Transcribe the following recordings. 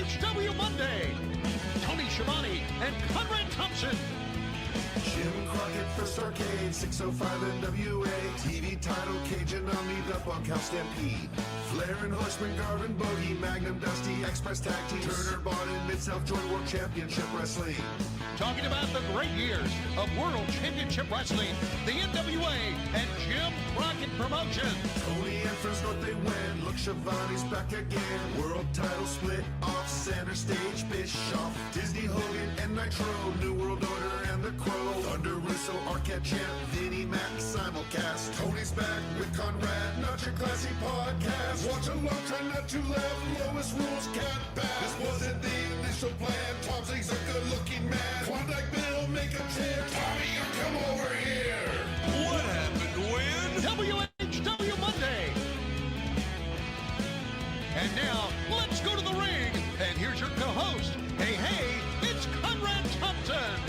WHW Monday. Tony Shivani and Conrad Thompson. Jim Crockett for Starrcade, 605 NWA. TV title, Cajun Omni, the Bunkhouse Stampede. Flair and Horseman, Garvin, Bogey, Magnum, Dusty, Express Tag Team. Turner, Bonnet, Mid-South Joint World Championship Wrestling. Talking about the great years of World Championship Wrestling, the NWA, and Jim Crockett Promotions. Tony and Friends North, they win. Look, Shivani's back again. World title split off center stage, Bischoff, Disney, Hogan, and Nitro. New World Order and the Crow. Thunder, Russo, Arquette, Champ, Vinnie, Mac, simulcast. Tony's back with Conrad, not your classy podcast. Watch along, try not to laugh. Lowest rules can't pass. This wasn't the initial plan. Tom Zigg's a good-looking man. Klondike Bill, make a chair. Tommy, you come over here. What happened when? WHW Monday. And now, let's go to the ring. And here's your co-host. Hey, it's Conrad Thompson.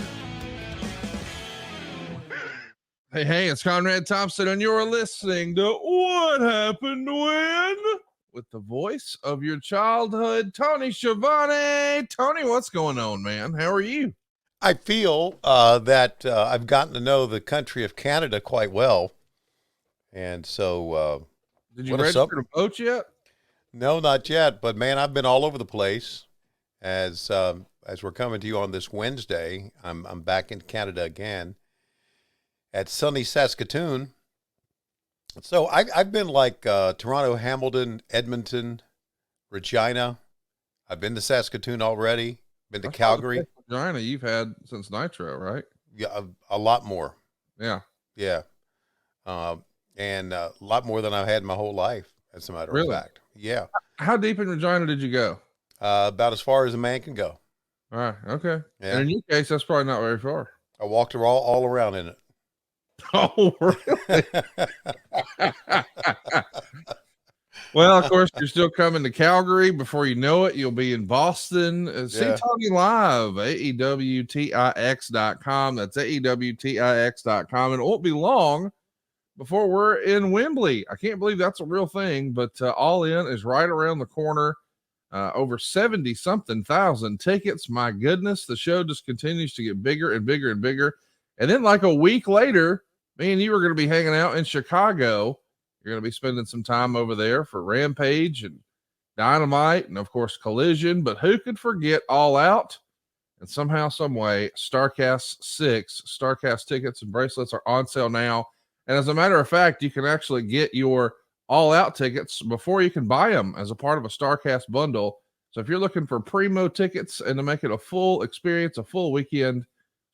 Hey, it's Conrad Thompson, and you're listening to What Happened When? With the voice of your childhood, Tony Schiavone. Tony, what's going on, man? How are you? I feel that I've gotten to know the country of Canada quite well. And so... Did you register to vote yet? No, not yet. But, man, I've been all over the place. As we're coming to you on this Wednesday, I'm back in Canada again at sunny Saskatoon. So I've been like Toronto, Hamilton, Edmonton, Regina. I've been to Saskatoon already. Been to Calgary. Regina, you've had since Nitro, right? Yeah, a lot more. Yeah. And a lot more than I've had my whole life, as a matter of fact. Yeah. How deep in Regina did you go? About as far as a man can go. All right. Okay. Yeah. And in your case, that's probably not very far. I walked all around in it. Oh, really? Well, of course, you're still coming to Calgary. Before you know it, you'll be in Boston. See Tony live, AEWTIX.com. That's AEWTIX.com. And it won't be long before we're in Wembley. I can't believe that's a real thing, but All In is right around the corner. Over 70-something thousand tickets. My goodness, the show just continues to get bigger and bigger and bigger. And then like a week later, me and you are going to be hanging out in Chicago. You're going to be spending some time over there for Rampage and Dynamite and, of course, Collision. But who could forget All Out? And somehow, some way, Starrcast 6, Starrcast tickets and bracelets are on sale now. And as a matter of fact, you can actually get your All Out tickets before you can buy them as a part of a Starrcast bundle. So if you're looking for primo tickets and to make it a full experience, a full weekend,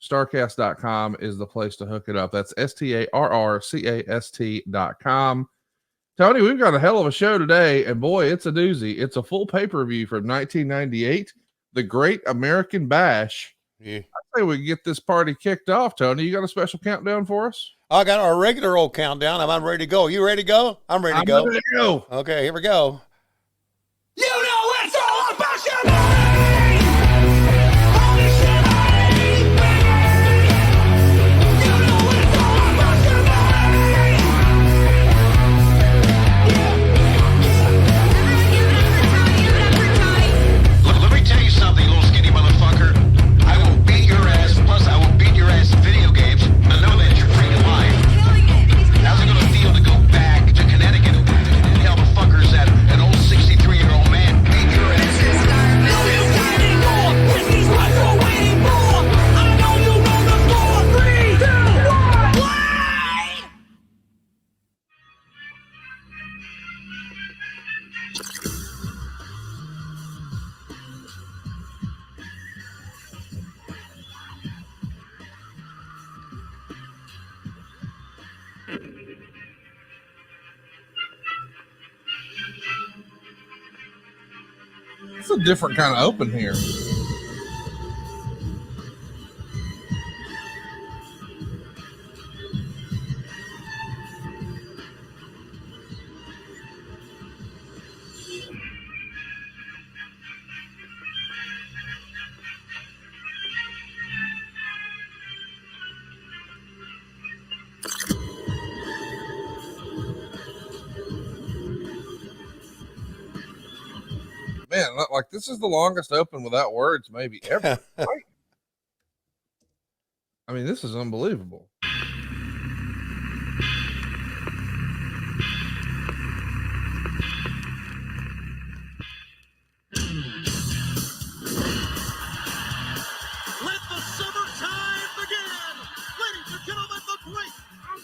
Starrcast.com is the place to hook it up. That's STARRCAST.com. Tony, we've got a hell of a show today, and boy, it's a doozy. It's a full pay-per-view from 1998, The Great American Bash. Yeah. I say we get this party kicked off, Tony. You got a special countdown for us? I got our regular old countdown. I'm ready to go. You ready to go? I'm ready to go. Ready to go. Okay, here we go. You know it's all about Shivani! Holy Shivani, baby! You know it's all about Shivani! Look, let me tell you something, little skinny motherfucker. I will beat your ass, plus I will beat your ass in video games. I know that you're freaking lying. How's it gonna feel to go back to Connecticut and tell the fuckers that an old 63-year-old man beat your ass? It's a different kind of open here. Man, like this is the longest open without words maybe ever. Right? I mean, this is unbelievable. Let the summertime begin! Ladies and gentlemen, the great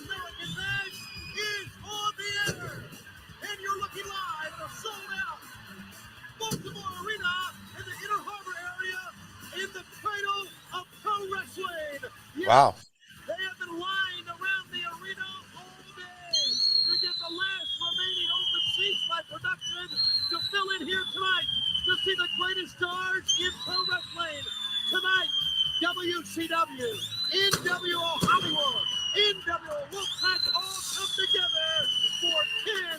American Bash is on the air! And you're looking live at a sold-out Baltimore Arena in the Inner Harbor area in the cradle of pro wrestling. Yes, Wow. they have been lined around the arena all day to get the last remaining open seats by production to fill in here tonight to see the greatest stars in pro wrestling. Tonight, WCW, NWO Hollywood, NWO Wolfpack all come together for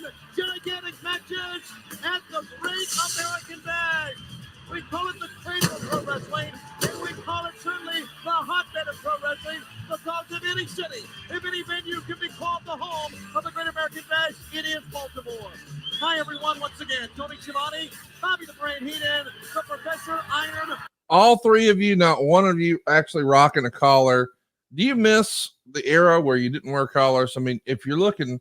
10 gigantic matches at the Great American Bash. We call it the cradle of pro wrestling, and we call it certainly the hotbed of pro wrestling, because if any city, if any venue can be called the home of the Great American Bash, it is Baltimore. Hi, everyone, once again. Tony Shivani, Bobby the Brain Heenan, the Professor Iron. All three of you, not one of you actually rocking a collar. Do you miss the era where you didn't wear collars? I mean, if you're looking,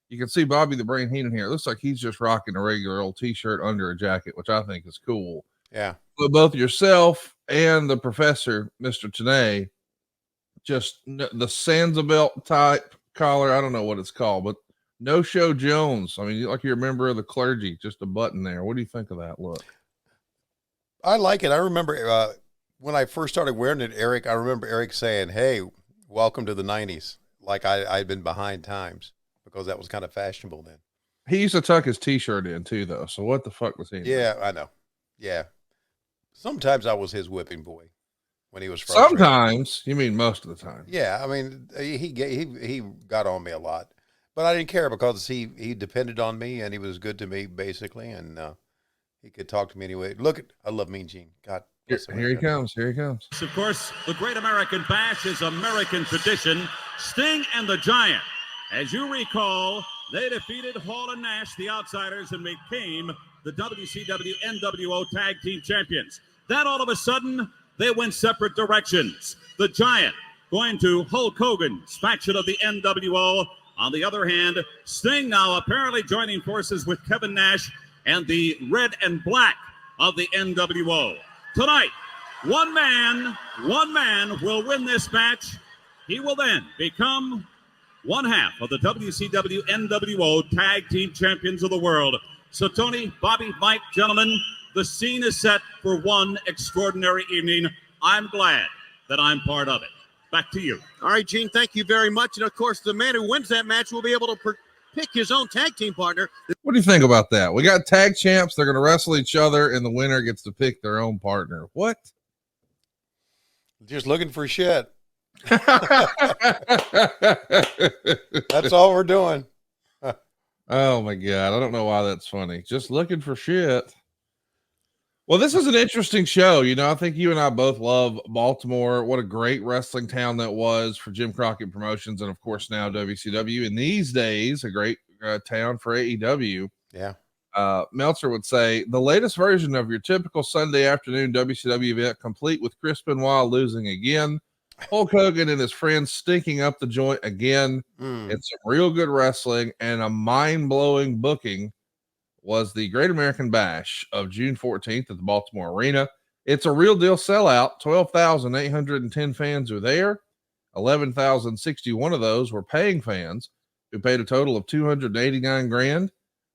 you can see Bobby the Brain Heenan here. It looks like he's just rocking a regular old t-shirt under a jacket, which I think is cool. Yeah. But both yourself and the Professor, Mr. Tanay, just the Sansa type collar. I don't know what it's called, but No Show Jones. I mean, like you're a member of the clergy, just a button there. What do you think of that look? I like it. I remember when I first started wearing it, Eric, I remember Eric saying, "Hey, welcome to the 90s." Like I'd been behind times because that was kind of fashionable then. He used to tuck his t-shirt in too, though. So what the fuck was he? Yeah, I know. Yeah. Sometimes I was his whipping boy when he was frustrated. Sometimes, you mean most of the time. Yeah, I mean, he got on me a lot, but I didn't care because he depended on me and he was good to me basically, and he could talk to me anyway. I love Mean Gene. God, Here he comes. Here he comes. Of course, the Great American Bash is American tradition. Sting and the Giant, as you recall, they defeated Hall and Nash, the Outsiders, and became the WCW NWO Tag Team Champions. Then all of a sudden, they went separate directions. The Giant going to Hulk Hogan's faction of the NWO. On the other hand, Sting now apparently joining forces with Kevin Nash and the Red and Black of the NWO. Tonight, one man will win this match. He will then become one half of the WCW NWO Tag Team Champions of the world. So Tony, Bobby, Mike, gentlemen, the scene is set for one extraordinary evening. I'm glad that I'm part of it. Back to you. All right, Gene, thank you very much. And of course, the man who wins that match will be able to pick his own tag team partner. What do you think about that? We got tag champs. They're going to wrestle each other, and the winner gets to pick their own partner. What? Just looking for shit. That's all we're doing. Oh my God. I don't know why that's funny. Just looking for shit. Well, this is an interesting show. You know, I think you and I both love Baltimore. What a great wrestling town that was for Jim Crockett Promotions. And of course, now WCW. And these days, a great town for AEW. Yeah. Meltzer would say the latest version of your typical Sunday afternoon WCW event, complete with Chris Benoit losing again, Hulk Hogan and his friends stinking up the joint again. It's some real good wrestling and a mind-blowing booking was the Great American Bash of June 14th at the Baltimore Arena. It's a real deal sellout. 12,810 fans are there. 11,061 of those were paying fans who paid a total of $289,000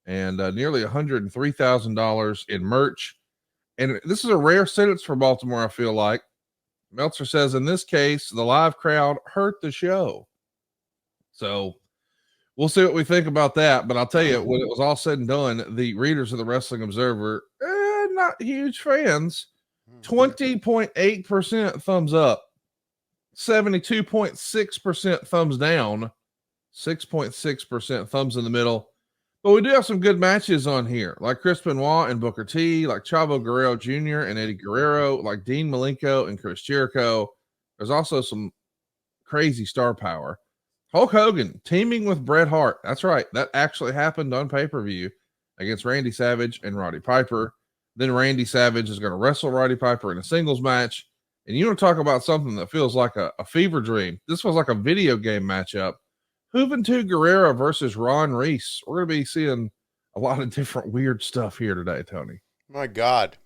and nearly $103,000 in merch. And this is a rare sentence for Baltimore, I feel like. Meltzer says, in this case, the live crowd hurt the show. So we'll see what we think about that. But I'll tell you, when it was all said and done, the readers of the Wrestling Observer, not huge fans, 20.8% thumbs up, 72.6% thumbs down, 6.6% thumbs in the middle. But we do have some good matches on here, like Chris Benoit and Booker T, like Chavo Guerrero Jr. and Eddie Guerrero, like Dean Malenko and Chris Jericho. There's also some crazy star power. Hulk Hogan teaming with Bret Hart. That's right. That actually happened on pay-per-view against Randy Savage and Roddy Piper. Then Randy Savage is going to wrestle Roddy Piper in a singles match. And you want to talk about something that feels like a fever dream. This was like a video game matchup. Juventud Guerrera versus Ron Reese. We're going to be seeing a lot of different weird stuff here today, Tony. My God.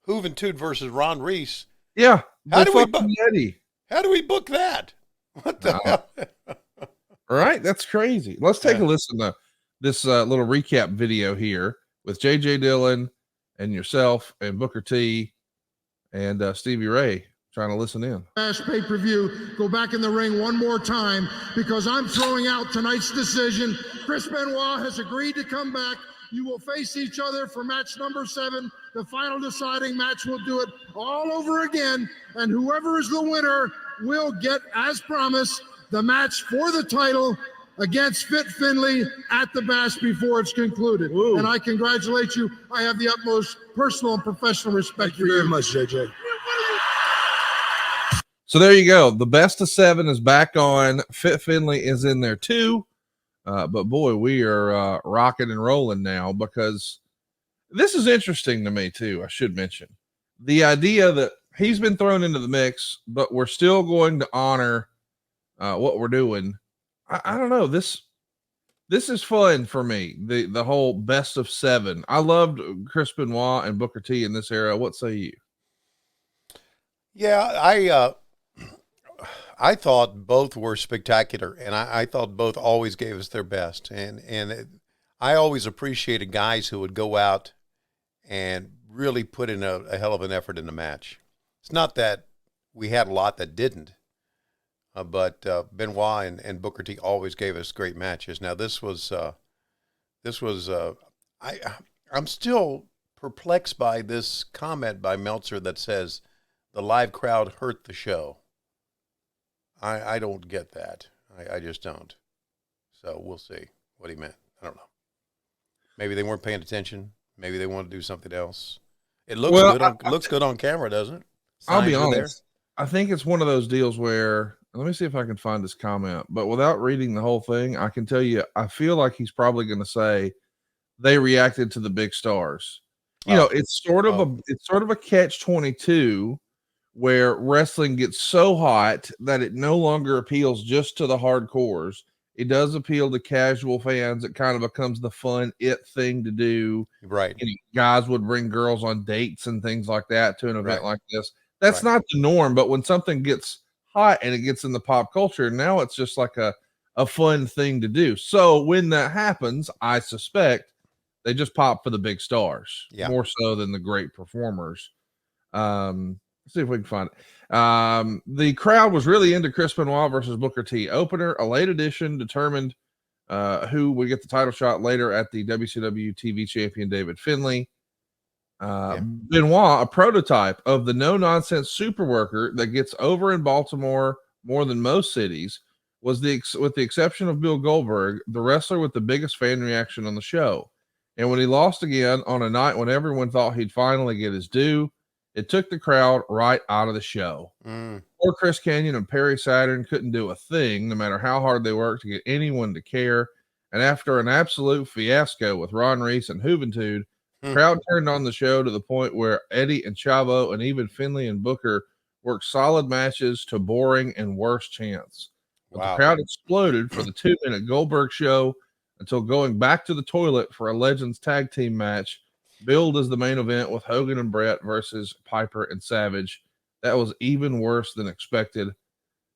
Juventud versus Ron Reese. Yeah. How do we book that? What the hell? All right. That's crazy. Let's take a listen to this little recap video here with JJ Dillon and yourself and Booker T and Stevie Ray trying to listen in. Pay-per-view, go back in the ring one more time because I'm throwing out tonight's decision. Chris Benoit has agreed to come back. You will face each other for match number 7. The final deciding match will do it all over again. And whoever is the winner will get, as promised, the match for the title against Fit Finley at the Bash before it's concluded. Ooh. And I congratulate you. I have the utmost personal and professional respect for you. Very much, JJ. So there you go. The best of 7 is back on. Fit Finley is in there too. But boy, we are rocking and rolling now because this is interesting to me too. I should mention the idea that he's been thrown into the mix, but we're still going to honor what we're doing. I don't know. This is fun for me. The whole best of 7. I loved Chris Benoit and Booker T in this era. What say you? Yeah, I thought both were spectacular, and I thought both always gave us their best. I always appreciated guys who would go out and really put in a hell of an effort in the match. It's not that we had a lot that didn't, but Benoit and Booker T always gave us great matches. Now I'm still perplexed by this comment by Meltzer that says the live crowd hurt the show. I don't get that. I just don't. So we'll see what he meant. I don't know. Maybe they weren't paying attention. Maybe they want to do something else. It looks looks good on camera, doesn't it? I'll be honest. I think it's one of those deals where, let me see if I can find this comment, but without reading the whole thing, I can tell you, I feel like he's probably going to say they reacted to the big stars. You know, it's sort of a catch-22 where wrestling gets so hot that it no longer appeals just to the hardcores. It does appeal to casual fans. It kind of becomes the fun thing to do. Right. You know, guys would bring girls on dates and things like that to an event like this. That's not the norm, but when something gets hot and it gets in the pop culture, now it's just like a fun thing to do. So when that happens, I suspect they just pop for the big stars, more so than the great performers. Let's see if we can find it. The crowd was really into Chris Benoit versus Booker T opener. A late edition determined who would get the title shot later at the WCW TV champion David Finlay. Benoit, a prototype of the no-nonsense super worker that gets over in Baltimore more than most cities, was with the exception of Bill Goldberg, the wrestler with the biggest fan reaction on the show. And when he lost again on a night when everyone thought he'd finally get his due, it took the crowd right out of the show. Poor Chris Kanyon and Perry Saturn couldn't do a thing, no matter how hard they worked to get anyone to care. And after an absolute fiasco with Ron Reese and Juventud, the crowd turned on the show to the point where Eddie and Chavo and even Finley and Booker worked solid matches to boring and worse chants. But the crowd exploded for the 2-minute Goldberg show until going back to the toilet for a Legends tag team match, billed as the main event with Hogan and Brett versus Piper and Savage. That was even worse than expected,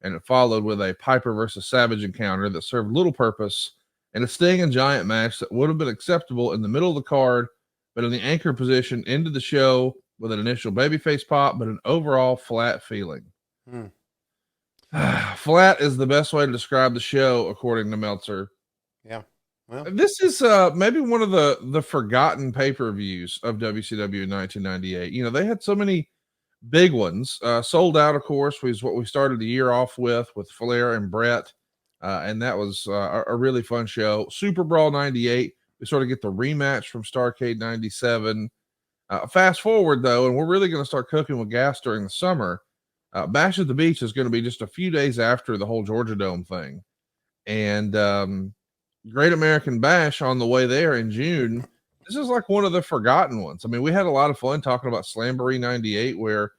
and it followed with a Piper versus Savage encounter that served little purpose, and a Sting and Giant match that would have been acceptable in the middle of the card, but in the anchor position into the show with an initial babyface pop, but an overall flat feeling. Flat is the best way to describe the show, according to Meltzer. Yeah. Well, this is maybe one of the forgotten pay-per-views of WCW in 1998. You know, they had so many big ones. Sold Out, of course, was what we started the year off with Flair and Brett. And that was a really fun show. Super Brawl 98. We sort of get the rematch from Starrcade 97. Fast forward, though, and we're really going to start cooking with gas during the summer. Bash at the Beach is going to be just a few days after the whole Georgia Dome thing. And Great American Bash on the way there in June This is like one of the forgotten ones. I mean, we had a lot of fun talking about Slamboree 98, where,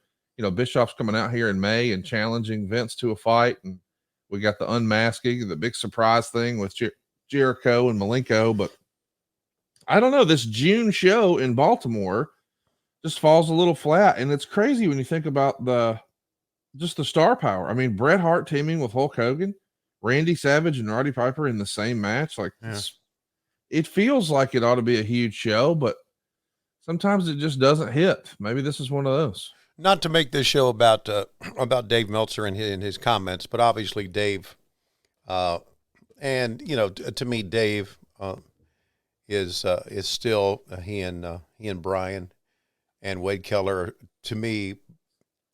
Bischoff's coming out here in May and challenging Vince to a fight. And we got the unmasking, the big surprise thing with Jericho and Malenko. But I don't know, this June show in Baltimore just falls a little flat. And it's crazy when you think about just the star power. I mean, Bret Hart teaming with Hulk Hogan, Randy Savage and Roddy Piper in the same match. Like, it feels like it ought to be a huge show, but sometimes it just doesn't hit. Maybe this is one of those. Not to make this show about Dave Meltzer and his comments, but obviously Dave, and to me, Dave is still he and Brian and Wade Keller, to me,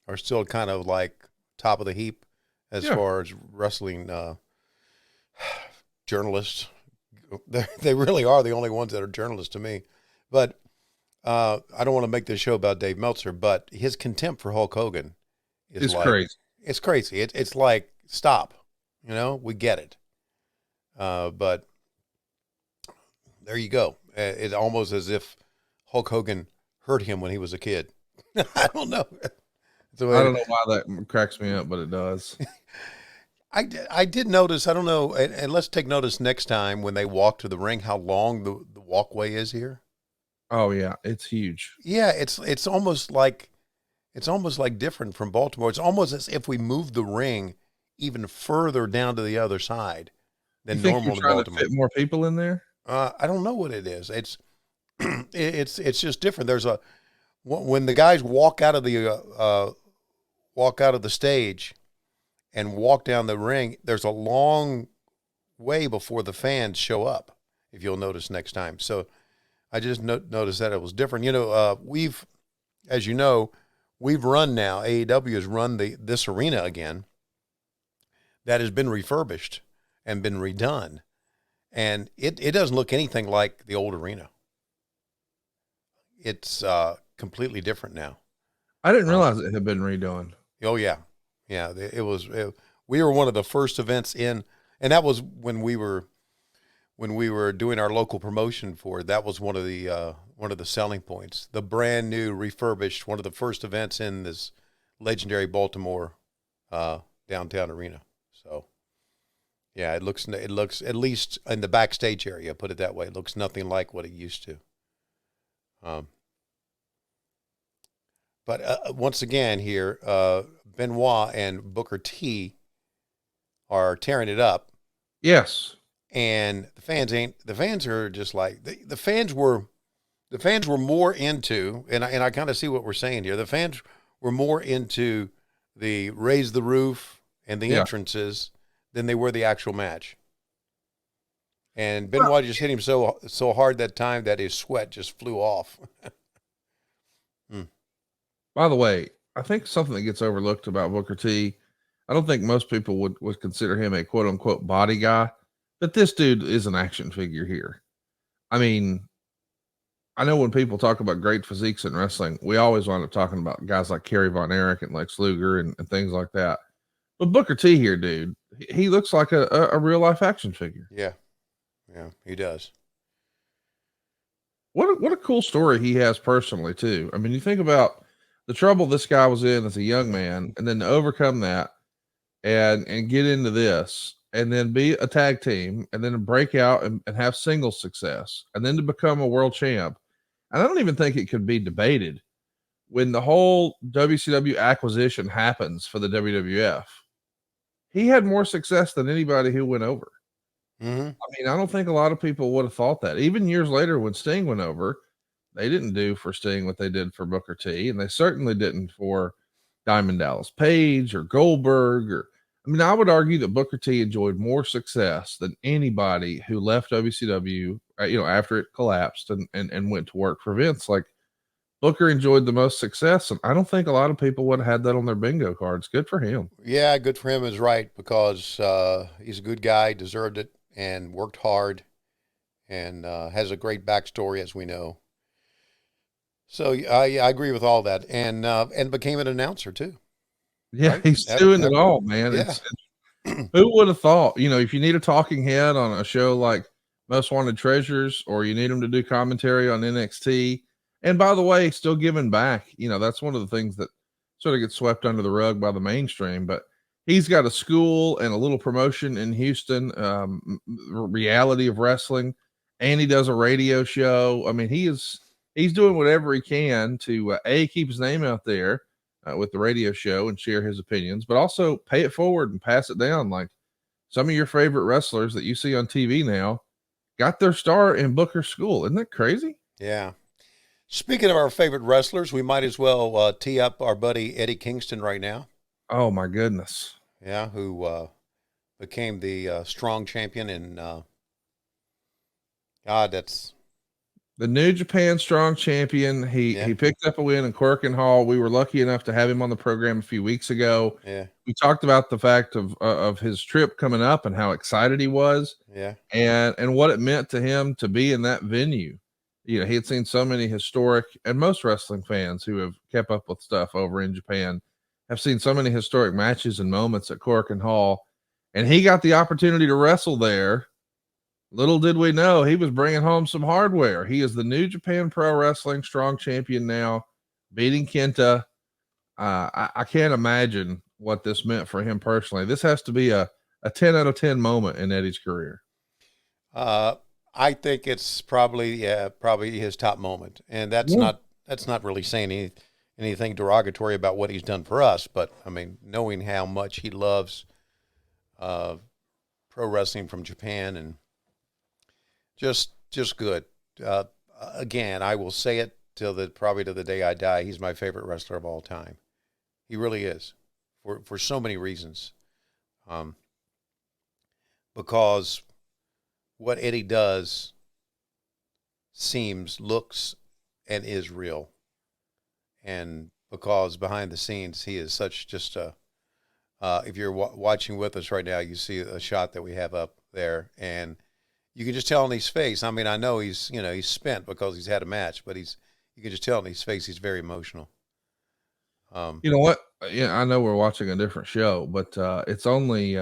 are still kind of like top of the heap as far as wrestling journalists. They really are the only ones that are journalists to me. But I don't want to make this show about Dave Meltzer, but his contempt for Hulk Hogan is like, crazy. It's crazy. It's like, stop. We get it. But there you go. It's almost as if Hulk Hogan hurt him when he was a kid. I don't know. I don't know why that cracks me up, but it does. I did notice, I don't know, and let's take notice next time when they walk to the ring, how long the walkway is here. Oh yeah, it's huge. Yeah, it's almost like different from Baltimore. It's almost as if we moved the ring even further down to the other side than normal to Baltimore. To fit more people in there? I don't know what it is. It's it's just different. When the guys walk out of the stage and walk down the ring, there's a long way before the fans show up, if you'll notice next time. So I just noticed that it was different. We've run now, AEW has run this arena again that has been refurbished and been redone. And it doesn't look anything like the old arena. It's completely different now. I didn't realize it had been redone. Oh yeah. Yeah, we were one of the first events in, and that was when we were doing our local promotion for it. That was one of the selling points. The brand new refurbished, one of the first events in this legendary Baltimore downtown arena. So yeah, it looks at least in the backstage area, put it that way, it looks nothing like what it used to. But once again here, Benoit and Booker T are tearing it up. Yes. And the fans are just like, the fans were more into, and I kind of see what we're saying here. The fans were more into the raise the roof and the entrances than they were the actual match. And Benoit just hit him so hard that time that his sweat just flew off. By the way, I think something that gets overlooked about Booker T, I don't think most people would consider him a quote unquote body guy, but this dude is an action figure here. I mean, I know when people talk about great physiques in wrestling, we always wind up talking about guys like Kerry Von Erich and Lex Luger and things like that. But Booker T here, dude, he looks like a real life action figure. Yeah. Yeah, he does. What a cool story he has personally too. I mean, you think about the trouble this guy was in as a young man, and then to overcome that and get into this, and then be a tag team, and then to break out and have singles success, and then to become a world champ. And I don't even think it could be debated when the whole WCW acquisition happens for the WWF. He had more success than anybody who went over. Mm-hmm. I mean, I don't think a lot of people would have thought that. Even years later, when Sting went over, they didn't do for Sting what they did for Booker T, and they certainly didn't for Diamond Dallas Page or Goldberg. I would argue that Booker T enjoyed more success than anybody who left WCW, after it collapsed and went to work for Vince. Like, Booker enjoyed the most success, and I don't think a lot of people would have had that on their bingo cards. Good for him. Yeah, good for him is right, because he's a good guy, deserved it, and worked hard, and has a great backstory, as we know. So I agree with all that, and became an announcer too. Yeah, right? He's doing it all, man. Yeah. Who would have thought? If you need a talking head on a show like Most Wanted Treasures, or you need him to do commentary on NXT. And by the way, still giving back. You know, that's one of the things that sort of gets swept under the rug by the mainstream. But he's got a school and a little promotion in Houston, Reality of Wrestling, and he does a radio show. I mean, he's doing whatever he can to keep his name out there with the radio show and share his opinions, but also pay it forward and pass it down. Like some of your favorite wrestlers that you see on TV now got their start in Booker's school. Isn't that crazy? Yeah. Speaking of our favorite wrestlers, we might as well tee up our buddy Eddie Kingston right now. Oh my goodness. Yeah, who became the strong champion in God, that's the New Japan Strong Champion. He picked up a win in Quirkin Hall. We were lucky enough to have him on the program a few weeks ago. Yeah. We talked about the fact of his trip coming up and how excited he was. Yeah. And what it meant to him to be in that venue. You know, he had seen so many historic, and most wrestling fans who have kept up with stuff over in Japan have seen so many historic matches and moments at Quirkin Hall. And he got the opportunity to wrestle there. Little did we know he was bringing home some hardware. He is the New Japan Pro Wrestling Strong Champion now, beating Kenta. I can't imagine what this meant for him personally. This has to be a 10 out of 10 moment in Eddie's career. I think it's probably his top moment, and that's not really saying anything derogatory about what he's done for us. But I mean, knowing how much he loves pro wrestling from Japan, and just good. Again, I will say it probably to the day I die. He's my favorite wrestler of all time. He really is, for so many reasons. Because what Eddie does looks, and is real. And because behind the scenes, he is such just a, if you're watching with us right now, you see a shot that we have up there, and you can just tell on his face. I mean, I know he's spent because he's had a match, but you can just tell on his face he's very emotional. You know what? Yeah, I know we're watching a different show, but it's only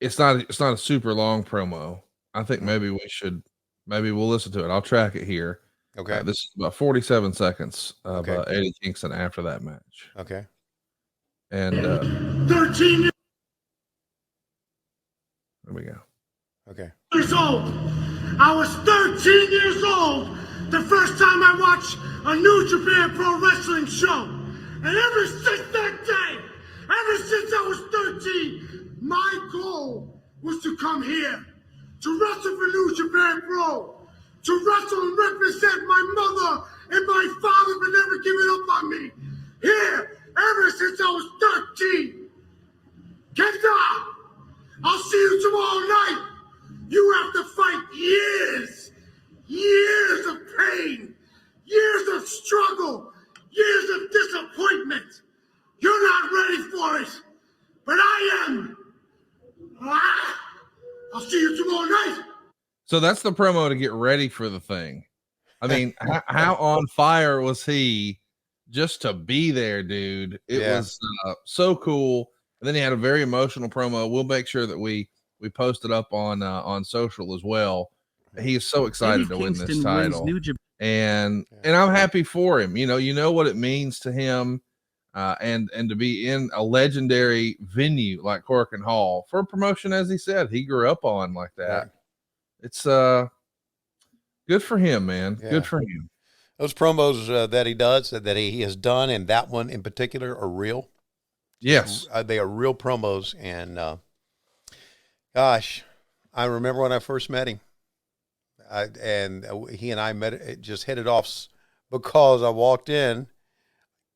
it's not a super long promo. I think maybe we'll listen to it. I'll track it here. Okay. This is about 47 seconds of Okay. Eddie Kingston after that match. Okay. And 13 there we go. Okay. years old. I was 13 years old the first time I watched a New Japan Pro Wrestling show. And ever since that day, ever since I was 13, my goal was to come here, to wrestle for New Japan Pro, to wrestle and represent my mother and my father for never giving up on me. Here, ever since I was 13. Kenta, I'll see you tomorrow night. You have to fight years of pain, years of struggle, years of disappointment. You're not ready for it, but I am. I'll see you tomorrow night. So that's the promo to get ready for the thing. I mean, how on fire was he just to be there, dude? It was so cool. And then he had a very emotional promo. We'll make sure that we post it up on social as well. He is so excited to win this title, and I'm happy for him. You know what it means to him, and to be in a legendary venue like Quirkin Hall for a promotion, as he said, he grew up on like that. Right. It's good for him, man. Yeah. Good for him. Those promos that he does, that he has done, and that one in particular, are real. Yes, they are real promos, and gosh, I remember when I first met him, he and I just hit it off because I walked in,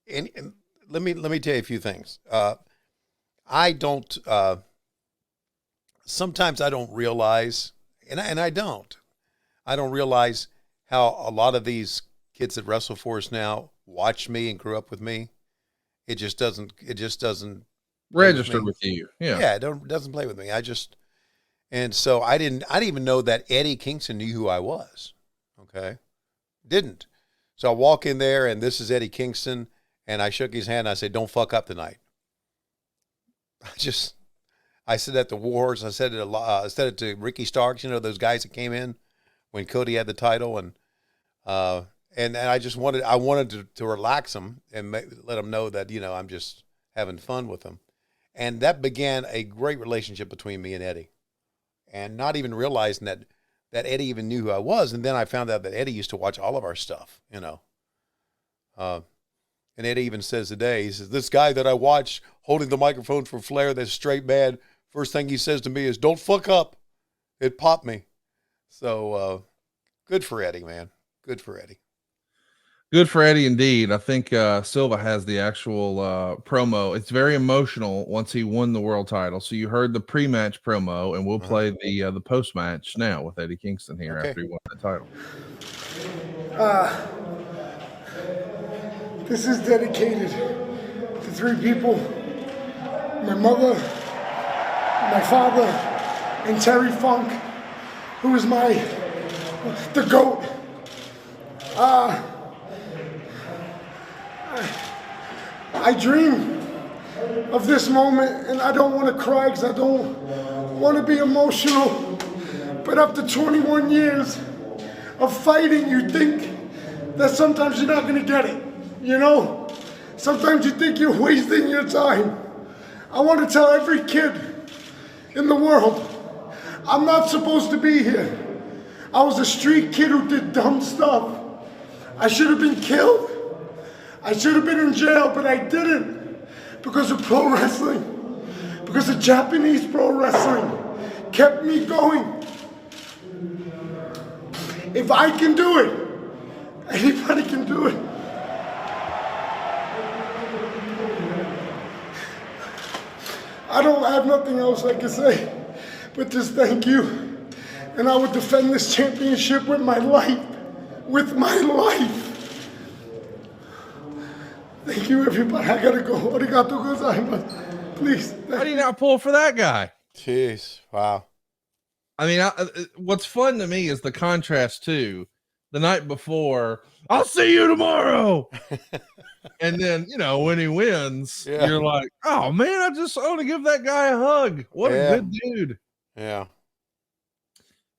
and let me tell you a few things. Sometimes I don't realize, and I don't realize how a lot of these kids that wrestle for us now watch me and grew up with me. It just doesn't register with you. Yeah, it doesn't play with me. And so I didn't even know that Eddie Kingston knew who I was. Okay. Didn't. So I walk in there, and this is Eddie Kingston, and I shook his hand, and I said, "Don't fuck up tonight." I said that to Wars. I said it a lot. I said it to Ricky Starks. You know, those guys that came in when Cody had the title, and I just wanted to relax them and let them know that, you know, I'm just having fun with them, and that began a great relationship between me and Eddie, and not even realizing that Eddie even knew who I was, and then I found out that Eddie used to watch all of our stuff, you know. And Eddie even says today, he says, this guy that I watch holding the microphone for Flair, that's straight man, first thing he says to me is, don't fuck up. It popped me. So good for Eddie, man. Good for Eddie. Good for Eddie indeed. I think Silva has the actual promo. It's very emotional once he won the world title. So you heard the pre-match promo, and we'll play the post-match now with Eddie Kingston here after he won the title. This is dedicated to three people: my mother, my father, and Terry Funk, who is the GOAT. I dream of this moment, and I don't want to cry because I don't want to be emotional. But after 21 years of fighting, you think that sometimes you're not going to get it. You know, sometimes you think you're wasting your time. I want to tell every kid in the world, I'm not supposed to be here. I was a street kid who did dumb stuff. I should have been killed. I should have been in jail, but I didn't because of pro wrestling, because of Japanese pro wrestling kept me going. If I can do it, anybody can do it. I don't have nothing else I can say, but just thank you. And I would defend this championship with my life, with my life. Thank you, everybody. I gotta go. Arigato gozaimasu. Please. How do you not pull for that guy? Jeez. Wow. I mean, what's fun to me is the contrast too. The night before, I'll see you tomorrow. And then, you know, when he wins, you're like, oh man, I just want to give that guy a hug. What a good dude. Yeah.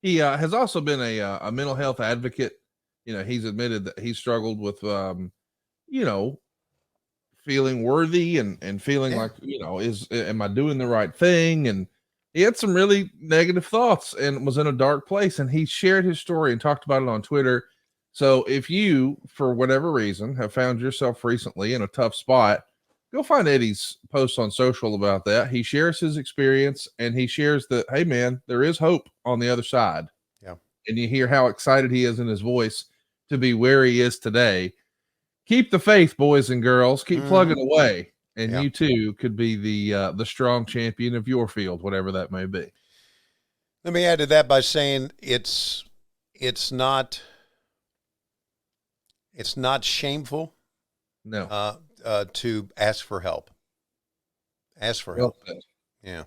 He has also been a mental health advocate. You know, he's admitted that he struggled with, you know, feeling worthy and feeling like, you know, am I doing the right thing? And he had some really negative thoughts and was in a dark place. And he shared his story and talked about it on Twitter. So if you, for whatever reason, have found yourself recently in a tough spot, go find Eddie's post on social about that. He shares his experience and he shares that, hey man, there is hope on the other side. Yeah. And you hear how excited he is in his voice to be where he is today. Keep the faith, boys and girls. Keep plugging away, and you too could be the strong champion of your field, whatever that may be. Let me add to that by saying it's not shameful. No. To ask for help. Ask for help. Yeah.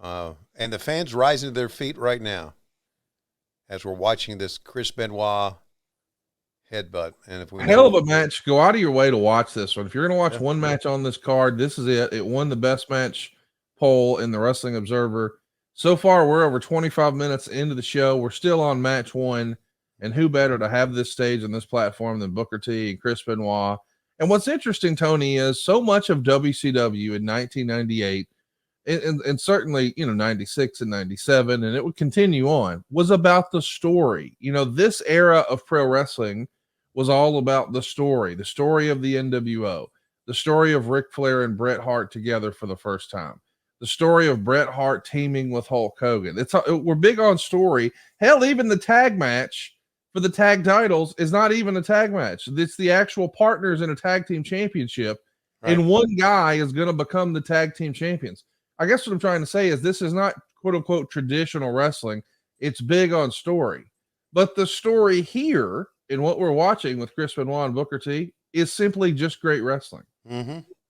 And the fans rising to their feet right now as we're watching this Chris Benoit headbutt. And if we hell of a match, go out of your way to watch this one. If you're going to watch one match on this card, this is it. It won the best match poll in the Wrestling Observer. So far, we're over 25 minutes into the show. We're still on match one. And who better to have this stage and this platform than Booker T and Chris Benoit? And what's interesting, Tony, is so much of WCW in 1998 and certainly, you know, 96 and 97, and it would continue on, was about the story. You know, this era of pro wrestling was all about the story of the NWO, the story of Ric Flair and Bret Hart together for the first time, the story of Bret Hart teaming with Hulk Hogan. We're big on story. Hell, even the tag match for the tag titles is not even a tag match. It's the actual partners in a tag team championship, and one guy is going to become the tag team champions. I guess what I'm trying to say is this is not quote unquote traditional wrestling. It's big on story, but the story here in what we're watching with Chris Benoit and Booker T is simply just great wrestling.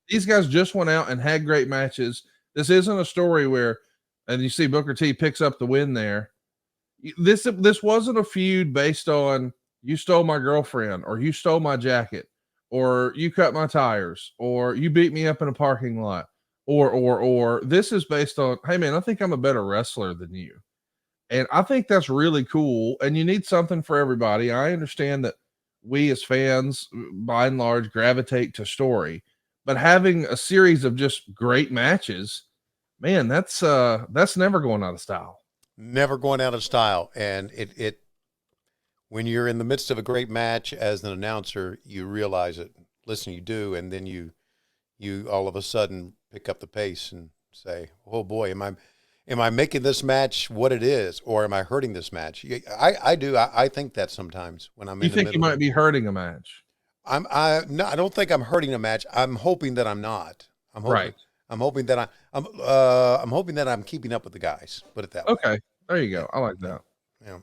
These guys just went out and had great matches. This isn't a story where, and you see Booker T picks up the win there. This wasn't a feud based on you stole my girlfriend or you stole my jacket or you cut my tires or you beat me up in a parking lot or this is based on, hey man, I think I'm a better wrestler than you. And I think that's really cool. And you need something for everybody. I understand that we as fans, by and large, gravitate to story, but having a series of just great matches, man, that's never going out of style. Never going out of style. And it when you're in the midst of a great match as an announcer, you realize it. Listen, you do, and then you all of a sudden pick up the pace and say, "Oh boy, am I making this match what it is, or am I hurting this match?" I do. I think that sometimes when I'm. You think you might be hurting a match? No, I don't think I'm hurting a match. I'm hoping that I'm not. I'm hoping, right. I'm hoping that I'm hoping that I'm keeping up with the guys. Put it that way. Okay, there you go. I like that. Yeah.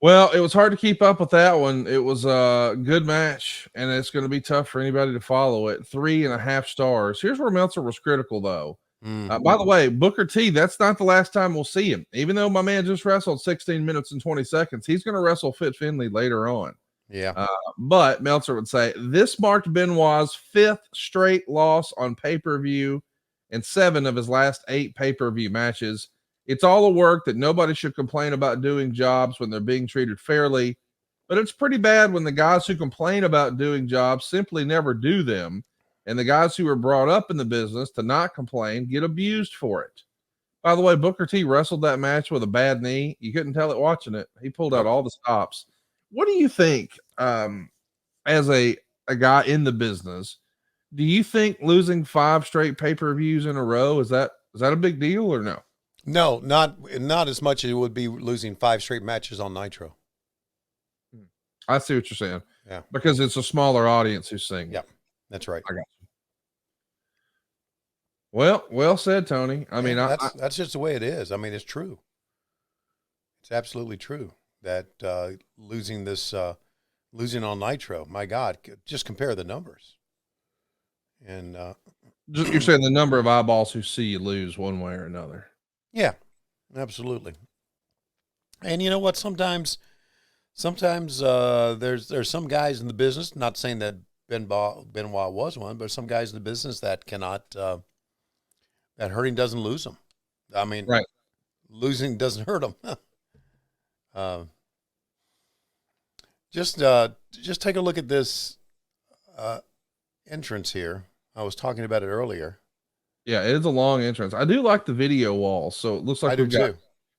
Well, it was hard to keep up with that one. It was a good match, and it's going to be tough for anybody to follow it. 3.5 stars. Here's where Meltzer was critical, though. By the way, Booker T, that's not the last time we'll see him. Even though my man just wrestled 16 minutes and 20 seconds, he's going to wrestle Fit Finley later on. Yeah. But Meltzer would say this marked Benoit's 5th straight loss on pay-per-view and 7 of his last 8 pay-per-view matches. It's all a work that nobody should complain about doing jobs when they're being treated fairly, but it's pretty bad when the guys who complain about doing jobs simply never do them, and the guys who were brought up in the business to not complain get abused for it. By the way, Booker T wrestled that match with a bad knee. You couldn't tell it watching it. He pulled out all the stops. What do you think, as a guy in the business, do you think losing 5 straight pay-per-views in a row, is that a big deal or no? No, not as much as it would be losing 5 straight matches on Nitro. I see what you're saying. Yeah. Because it's a smaller audience who's singing. Yeah, that's right. I got you. Well said, Tony. I mean, that's just the way it is. I mean, it's true. It's absolutely true that losing on Nitro, my God, just compare the numbers. And you're saying the number of eyeballs who see you lose one way or another. Yeah, absolutely. And you know what? Sometimes there's some guys in the business, not saying that Benoit was one, but some guys in the business that cannot, that hurting doesn't lose them. I mean, right. Losing doesn't hurt them. Just take a look at this entrance here. I was talking about it earlier. Yeah, it is a long entrance. I do like the video walls. So it looks like we've got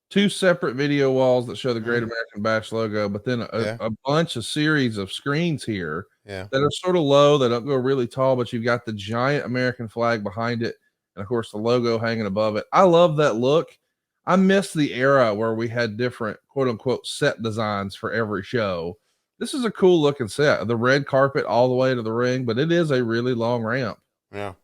2 separate video walls that show the Great American Bash logo, but then a bunch of series of screens here that are sort of low, that don't go really tall, but you've got the giant American flag behind it, and of course the logo hanging above it. I love that look. I miss the era where we had different quote unquote set designs for every show. This is a cool looking set. The red carpet all the way to the ring, but it is a really long ramp. Yeah.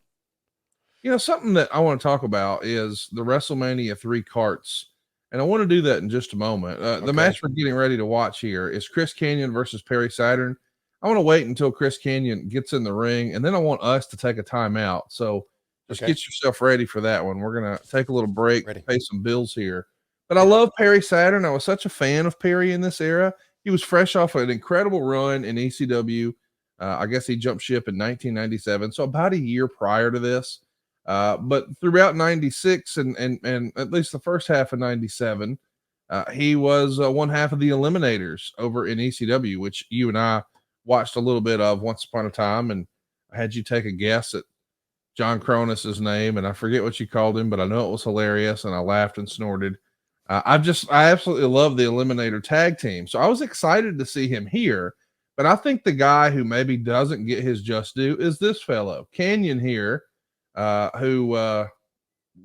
You know, something that I want to talk about is the WrestleMania 3 carts. And I want to do that in just a moment. The match we're getting ready to watch here is Chris Kanyon versus Perry Saturn. I want to wait until Chris Kanyon gets in the ring, and then I want us to take a timeout. So just get yourself ready for that one. We're going to take a little break, pay some bills here. But I love Perry Saturn. I was such a fan of Perry in this era. He was fresh off an incredible run in ECW. I guess he jumped ship in 1997, so about a year prior to this. But throughout 96 and at least the first half of 97, he was one half of the Eliminators over in ECW, which you and I watched a little bit of once upon a time. And I had you take a guess at John Cronus's name, and I forget what you called him, but I know it was hilarious, and I laughed and snorted. I absolutely love the Eliminator tag team. So I was excited to see him here, but I think the guy who maybe doesn't get his just due is this fellow, Kanyon here. Who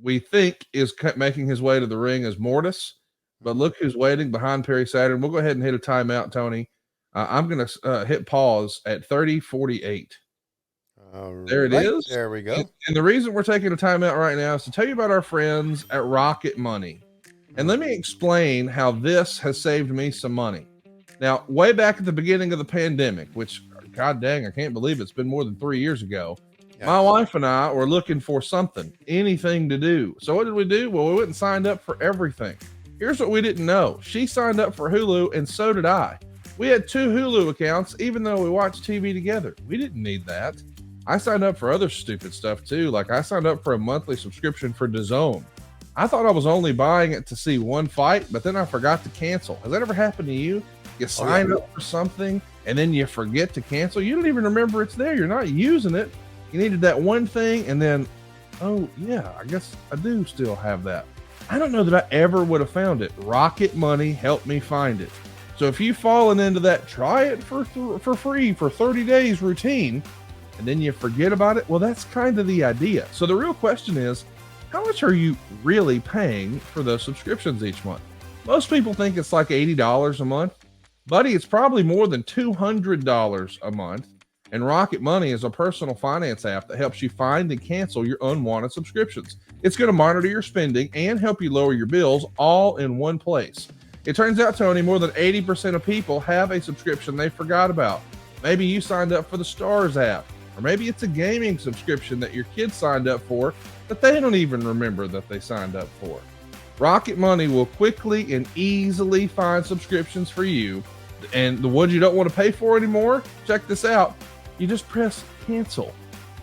we think is making his way to the ring as Mortis, but look who's waiting behind Perry Saturn. We'll go ahead and hit a timeout, Tony. I'm going to hit pause at 30:48. There it is. There we go. And the reason we're taking a timeout right now is to tell you about our friends at Rocket Money. And let me explain how this has saved me some money. Now, way back at the beginning of the pandemic, which, God dang, I can't believe it's been more than 3 years ago, my wife and I were looking for something, anything to do. So what did we do? Well, we went and signed up for everything. Here's what we didn't know. She signed up for Hulu, and so did I. We had 2 Hulu accounts, even though we watched TV together. We didn't need that. I signed up for other stupid stuff too. Like I signed up for a monthly subscription for DAZN. I thought I was only buying it to see one fight, but then I forgot to cancel. Has that ever happened to you? You sign up for something and then you forget to cancel. You don't even remember it's there. You're not using it. You needed that one thing, and then, oh yeah, I guess I do still have that. I don't know that I ever would have found it. Rocket Money helped me find it. So if you've fallen into that, try it for free for 30 days routine, and then you forget about it. Well, that's kind of the idea. So the real question is, how much are you really paying for those subscriptions each month? Most people think it's like $80 a month. Buddy, it's probably more than $200 a month. And Rocket Money is a personal finance app that helps you find and cancel your unwanted subscriptions. It's going to monitor your spending and help you lower your bills all in one place. It turns out, Tony, more than 80% of people have a subscription they forgot about. Maybe you signed up for the Stars app, or maybe it's a gaming subscription that your kids signed up for that they don't even remember that they signed up for. Rocket Money will quickly and easily find subscriptions for you, and the ones you don't want to pay for anymore, check this out. You just press cancel.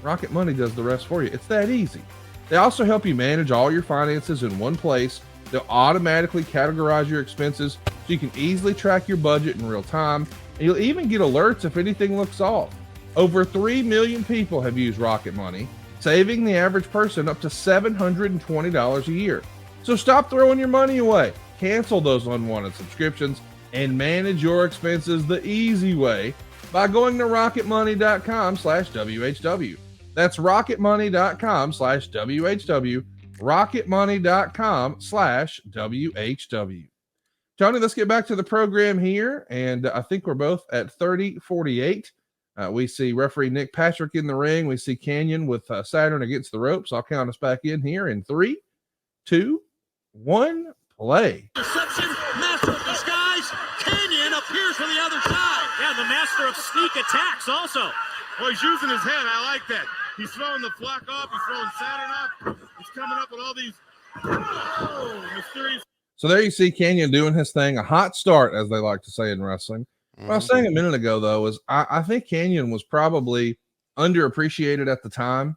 Rocket Money does the rest for you. It's that easy. They also help you manage all your finances in one place. They'll automatically categorize your expenses so you can easily track your budget in real time. And you'll even get alerts if anything looks off. Over 3 million people have used Rocket Money, saving the average person up to $720 a year. So stop throwing your money away. Cancel those unwanted subscriptions and manage your expenses the easy way by going to rocketmoney.com/WHW. That's rocketmoney.com/WHW. rocketmoney.com/WHW. Tony, let's get back to the program here. And I think we're both at 30-48. We see referee Nick Patrick in the ring. We see Canyon with Saturn against the ropes. I'll count us back in here in 3, 2, 1, play. Deception, master of disguise. Canyon appears from the other side. Yeah, the master of sneak attacks also. Well, he's using his head. I like that. He's throwing the flock off. He's throwing Saturn off. He's coming up with all these mysterious. So there you see Canyon doing his thing, a hot start, as they like to say in wrestling. What I was saying a minute ago, though, is I think Canyon was probably underappreciated at the time.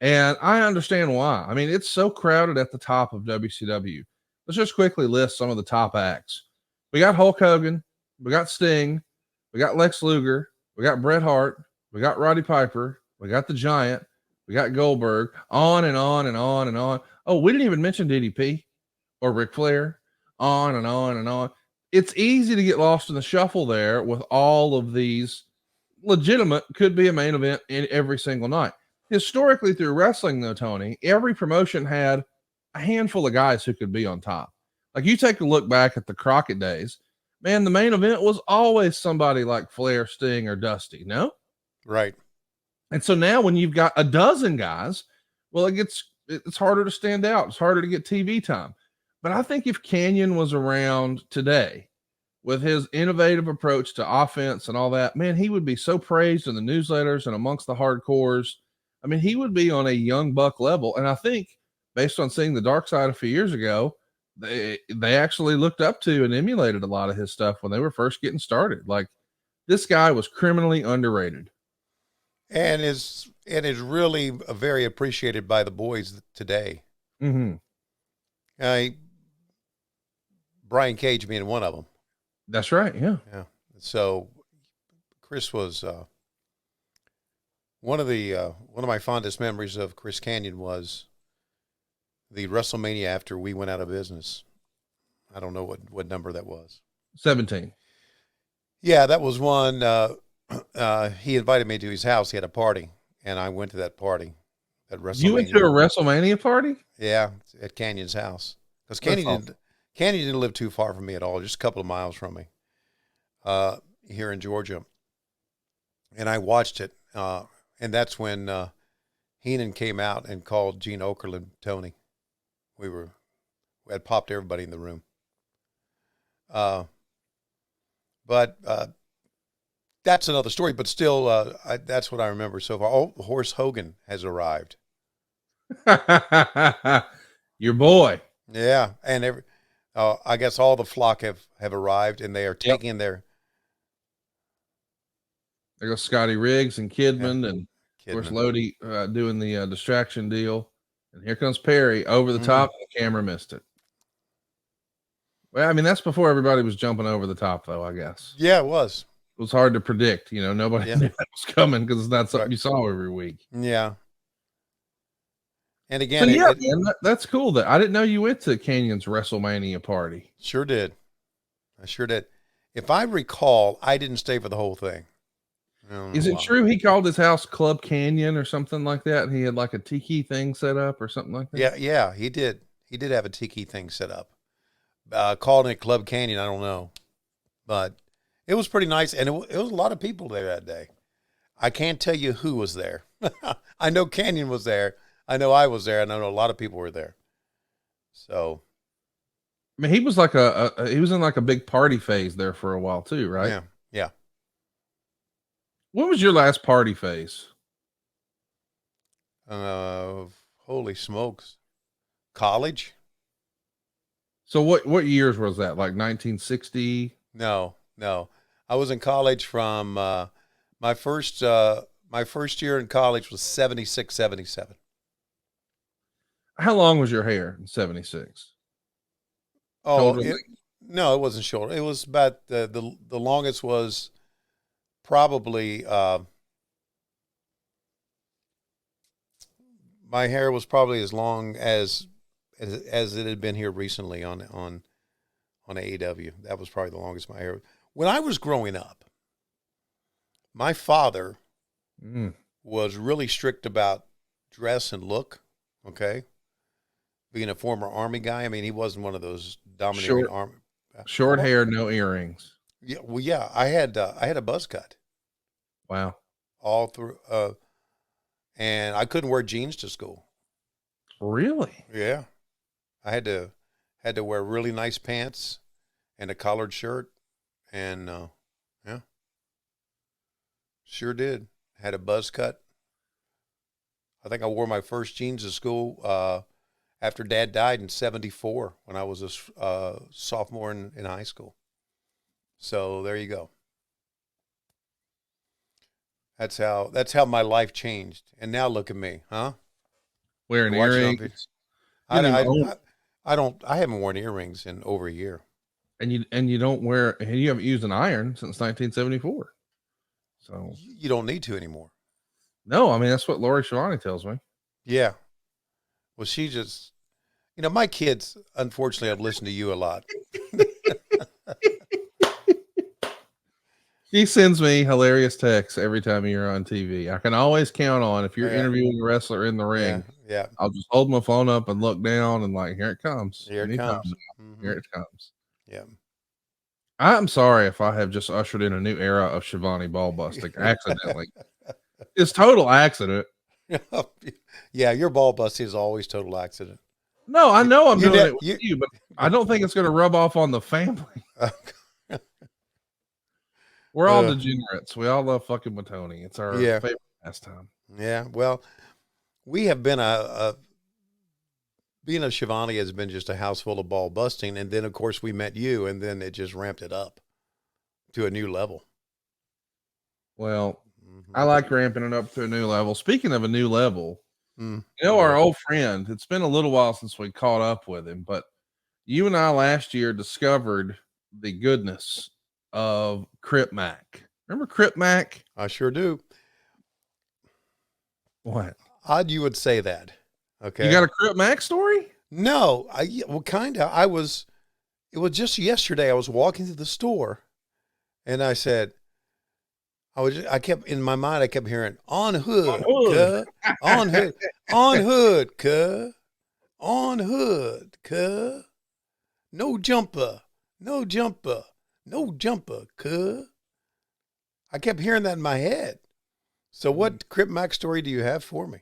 And I understand why. I mean, it's so crowded at the top of WCW. Let's just quickly list some of the top acts. We got Hulk Hogan. We got Sting. We got Lex Luger. We got Bret Hart. We got Roddy Piper. We got the Giant. We got Goldberg. On and on and on and on. Oh, we didn't even mention DDP or Ric Flair. On and on and on. It's easy to get lost in the shuffle there with all of these legitimate, could be a main event in every single night. Historically, through wrestling, though, Tony, every promotion had a handful of guys who could be on top. Like you take a look back at the Crockett days, man, the main event was always somebody like Flair, Sting, or Dusty, no? Right. And so now when you've got a dozen guys, well, it's harder to stand out. It's harder to get TV time. But I think if Canyon was around today with his innovative approach to offense and all that, man, he would be so praised in the newsletters and amongst the hardcores. I mean, he would be on a young buck level. And I think based on seeing the Dark Side a few years ago, they actually looked up to and emulated a lot of his stuff when they were first getting started. Like this guy was criminally underrated. And is really very appreciated by the boys today. Mm-hmm. Brian Cage being one of them. That's right. Yeah. Yeah. So Chris was one of my fondest memories of Chris Canyon was the WrestleMania after we went out of business. I don't know what number that was. 17. Yeah, that was one. He invited me to his house. He had a party, and I went to that party at WrestleMania. You went to a WrestleMania party? Yeah, at Canyon's house. Because Canyon didn't live too far from me at all, just a couple of miles from me here in Georgia. And I watched it, and that's when Heenan came out and called Gene Okerlund Tony. We had popped everybody in the room. But that's another story, but still, that's what I remember so far. Oh, Horse Hogan has arrived. Your boy. Yeah, and I guess all the flock have arrived, and they are taking their. There goes Scotty Riggs and Kidman and course, Lodi doing the distraction deal. And here comes Perry over the top. And the camera missed it. Well, I mean, that's before everybody was jumping over the top, though, I guess. Yeah, it was. It was hard to predict. You know, nobody knew that was coming because it's not something you saw every week. Yeah. And again, so, man, that's cool. That I didn't know you went to Canyon's WrestleMania party. Sure did. I sure did. If I recall, I didn't stay for the whole thing. Is it true he called his house Club Canyon or something like that? And he had like a tiki thing set up or something like that? Yeah, he did. He did have a tiki thing set up. Calling it Club Canyon, I don't know. But it was pretty nice, and it was a lot of people there that day. I can't tell you who was there. I know Canyon was there. I know I was there, and I know a lot of people were there. So, I mean, he was like he was in like a big party phase there for a while too, right? Yeah. What was your last party phase? Holy smokes. College? So what years was that? Like 1960? No. I was in college from my first year in college was 76, 77. How long was your hair in 76? Oh, no, it wasn't short. It was about the longest was probably my hair was probably as long as it had been here recently on AEW. That was probably the longest my hair. When I was growing up, my father was really strict about dress and look. Okay, being a former Army guy, I mean, he wasn't one of those dominating Army. Short hair, no earrings. Yeah, well, yeah, I had a buzz cut. Wow. All through, and I couldn't wear jeans to school. Really? Yeah, I had to wear really nice pants and a collared shirt, and yeah, sure did. Had a buzz cut. I think I wore my first jeans to school after Dad died in '74 when I was a sophomore in high school. So there you go. That's how my life changed. And now look at me, huh? Wearing earrings. I haven't worn earrings in over a year. And you haven't used an iron since 1974. So you don't need to anymore. No, I mean, that's what Lori Shivani tells me. Yeah. Well, she just, my kids, unfortunately, have listened to you a lot. She sends me hilarious texts every time you're on TV. I can always count on if you're interviewing a wrestler in the ring. Yeah. I'll just hold my phone up and look down and like, here it comes. Here it comes. Mm-hmm. Here it comes. Yeah. I'm sorry if I have just ushered in a new era of Shivani ball busting accidentally. It's total accident. Yeah, your ball busting is always total accident. No, I know I'm doing it with you, but I don't think it's going to rub off on the family. We're all degenerates. We all love fucking with Tony. It's our favorite pastime. Yeah, well, we have been being a Shivani has been just a house full of ball busting, and then of course we met you, and then it just ramped it up to a new level. Well, I like ramping it up to a new level. Speaking of a new level, our old friend, it's been a little while since we caught up with him, but you and I last year discovered the goodness of Crip Mac. Remember Crip Mac? I sure do. What? Odd you would say that. Okay. You got a Crip Mac story? No, kind of. It was just yesterday. I was walking through the store and I said, I kept in my mind, I kept hearing on hood, cuh, on hood, on hood, cuh, on hood, cuh, no jumper, no jumper, no jumper, cuh. I kept hearing that in my head. So what Crip Mac story do you have for me?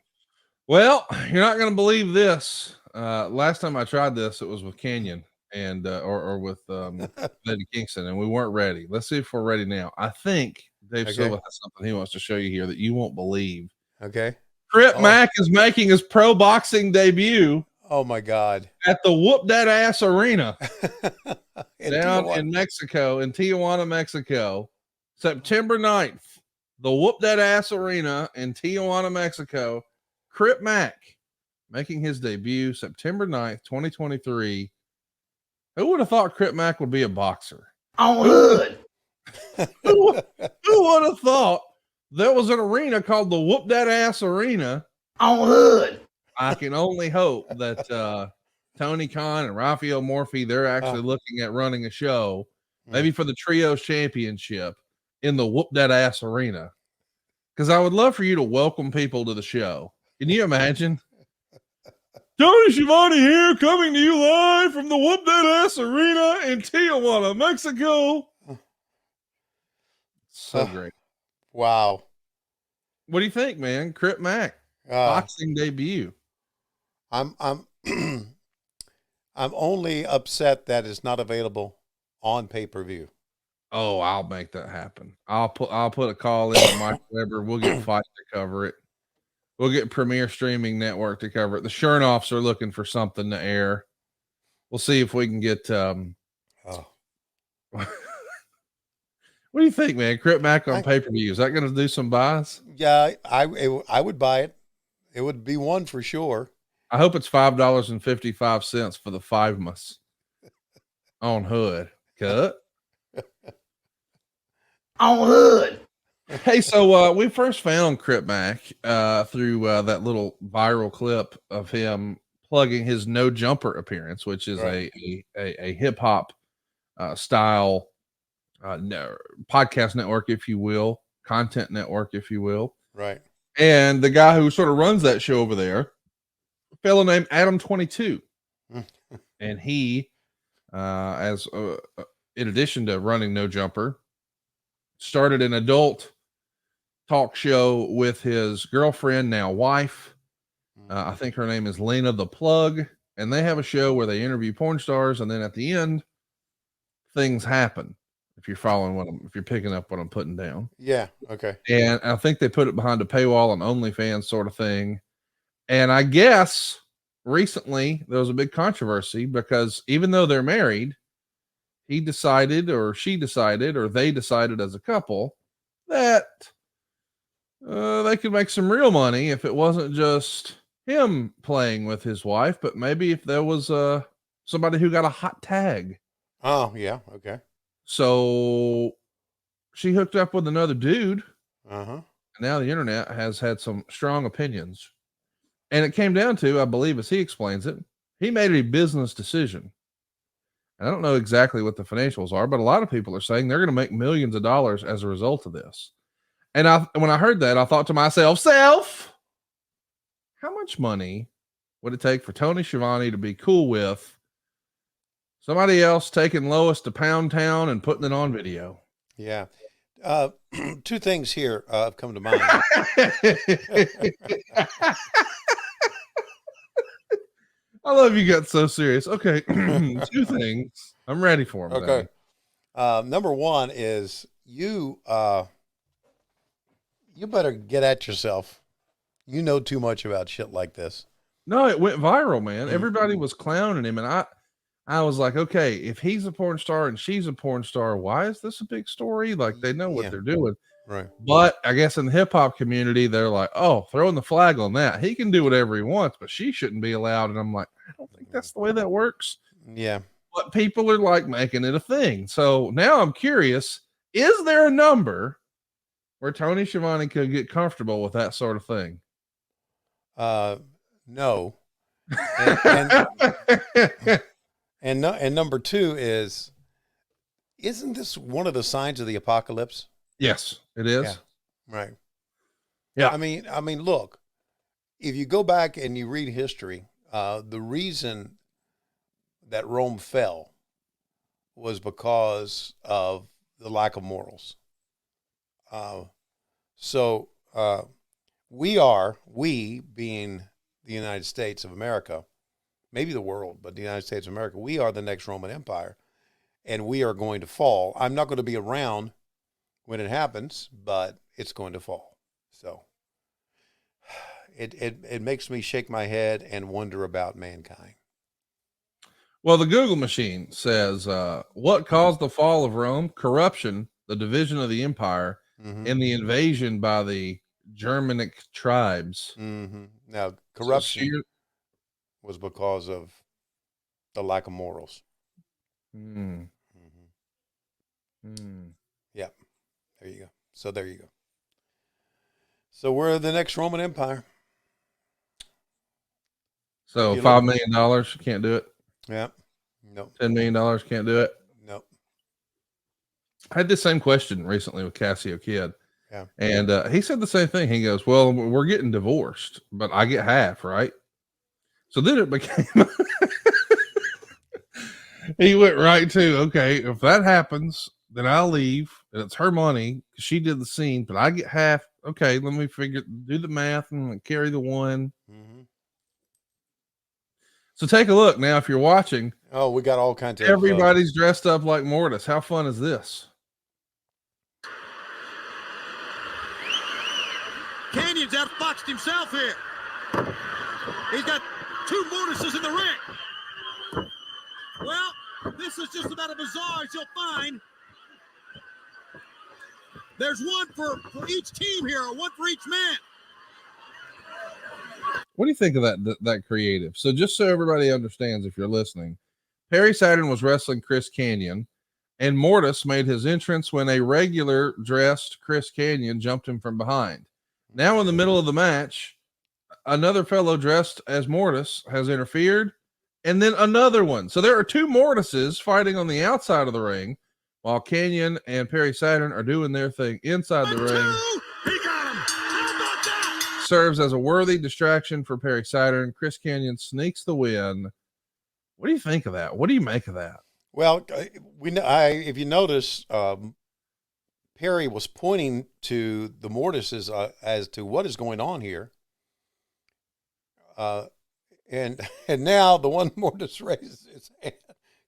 Well, you're not going to believe this. Last time I tried this, it was with Canyon and or with Lady Kingston, and we weren't ready. Let's see if we're ready now. I think Dave Silva has something he wants to show you here that you won't believe. Okay. Crip Mac is making his pro boxing debut. Oh my God. At the Whoop That Ass Arena in Tijuana, Mexico, September 9th. the Whoop That Ass Arena in Tijuana, Mexico. Crip Mac making his debut September 9th, 2023. Who would have thought Crip Mac would be a boxer? On hood. Who would have thought there was an arena called the Whoop That Ass Arena? On hood. I can only hope that Tony Khan and Rafael Morphy, they're actually looking at running a show, maybe for the Trios Championship in the Whoop That Ass Arena. Because I would love for you to welcome people to the show. Can you imagine? Tony Shivani here, coming to you live from the Whoop That Ass Arena in Tijuana, Mexico. So great. Wow. What do you think, man? Crip Mac, boxing debut. I'm I'm only upset that it's not available on pay-per-view. Oh, I'll make that happen. I'll put a call in to Mike Weber. We'll get Fight to cover it. We'll get Premier Streaming Network to cover it. The Chernoffs are looking for something to air. We'll see if we can get what do you think, man? Crip Mac on pay-per-view. Is that going to do some buys? Yeah, I would buy it. It would be one for sure. I hope it's $5.55 for the 5-mas on hood. Cut. On hood. Hey, so we first found Crip Mac through that little viral clip of him plugging his No Jumper appearance, which is a hip hop style podcast network, if you will, content network, if you will. Right. And the guy who sort of runs that show over there, a fellow named Adam 22, and he, as in addition to running No Jumper, started an adult talk show with his girlfriend, now wife. I think her name is Lena the Plug, and they have a show where they interview porn stars, and then at the end, things happen. If you're following if you're picking up what I'm putting down. Yeah. Okay. And I think they put it behind a paywall on OnlyFans sort of thing. And I guess recently there was a big controversy because even though they're married, he decided, or she decided, or they decided as a couple that they could make some real money if it wasn't just him playing with his wife, but maybe if there was somebody who got a hot tag. Oh, yeah. Okay. So she hooked up with another dude. Uh-huh. And now the internet has had some strong opinions. And it came down to, I believe, as he explains it, he made a business decision. I don't know exactly what the financials are, but a lot of people are saying they're going to make millions of dollars as a result of this. And when I heard that, I thought to myself, how much money would it take for Tony Schiavone to be cool with somebody else taking Lois to Pound Town and putting it on video? Yeah. Two things here have come to mind. I love you got so serious. Okay. Two things. I'm ready for them. Okay. Number one is you better get at yourself. You know too much about shit like this. No, it went viral, man. Everybody was clowning him. And I was like, okay, if he's a porn star and she's a porn star, why is this a big story? Like, they know what they're doing. Right. But I guess in the hip hop community, they're like, oh, throwing the flag on that. He can do whatever he wants, but she shouldn't be allowed. And I'm like, I don't think that's the way that works. Yeah. But people are like making it a thing. So now I'm curious, is there a number where Tony Schiavone could get comfortable with that sort of thing? No. And number two is, isn't this one of the signs of the apocalypse? Yes, it is. Yeah. Right. Yeah. I mean, look, if you go back and you read history, the reason that Rome fell was because of the lack of morals. So we being the United States of America, maybe the world, but the United States of America, we are the next Roman Empire, and we are going to fall. I'm not going to be around when it happens, but it's going to fall. So it makes me shake my head and wonder about mankind. Well, the Google machine says, what caused the fall of Rome? Corruption, the division of the empire, in the invasion by the Germanic tribes. Now, corruption was because of the lack of morals. Yeah, there you go. So there you go. So we're the next Roman Empire. So $5 million can't do it. Yeah, no. $10 million can't do it. No. I had the same question recently with Cassio Kid. Yeah. And he said the same thing. He goes, well, we're getting divorced, but I get half, right? So then it became, he went right to, okay, if that happens, then I'll leave and it's her money because she did the scene, but I get half. Okay, let me do the math and carry the one. So take a look now. If you're watching, oh, we got all kinds of everybody's dressed up like Mortis. How fun is this? Canyon's outfoxed himself here. He's got 2 Mortises in the ring. Well, this is just about as bizarre as you'll find. There's one for each team here, or one for each man. What do you think of that creative? So just so everybody understands, if you're listening, Perry Saturn was wrestling Chris Kanyon, and Mortis made his entrance when a regular dressed Chris Kanyon jumped him from behind. Now in the middle of the match, another fellow dressed as Mortis has interfered, and then another one. So there are 2 Mortises fighting on the outside of the ring, while Kanyon and Perry Saturn are doing their thing inside the ring. He got him. How about that? Serves as a worthy distraction for Perry Saturn. Chris Kanyon sneaks the win. What do you think of that? What do you make of that? Well, if you notice, Perry was pointing to the Mortises as to what is going on here. And now the one Mortis raises his hand,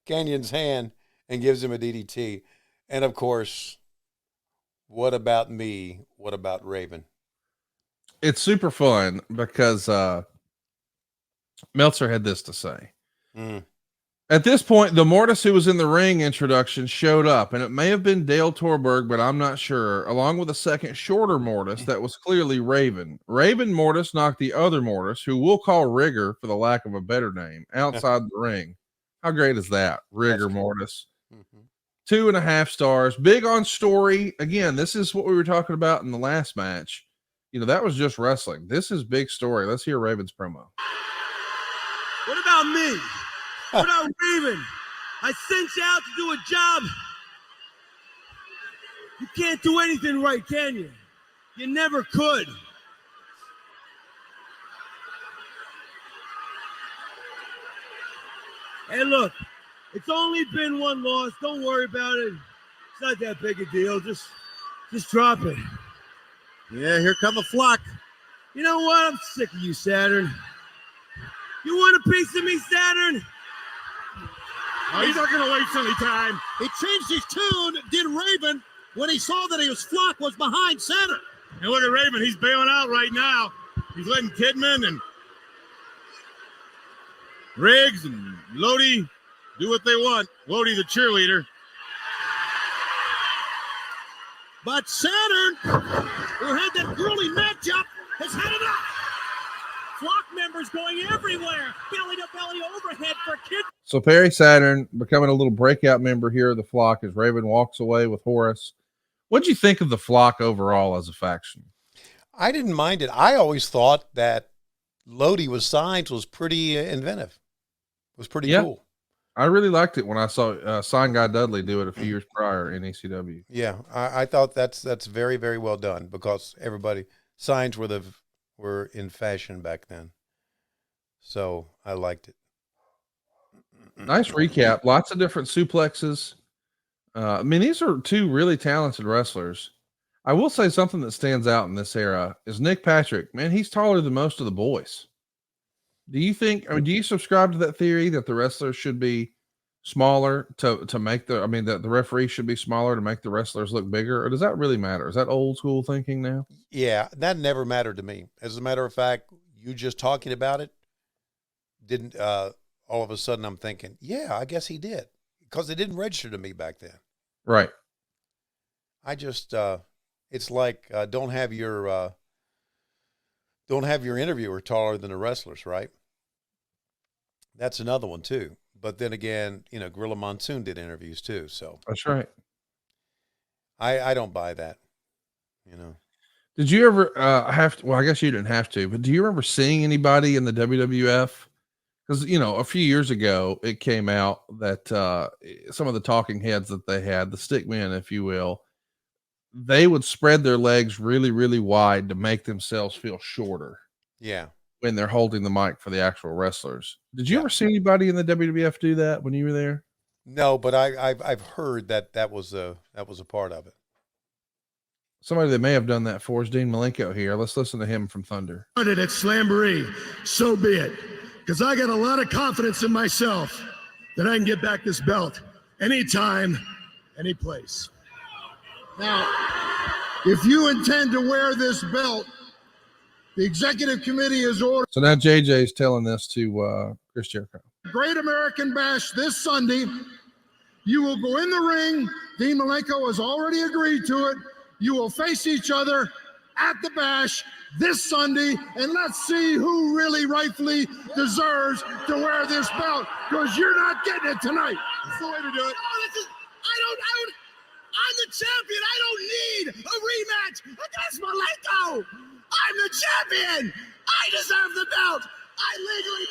Canyon's hand, and gives him a DDT. And of course, what about me? What about Raven? It's super fun because Meltzer had this to say. At this point, the Mortis who was in the ring introduction showed up, and it may have been Dale Torberg, but I'm not sure, along with a second shorter Mortis that was clearly Raven. Raven Mortis knocked the other Mortis, who we'll call Rigger for the lack of a better name, outside the ring. How great is that? Rigger Mortis. 2.5 stars. Big on story. Again, this is what we were talking about in the last match. You know, that was just wrestling. This is big story. Let's hear Raven's promo. What about me? What about Raven? I sent you out to do a job. You can't do anything right, can you? You never could. Hey, look, it's only been 1 loss. Don't worry about it. It's not that big a deal. Just drop it. Yeah, here come a flock. You know what? I'm sick of you, Saturn. You want a piece of me, Saturn? Oh, he's not going to waste any time. He changed his tune, did Raven, when he saw that his flock was behind Saturn. And look at Raven. He's bailing out right now. He's letting Kidman and Riggs and Lodi do what they want. Lodi, the cheerleader. But Saturn, who had that grueling matchup, has had enough. Flock members going everywhere. Belly to belly overhead for Kid. So Perry Saturn becoming a little breakout member here of the Flock as Raven walks away with Horace. What'd you think of the Flock overall as a faction? I didn't mind it. I always thought that Lodi with signs was pretty inventive. It was pretty cool. I really liked it when I saw Sign Guy Dudley do it a few years prior in ECW. Yeah, I thought that's very, very well done because signs were in fashion back then. So I liked it. Nice recap. Lots of different suplexes. I mean, these are 2 really talented wrestlers. I will say something that stands out in this era is Nick Patrick. Man, he's taller than most of the boys. Do you subscribe to that theory that the wrestlers should be smaller to make that the referee should be smaller to make the wrestlers look bigger? Or does that really matter? Is that old school thinking now? Yeah, that never mattered to me. As a matter of fact, you just talking about it didn't, all of a sudden I'm thinking, yeah, I guess he did, because it didn't register to me back then. Right. I just, it's like don't have your interviewer taller than the wrestlers, right? That's another one too. But then again, Gorilla Monsoon did interviews too. So That's right. I don't buy that. Did you ever have to? Well, I guess you didn't have to, but do you remember seeing anybody in the WWF? Because a few years ago it came out that some of the talking heads that they had, the stickmen, if you will, they would spread their legs really, really wide to make themselves feel shorter. Yeah. When they're holding the mic for the actual wrestlers. Did you ever see anybody in the WWF do that when you were there? No, but I've heard that was a part of it. Somebody that may have done that for is Dean Malenko here. Let's listen to him from Thunder. At Slamboree, so be it. Because I got a lot of confidence in myself that I can get back this belt anytime, any place. Now, if you intend to wear this belt, the executive committee is ordered. So now JJ's telling this to Chris Jericho. Great American Bash this Sunday. You will go in the ring. Dean Malenko has already agreed to it. You will face each other at the Bash this Sunday, and let's see who really rightfully deserves to wear this belt, because you're not getting it tonight. That's the way to do it. I'm the champion. I don't need a rematch against Malenko. I'm the champion. I deserve the belt. I legally.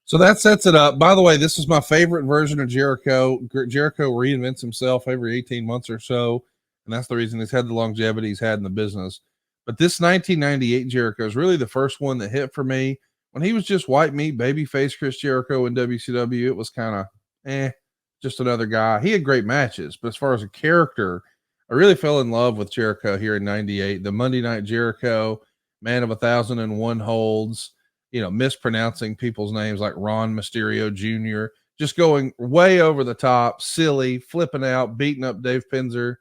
So that sets it up. By the way, this is my favorite version of Jericho. Jericho reinvents himself every 18 months or so, and that's the reason he's had the longevity he's had in the business. But this 1998 Jericho is really the first one that hit for me. When he was just white meat, babyface Chris Jericho in WCW, it was kind of just another guy. He had great matches, but as far as a character, I really fell in love with Jericho here in 98. The Monday Night Jericho, man of 1,001 holds, mispronouncing people's names like Ron Mysterio Jr., just going way over the top, silly, flipping out, beating up Dave Pinzer.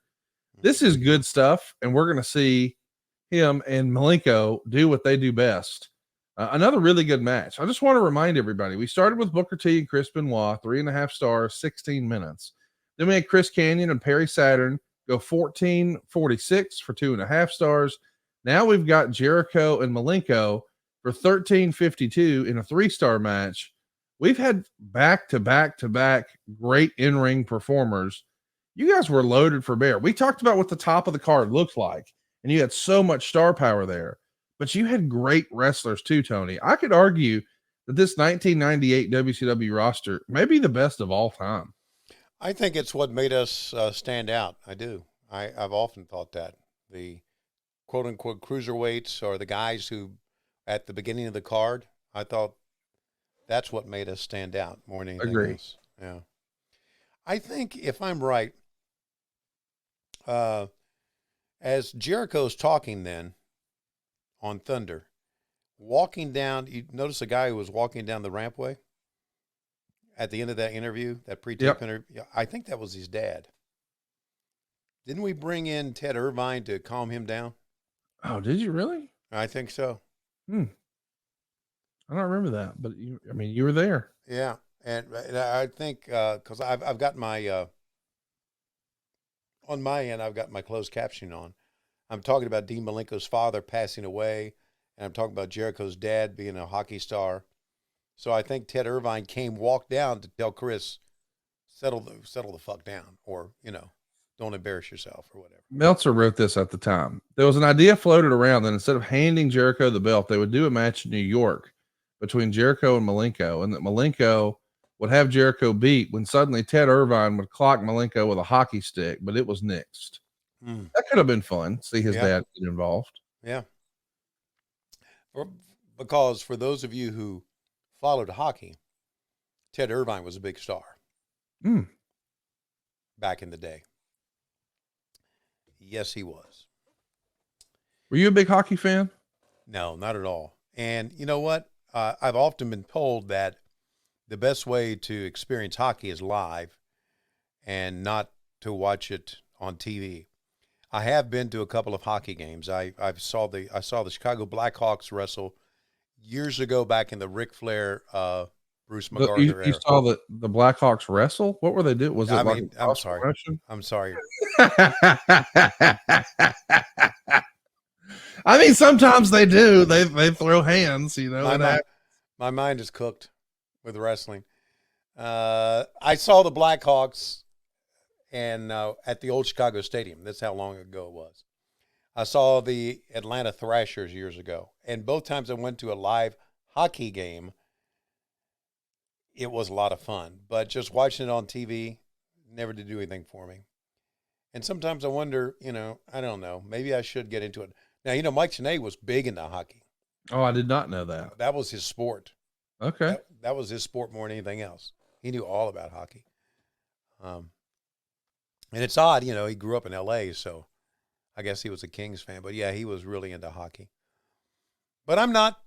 This is good stuff, and we're going to see him and Malenko do what they do best. Another really good match. I just want to remind everybody, we started with Booker T and Chris Benoit, 3.5 stars, 16 minutes. Then we had Chris Kanyon and Perry Saturn go 14.46 for 2.5 stars. Now we've got Jericho and Malenko for 13.52 in a 3-star match. We've had back-to-back great in-ring performers. You guys were loaded for bear. We talked about what the top of the card looked like, and you had so much star power there. But you had great wrestlers too, Tony. I could argue that this 1998 WCW roster may be the best of all time. I think it's what made us stand out. I do. I've often thought that. The quote-unquote cruiserweights or the guys who, at the beginning of the card, I thought that's what made us stand out more than anything else. Yeah. I think, if I'm right, as Jericho's talking then on Thunder, walking down, you notice a guy who was walking down the rampway at the end of that interview, that pre-tape interview? I think that was his dad. Didn't we bring in Ted Irvine to calm him down? Oh, did you really? I think so. I don't remember that, but you were there. Yeah. And I think, cause I've got my, on my end, I've got my closed captioning on. I'm talking about Dean Malenko's father passing away, and I'm talking about Jericho's dad being a hockey star. So I think Ted Irvine walked down to tell Chris, settle the fuck down, or, don't embarrass yourself or whatever. Meltzer wrote this at the time. There was an idea floated around that instead of handing Jericho the belt, they would do a match in New York between Jericho and Malenko, and that Malenko would have Jericho beat when suddenly Ted Irvine would clock Malenko with a hockey stick, but it was nixed. That could have been fun. See his dad get involved. Yeah. Because for those of you who followed hockey, Ted Irvine was a big star back in the day. Yes, he was. Were you a big hockey fan? No, not at all. And you know what? I've often been told that the best way to experience hockey is live and not to watch it on TV. I have been to a couple of hockey games. I saw the Chicago Blackhawks wrestle years ago back in the Ric Flair Bruce You McGardner era. saw the Blackhawks wrestle? What were they doing? Was it I'm sorry. Russian? I'm sorry. I mean, sometimes they do. They throw hands, My mind is cooked with wrestling. I saw the Blackhawks and at the old Chicago Stadium. That's how long ago it was. I saw the Atlanta Thrashers years ago, and both times I went to a live hockey game, it was a lot of fun. But just watching it on TV never did do anything for me. And sometimes I wonder, I don't know, maybe I should get into it. Now, Mike Tenay was big into hockey. Oh, I did not know that. That was his sport. Okay. That was his sport more than anything else. He knew all about hockey. And it's odd, he grew up in L.A., so I guess he was a Kings fan. But, yeah, he was really into hockey. But I'm not,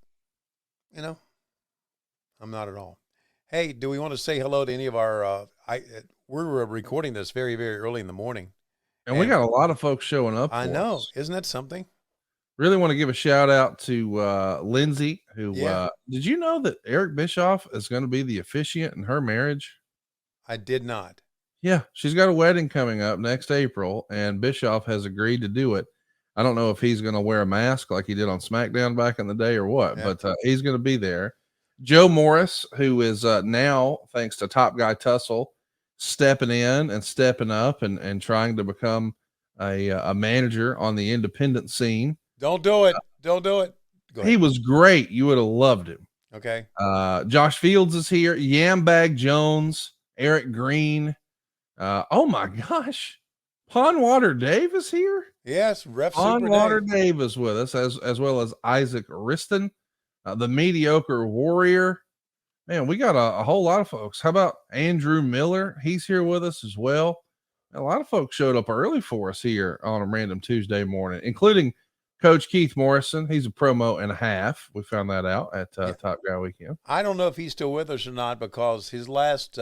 I'm not at all. Hey, do we want to say hello to any of our we're recording this very, very early in the morning. And we got a lot of folks showing up. I know. Isn't that something? Really want to give a shout out to Lindsay, who did you know that Eric Bischoff is going to be the officiant in her marriage? I did not. Yeah, she's got a wedding coming up next April, and Bischoff has agreed to do it. I don't know if he's going to wear a mask like he did on SmackDown back in the day or what, but he's going to be there. Joe Morris, who is now, thanks to Top Guy Tussle, stepping in and stepping up and trying to become a manager on the independent scene. Don't do it. Don't do it. He was great. You would have loved him. Okay. Josh Fields is here. Yambag Jones, Eric Green. Oh my gosh. Pondwater Dave is here. Yes. Ref Pondwater Dave is with us as well as Isaac Riston, the mediocre warrior. Man, we got a whole lot of folks. How about Andrew Miller? He's here with us as well. A lot of folks showed up early for us here on a random Tuesday morning, including Coach Keith Morrison. He's a promo and a half. We found that out at Top Guy Weekend. I don't know if he's still with us or not, because his last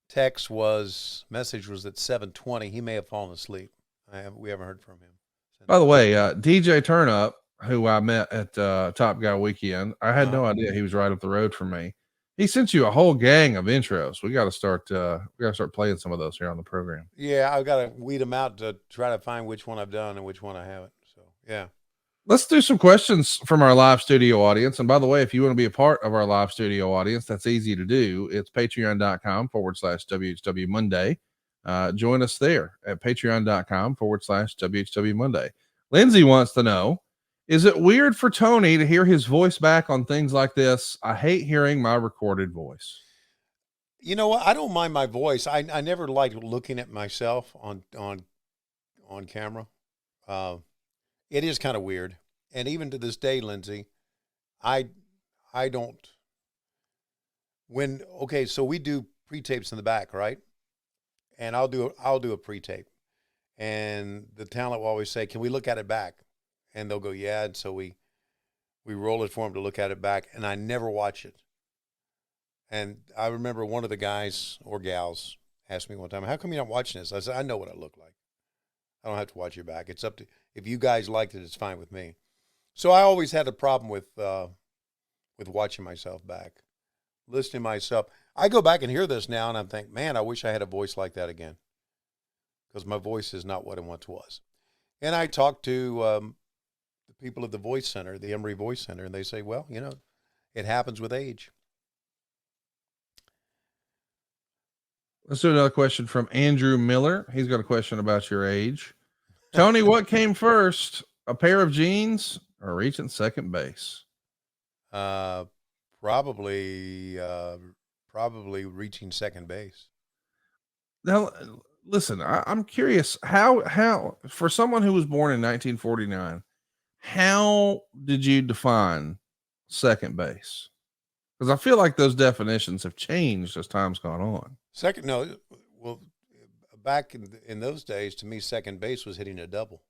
text message was at 7:20. He may have fallen asleep. We haven't heard from him. By the way, DJ Turnup, who I met at Top Guy Weekend, I had no idea he was right up the road from me. He sent you a whole gang of intros. We got to start playing some of those here on the program. Yeah, I've got to weed them out to try to find which one I've done and which one I haven't. So, yeah. Let's do some questions from our live studio audience. And by the way, if you want to be a part of our live studio audience, that's easy to do. It's patreon.com/WHW Monday. Join us there at patreon.com/WHW Monday. Lindsay wants to know, is it weird for Tony to hear his voice back on things like this? I hate hearing my recorded voice. You know what? I don't mind my voice. I never liked looking at myself on camera. It is kind of weird. And even to this day, Lindsay, I don't. So we do pre-tapes in the back, right? And I'll do a pre-tape. And the talent will always say, "Can we look at it back?" And they'll go, "Yeah." And so we roll it for them to look at it back, and I never watch it. And I remember one of the guys or gals asked me one time, "How come you're not watching this?" I said, "I know what I look like. I don't have to watch it back. It's up to, if you guys liked it, it's fine with me." So I always had a problem with watching myself back, listening to myself. I go back and hear this now, and I think, man, I wish I had a voice like that again, because my voice is not what it once was. And I talked to the people at the Voice Center, the Emory Voice Center, and they say, well, it happens with age. Let's do another question from Andrew Miller. He's got a question about your age. Tony, what came first, a pair of jeans or reaching second base? Probably reaching second base. Now, listen, I'm curious how for someone who was born in 1949, how did you define second base? Because I feel like those definitions have changed as time's gone on. Back in those days, to me, second base was hitting a double.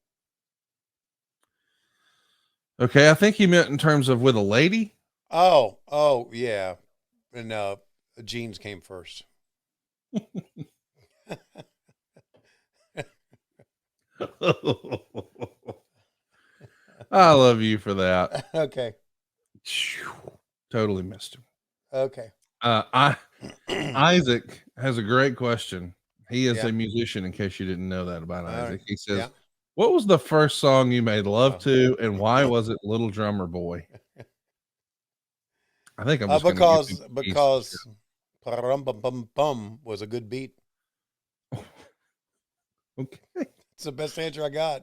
Okay, I think you meant in terms of with a lady. Oh, yeah. And jeans came first. I love you for that. Okay. Totally missed him. Okay. Isaac has a great question. He is Yeah. a musician, in case you didn't know that about All Isaac. right. He says, Yeah. what was the first song you made love Oh. to, and why was it Little Drummer Boy? I think I'm just gonna give him because Parum Bum Bum Bum was a good beat. Okay. It's the best answer I got.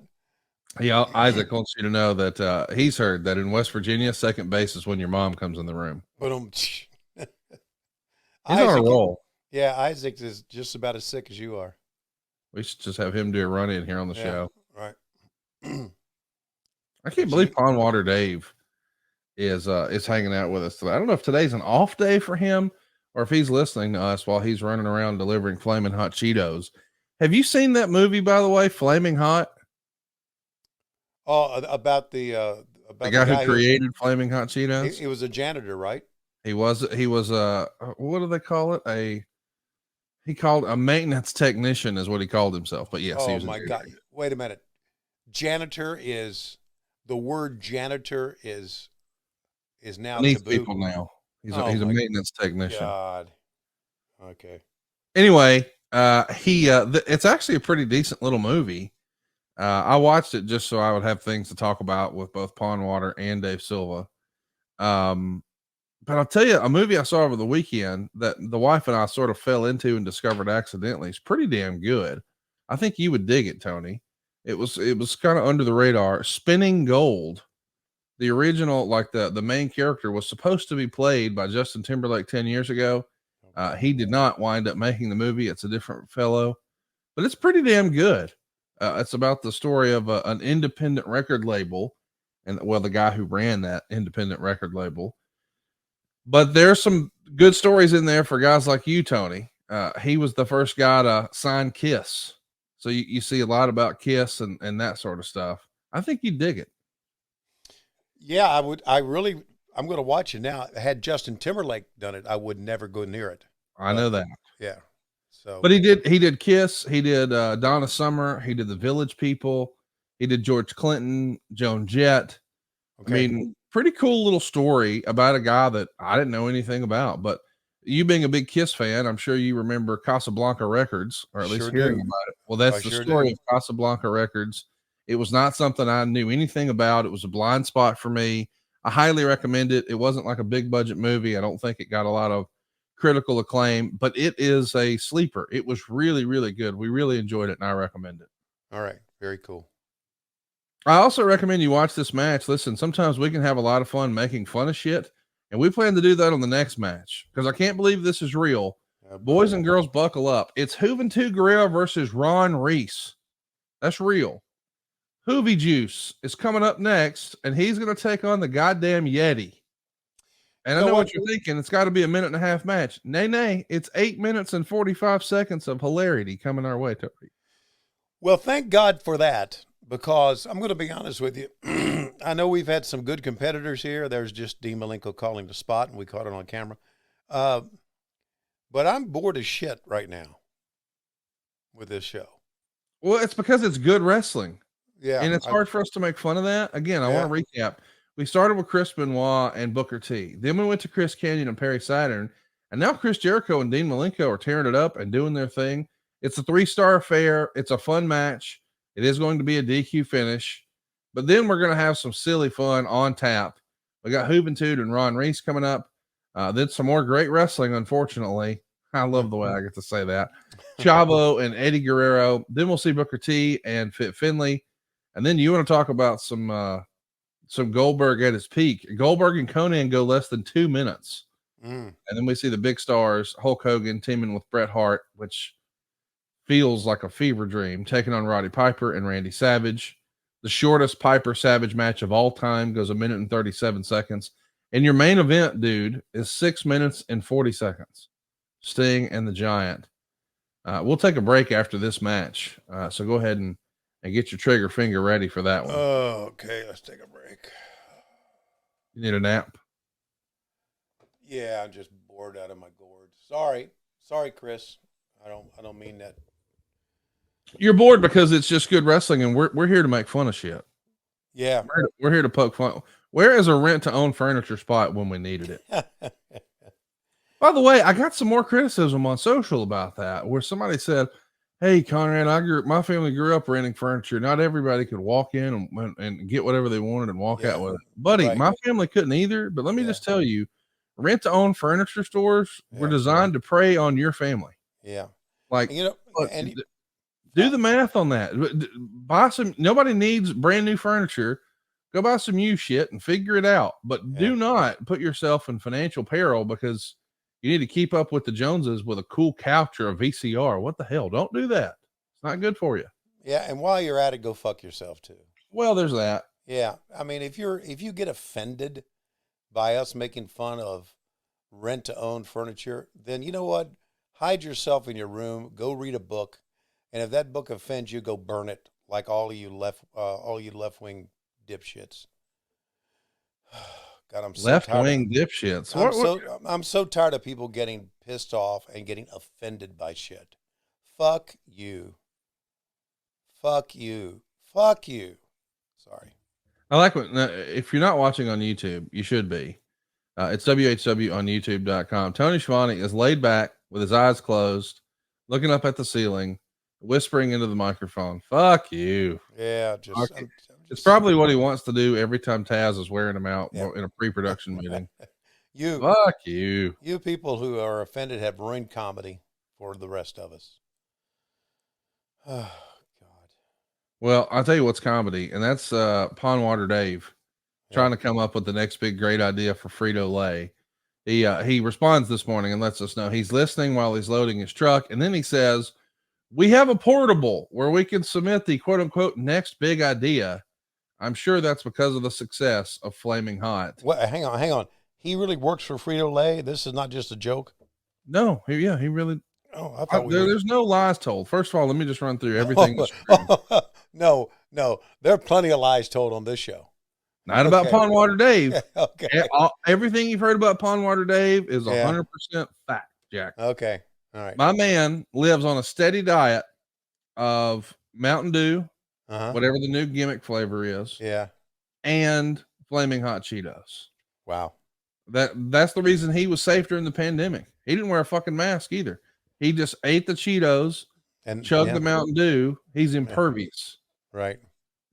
Yeah, Isaac wants you to know that he's heard that in West Virginia, second base is when your mom comes in the room. But He's on a roll. Yeah, Isaac is just about as sick as you are. We should just have him do a run in here on the show. Right. I can't believe Pondwater Dave is hanging out with us today. I don't know if today's an off day for him or if he's listening to us while he's running around delivering flaming hot Cheetos. Have you seen that movie, by the way, Flaming Hot? Oh, about the guy who created Flaming Hot Cheetos? He was a janitor, right? He was what do they call it? He called a maintenance technician is what he called himself. But yes, he was. Oh my God. Wait a minute. The word janitor is now Beneath taboo. people now. He's a maintenance technician. God. Okay. Anyway, it's actually a pretty decent little movie. I watched it just so I would have things to talk about with both Pondwater and Dave Silva. But I'll tell you, a movie I saw over the weekend that the wife and I sort of fell into and discovered accidentally is pretty damn good. I think you would dig it, Tony. It was kind of under the radar. Spinning Gold. The original, like the main character was supposed to be played by Justin Timberlake 10 years ago. He did not wind up making the movie. It's a different fellow, but it's pretty damn good. It's about the story of an independent record label and the guy who ran that independent record label. But there's some good stories in there for guys like you, Tony. He was the first guy to sign Kiss. So you see a lot about Kiss and that sort of stuff. I think you'd dig it. Yeah, I would. I'm going to watch it now. Had Justin Timberlake done it, I would never go near it. I know that. Yeah. So, but he did Kiss. He did Donna Summer. He did the Village People. He did George Clinton, Joan Jett. Okay. I mean, pretty cool little story about a guy that I didn't know anything about, but you being a big Kiss fan, I'm sure you remember Casablanca Records, or at least hearing about it. Well, that's the story of Casablanca Records. It was not something I knew anything about. It was a blind spot for me. I highly recommend it. It wasn't like a big budget movie. I don't think it got a lot of critical acclaim, but it is a sleeper. It was really, really good. We really enjoyed it, and I recommend it. All right. Very cool. I also recommend you watch this match. Listen, sometimes we can have a lot of fun making fun of shit, and we plan to do that on the next match because I can't believe this is real. Boys and girls, buckle up. It's Juventud Guerrero versus Ron Reese. That's real. Hoovy Juice is coming up next, and he's going to take on the goddamn Yeti. And I know what you're thinking. It's got to be a 1.5-minute match. Nay. It's 8 minutes and 45 seconds of hilarity coming our way, Toby. Well, thank God for that, because I'm going to be honest with you. I know we've had some good competitors here. There's just Dean Malenko calling the spot, and we caught it on camera. But I'm bored as shit right now with this show. Well, it's because it's good wrestling. Yeah. And it's hard for us to make fun of that. Again, I want to recap. We started with Chris Benoit and Booker T. Then we went to Chris Kanyon and Perry Saturn. And now Chris Jericho and Dean Malenko are tearing it up and doing their thing. It's a 3-star affair. It's a fun match. It is going to be a DQ finish. But then we're going to have some silly fun on tap. We got Juventud and Ron Reese coming up. Then some more great wrestling, unfortunately. I love the way I get to say that. Chavo and Eddie Guerrero. Then we'll see Booker T and Fit Finley. And then you want to talk about some Goldberg at his peak. Goldberg and Conan go less than 2 minutes. And then we see the big stars, Hulk Hogan teaming with Bret Hart, which feels like a fever dream, taking on Roddy Piper and Randy Savage. The shortest Piper Savage match of all time goes 1 minute and 37 seconds. And your main event, dude, is 6 minutes and 40 seconds. Sting and the Giant. We'll take a break after this match. So go ahead and get your trigger finger ready for that one. Okay, let's take a break. You need a nap? Yeah, I'm just bored out of my gourd. Sorry, Chris. I don't mean that. You're bored because it's just good wrestling, and we're here to make fun of shit. Yeah, we're here to poke fun. Where is a rent-to-own furniture spot when we needed it? By the way, I got some more criticism on social about that, where somebody said, "Hey, Conrad, my family grew up renting furniture. Not everybody could walk in and get whatever they wanted and walk out with it." Buddy, right. my family couldn't either. But let me just tell you, rent-to-own furniture stores were designed to prey on your family. Yeah. Like, And, you know, look, and do the math on that. Buy some. Nobody needs brand new furniture. Go buy some used shit and figure it out. But do not put yourself in financial peril because you need to keep up with the Joneses with a cool couch or a VCR. What the hell? Don't do that. It's not good for you. yeah, and while you're at it, go fuck yourself too. Well, there's that. Yeah, I mean, if you get offended by us making fun of rent-to-own furniture, then you know what? Hide yourself in your room. Go read a book, and if that book offends you, go burn it. Like all you left-wing dipshits. God, I'm so Left-wing dipshits. I'm so tired of people getting pissed off and getting offended by shit. Fuck you. Fuck you. Fuck you. Sorry. I like when, if you're not watching on YouTube, you should be. It's WHW on YouTube.com. Tony Shivani is laid back with his eyes closed, looking up at the ceiling, whispering into the microphone. Fuck you. Yeah, it's probably what he wants to do every time Taz is wearing him out in a pre-production meeting. Fuck you. You people who are offended have ruined comedy for the rest of us. Oh, God. Well, I'll tell you what's comedy, and that's Pondwater Dave trying to come up with the next big great idea for Frito-Lay. He responds this morning and lets us know he's listening while he's loading his truck, and then he says, "We have a portable where we can submit the quote-unquote next big idea. I'm sure that's because of the success of Flaming Hot." What? Hang on. He really works for Frito-Lay? This is not just a joke? No, he really... Oh, I thought there's no lies told. First of all, let me just run through everything. No. There are plenty of lies told on this show. Not about Pondwater Dave. Okay. Everything you've heard about Pondwater Dave is 100% fact, Jack. Okay. All right. My man lives on a steady diet of Mountain Dew, whatever the new gimmick flavor is. Yeah. And Flaming Hot Cheetos. Wow. That's the reason he was safe during the pandemic. He didn't wear a fucking mask either. He just ate the Cheetos and chugged the Mountain Dew. He's impervious. Right.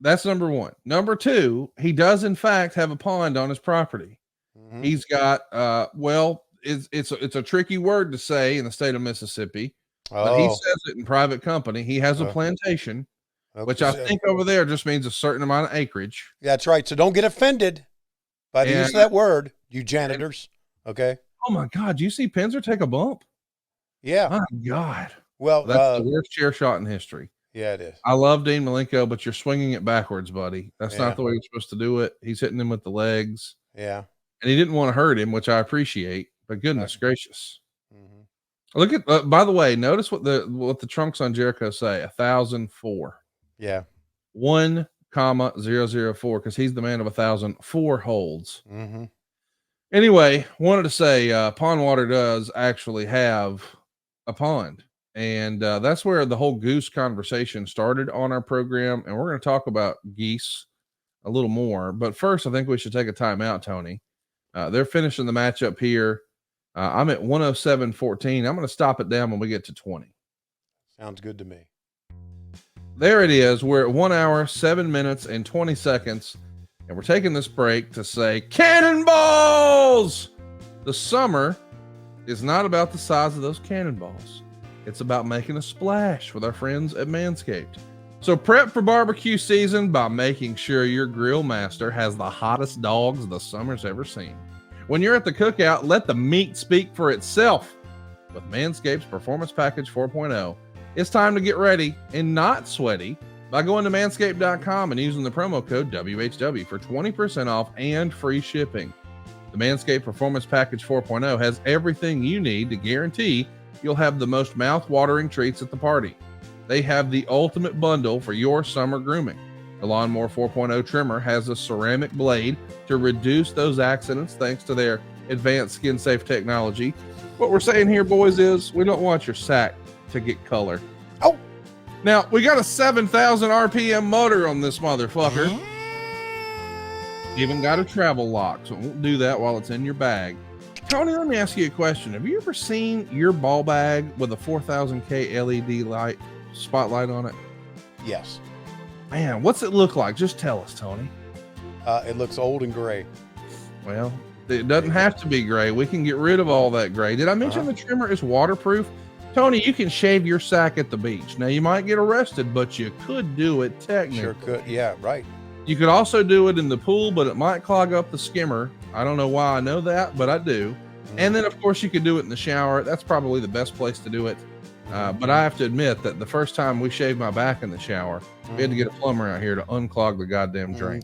That's number one. Number two, he does in fact have a pond on his property. Mm-hmm. He's got it's a tricky word to say in the state of Mississippi, but he says it in private company. He has a plantation, which I think over there just means a certain amount of acreage. That's right. So don't get offended by the use of that word, you janitors. Okay. Oh my God, do you see Pinzer take a bump? Yeah. My God. Well, that's the worst chair shot in history. Yeah, it is. I love Dean Malenko, but you're swinging it backwards, buddy. That's not the way you're supposed to do it. He's hitting him with the legs. Yeah. And he didn't want to hurt him, which I appreciate, but goodness gracious. Mm-hmm. Look at, by the way, notice what the trunks on Jericho say, 1,004. Yeah. 1,004, because he's the man of 1,004 holds. Mm-hmm. Anyway, wanted to say Pondwater does actually have a pond. And that's where the whole goose conversation started on our program. And we're going to talk about geese a little more. But first, I think we should take a time out, Tony. They're finishing the matchup here. I'm at 107.14. I'm going to stop it down when we get to 20. Sounds good to me. There it is. We're at 1 hour, 7 minutes, and 20 seconds. And we're taking this break to say, cannonballs! The summer is not about the size of those cannonballs. It's about making a splash with our friends at Manscaped. So prep for barbecue season by making sure your grill master has the hottest dogs the summer's ever seen. When you're at the cookout, let the meat speak for itself. With Manscaped's Performance Package 4.0, it's time to get ready and not sweaty by going to manscaped.com and using the promo code WHW for 20% off and free shipping. The Manscaped Performance Package 4.0 has everything you need to guarantee you'll have the most mouth-watering treats at the party. They have the ultimate bundle for your summer grooming. The Lawnmower 4.0 trimmer has a ceramic blade to reduce those accidents thanks to their advanced skin-safe technology. What we're saying here, boys, is we don't want your sack to get color. Oh! Now, we got a 7,000 RPM motor on this motherfucker. You even got a travel lock, so it won't do that while it's in your bag. Tony, let me ask you a question. Have you ever seen your ball bag with a 4000K LED light spotlight on it? Yes. Man, what's it look like? Just tell us, Tony. It looks old and gray. Well, it doesn't have to be gray. We can get rid of all that gray. Did I mention the trimmer is waterproof? Tony, you can shave your sack at the beach. Now, you might get arrested, but you could do it technically. Sure could. Yeah, right. You could also do it in the pool, but it might clog up the skimmer. I don't know why I know that, but I do. And then, of course, you could do it in the shower. That's probably the best place to do it. But I have to admit that the first time we shaved my back in the shower, we had to get a plumber out here to unclog the goddamn drain.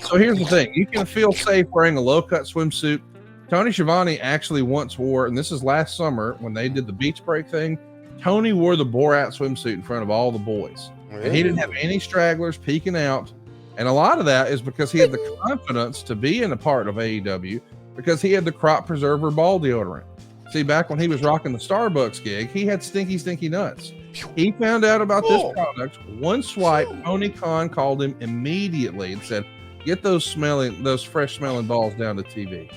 So here's the thing. You can feel safe wearing a low-cut swimsuit. Tony Schiavone actually once wore, and this is last summer when they did the beach break thing, Tony wore the Borat swimsuit in front of all the boys. And he didn't have any stragglers peeking out. And a lot of that is because he had the confidence to be in a part of AEW because he had the crop preserver ball deodorant. See, back when he was rocking the Starbucks gig, he had stinky nuts. He found out about this product. One swipe, Tony Khan called him immediately and said, get those fresh smelling balls down to TV.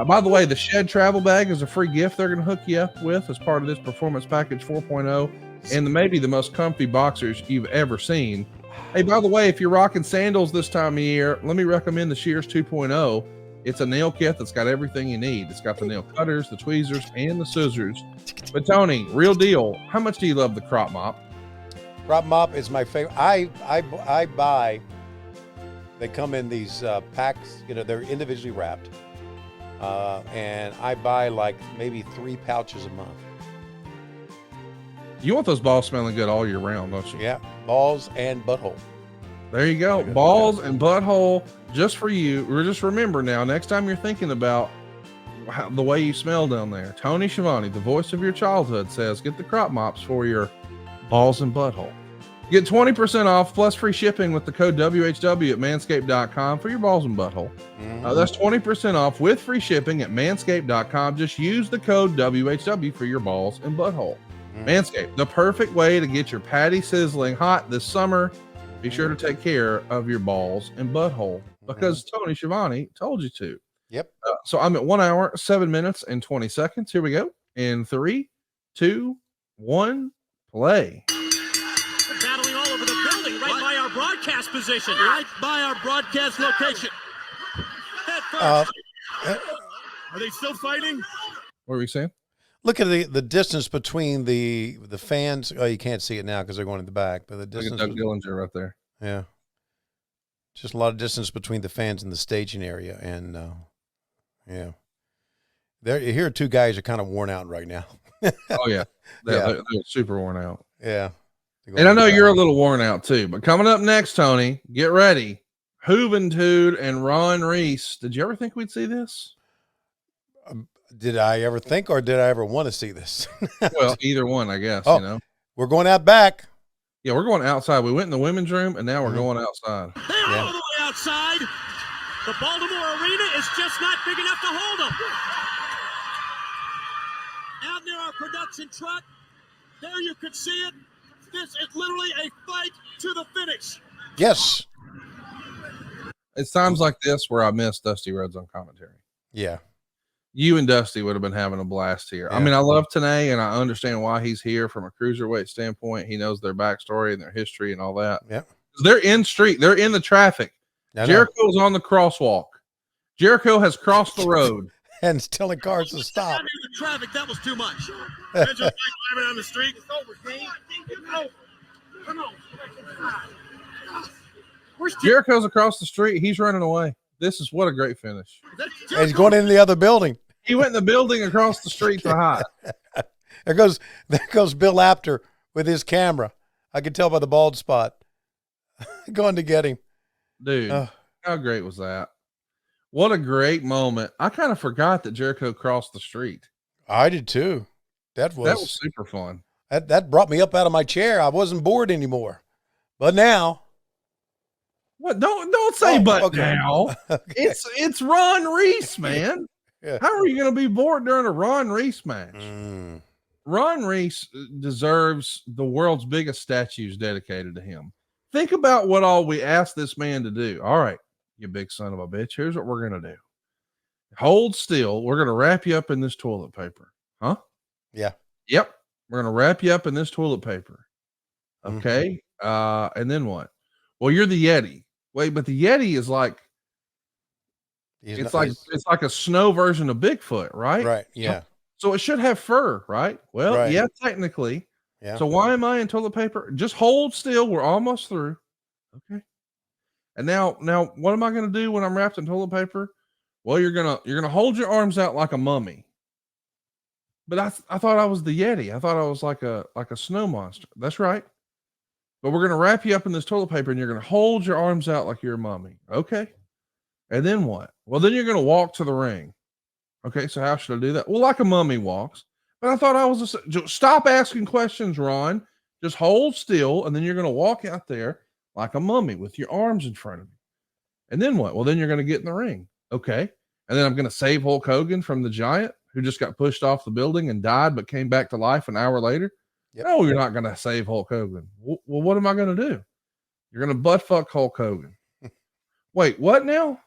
By the way, the Shed travel bag is a free gift they're going to hook you up with as part of this Performance Package 4.0 and maybe the most comfy boxers you've ever seen. Hey, by the way, if you're rocking sandals this time of year, let me recommend the Shears 2.0. It's a nail kit that's got everything you need. It's got the nail cutters, the tweezers, and the scissors. But Tony, real deal, how much do you love the crop mop? Crop mop is my favorite. I buy, they come in these packs, they're individually wrapped. And I buy like maybe 3 pouches a month. You want those balls smelling good all year round, don't you? Yeah, balls and butthole. There you go. Balls and butthole just for you. Just remember now, next time you're thinking about the way you smell down there, Tony Schiavone, the voice of your childhood, says get the crop mops for your balls and butthole. Get 20% off plus free shipping with the code WHW at manscaped.com for your balls and butthole. That's 20% off with free shipping at manscaped.com. Just use the code WHW for your balls and butthole. Manscaped, the perfect way to get your patty sizzling hot this summer. Be sure to take care of your balls and butthole because Tony Schiavone told you to. Yep. So I'm at 1 hour, 7 minutes, and 20 seconds. Here we go. In 3, 2, 1, play. Battling all over the building, right by our broadcast position, right by our broadcast location. Are they still fighting? What were we saying? Look at the distance between the fans. Oh, you can't see it now because they're going in the back. But the distance. Look at Doug Dillinger right there. Yeah. Just a lot of distance between the fans and the staging area, and yeah. Here are 2 guys are kind of worn out right now. Oh yeah, they're super worn out. Yeah. And I know you're a little worn out too. But coming up next, Tony, get ready. Juventud and Ron Reese. Did you ever think we'd see this? Did I ever think, or did I ever want to see this? Well, either one, I guess. We're going out back. Yeah, we're going outside. We went in the women's room, and now we're going outside. They're all the way outside. The Baltimore arena is just not big enough to hold them. Out near our production truck, there you could see it. This is literally a fight to the finish. Yes. It's times like this where I miss Dusty Rhodes on commentary. Yeah. You and Dusty would have been having a blast here. Yeah. I mean, I love Tenay, and I understand why he's here from a cruiserweight standpoint. He knows their backstory and their history and all that. Yeah. They're in street. They're in the traffic. Jericho's on the crosswalk. Jericho has crossed the road. And it's telling cars to stop. The traffic, that was too much. They're just like driving on the street. It's over, Dave. Come on. Jericho's across the street. He's running away. This is what a great finish. And he's going into the other building. He went in the building across the street to hide. There goes Bill Apter with his camera. I could tell by the bald spot. Going to get him. Dude, how great was that? What a great moment. I kind of forgot that Jericho crossed the street. I did too. That was super fun. That brought me up out of my chair. I wasn't bored anymore. But now. What? Don't say now. Okay. It's Ron Reese, man. Yeah. How are you going to be bored during a Ron Reese match? Ron Reese deserves the world's biggest statues dedicated to him. Think about what all we asked this man to do. All right, you big son of a bitch. Here's what we're going to do. Hold still. We're going to wrap you up in this toilet paper. Huh? Yeah. Yep. We're going to wrap you up in this toilet paper. Okay. And then what? Well, you're the Yeti. Wait, but the Yeti is like, it's like a snow version of Bigfoot, right? Right. Yeah. So it should have fur, right? Well, Right. yeah, technically. Yeah. So why am I in toilet paper? Just hold still. We're almost through. Okay. And now what am I going to do when I'm wrapped in toilet paper? Well, you're going to hold your arms out like a mummy. But I thought I was the Yeti. I thought I was like a snow monster. That's right. But we're going to wrap you up in this toilet paper and you're going to hold your arms out like you're a mummy. Okay. And then what? Well, then you're going to walk to the ring. Okay. So how should I do that? Well, like a mummy walks. But I thought I was stop asking questions, Ron. Just hold still. And then you're going to walk out there like a mummy with your arms in front of you. And then what? Well, then you're going to get in the ring. Okay. And then I'm going to save Hulk Hogan from the giant who just got pushed off the building and died, but came back to life an hour later. Yep. No, you're not going to save Hulk Hogan. Well, what am I going to do? You're going to butt fuck Hulk Hogan. Wait, what now?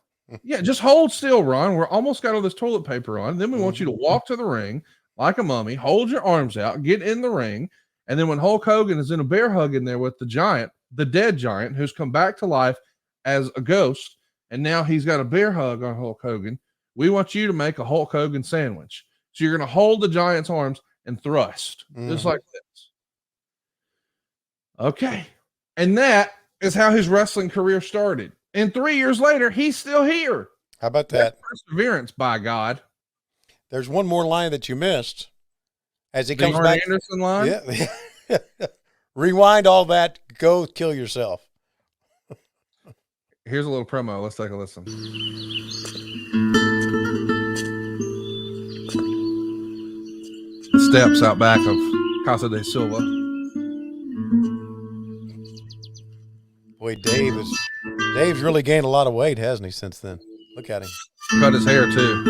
Yeah, just hold still, Ron. We're almost got all this toilet paper on. Then we want you to walk to the ring like a mummy, hold your arms out, get in the ring. And then when Hulk Hogan is in a bear hug in there with the giant, the dead giant, who's come back to life as a ghost, and now he's got a bear hug on Hulk Hogan, we want you to make a Hulk Hogan sandwich. So you're going to hold the giant's arms and thrust, just like this. Okay. And that is how his wrestling career started. And 3 years later, he's still here. How about that? That's perseverance, by God. There's one more line that you missed. As he The comes Arn back. Anderson line? Yeah. Rewind all that. Go kill yourself. Here's a little promo. Let's take a listen. The steps out back of Casa de Silva. Boy, Dave's really gained a lot of weight, hasn't he, since then? Look at him. Cut his hair too.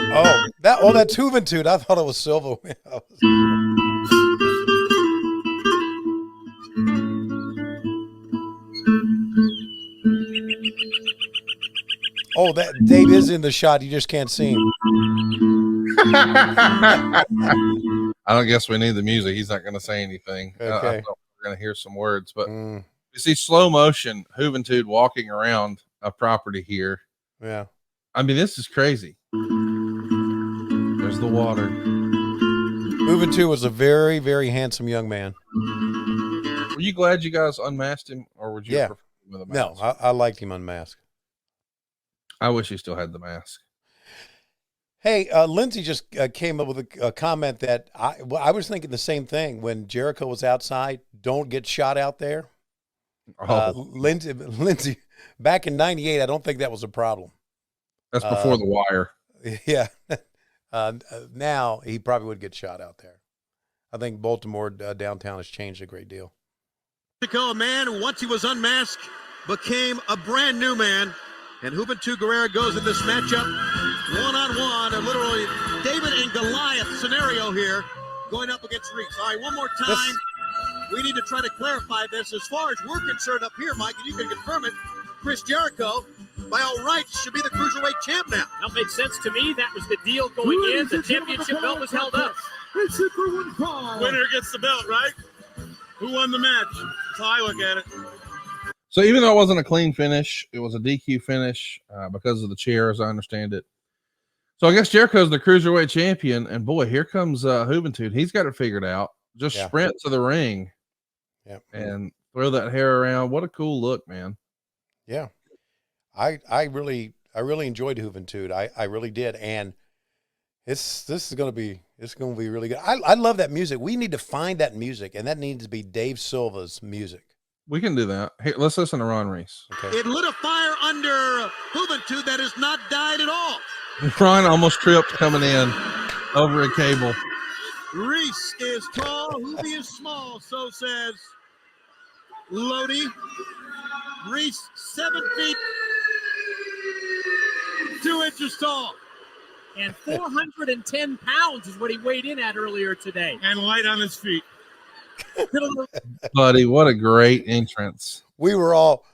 That's Juventud. I thought it was Silva. Oh, that Dave is in the shot. You just can't see him. I don't guess we need the music. He's not going to say anything. Okay. I thought we were going to hear some words, but you see slow motion Juventud walking around a property here. Yeah. I mean, this is crazy. There's the water. Juventud was a very, very handsome young man. Were you glad you guys unmasked him, or would you? Yeah. Prefer him with a mask? No, I liked him unmasked. I wish he still had the mask. Hey, Lindsay just came up with a comment that I was thinking the same thing when Jericho was outside. Don't get shot out there. Lindsay, back in '98, I don't think that was a problem. That's before the wire. Yeah. Now he probably would get shot out there. I think Baltimore downtown has changed a great deal. A man who, once he was unmasked, became a brand new man. And Juventud Guerrera goes in this matchup one-on-one, a literally David and Goliath scenario here, going up against Reese. All right, one more time. We need to try to clarify this. As far as we're concerned up here, Mike, and you can confirm it, Chris Jericho, by all rights, should be the Cruiserweight champ now. That makes sense to me. That was the deal going in. The championship belt was held up. Winner gets the belt, right? Who won the match? That's how I look at it. So even though it wasn't a clean finish, it was a DQ finish because of the chair, as I understand it. So I guess Jericho's the Cruiserweight champion, and boy, here comes Juventud. He's got it figured out. Just sprint to the ring and throw that hair around. What a cool look, man. Yeah. I really enjoyed Juventud. I really did. And this is going to be really good. I love that music. We need to find that music, and that needs to be Dave Silva's music. We can do that. Here, let's listen to Ron Reese. Okay. It lit a fire under Juventud that has not died at all. Ron almost tripped coming in over a cable. Reese is tall, Hoovy is small, so says Lodi. Reese, 7 feet, 2 inches tall. And 410 pounds is what he weighed in at earlier today. And light on his feet. Buddy, what a great entrance. We were all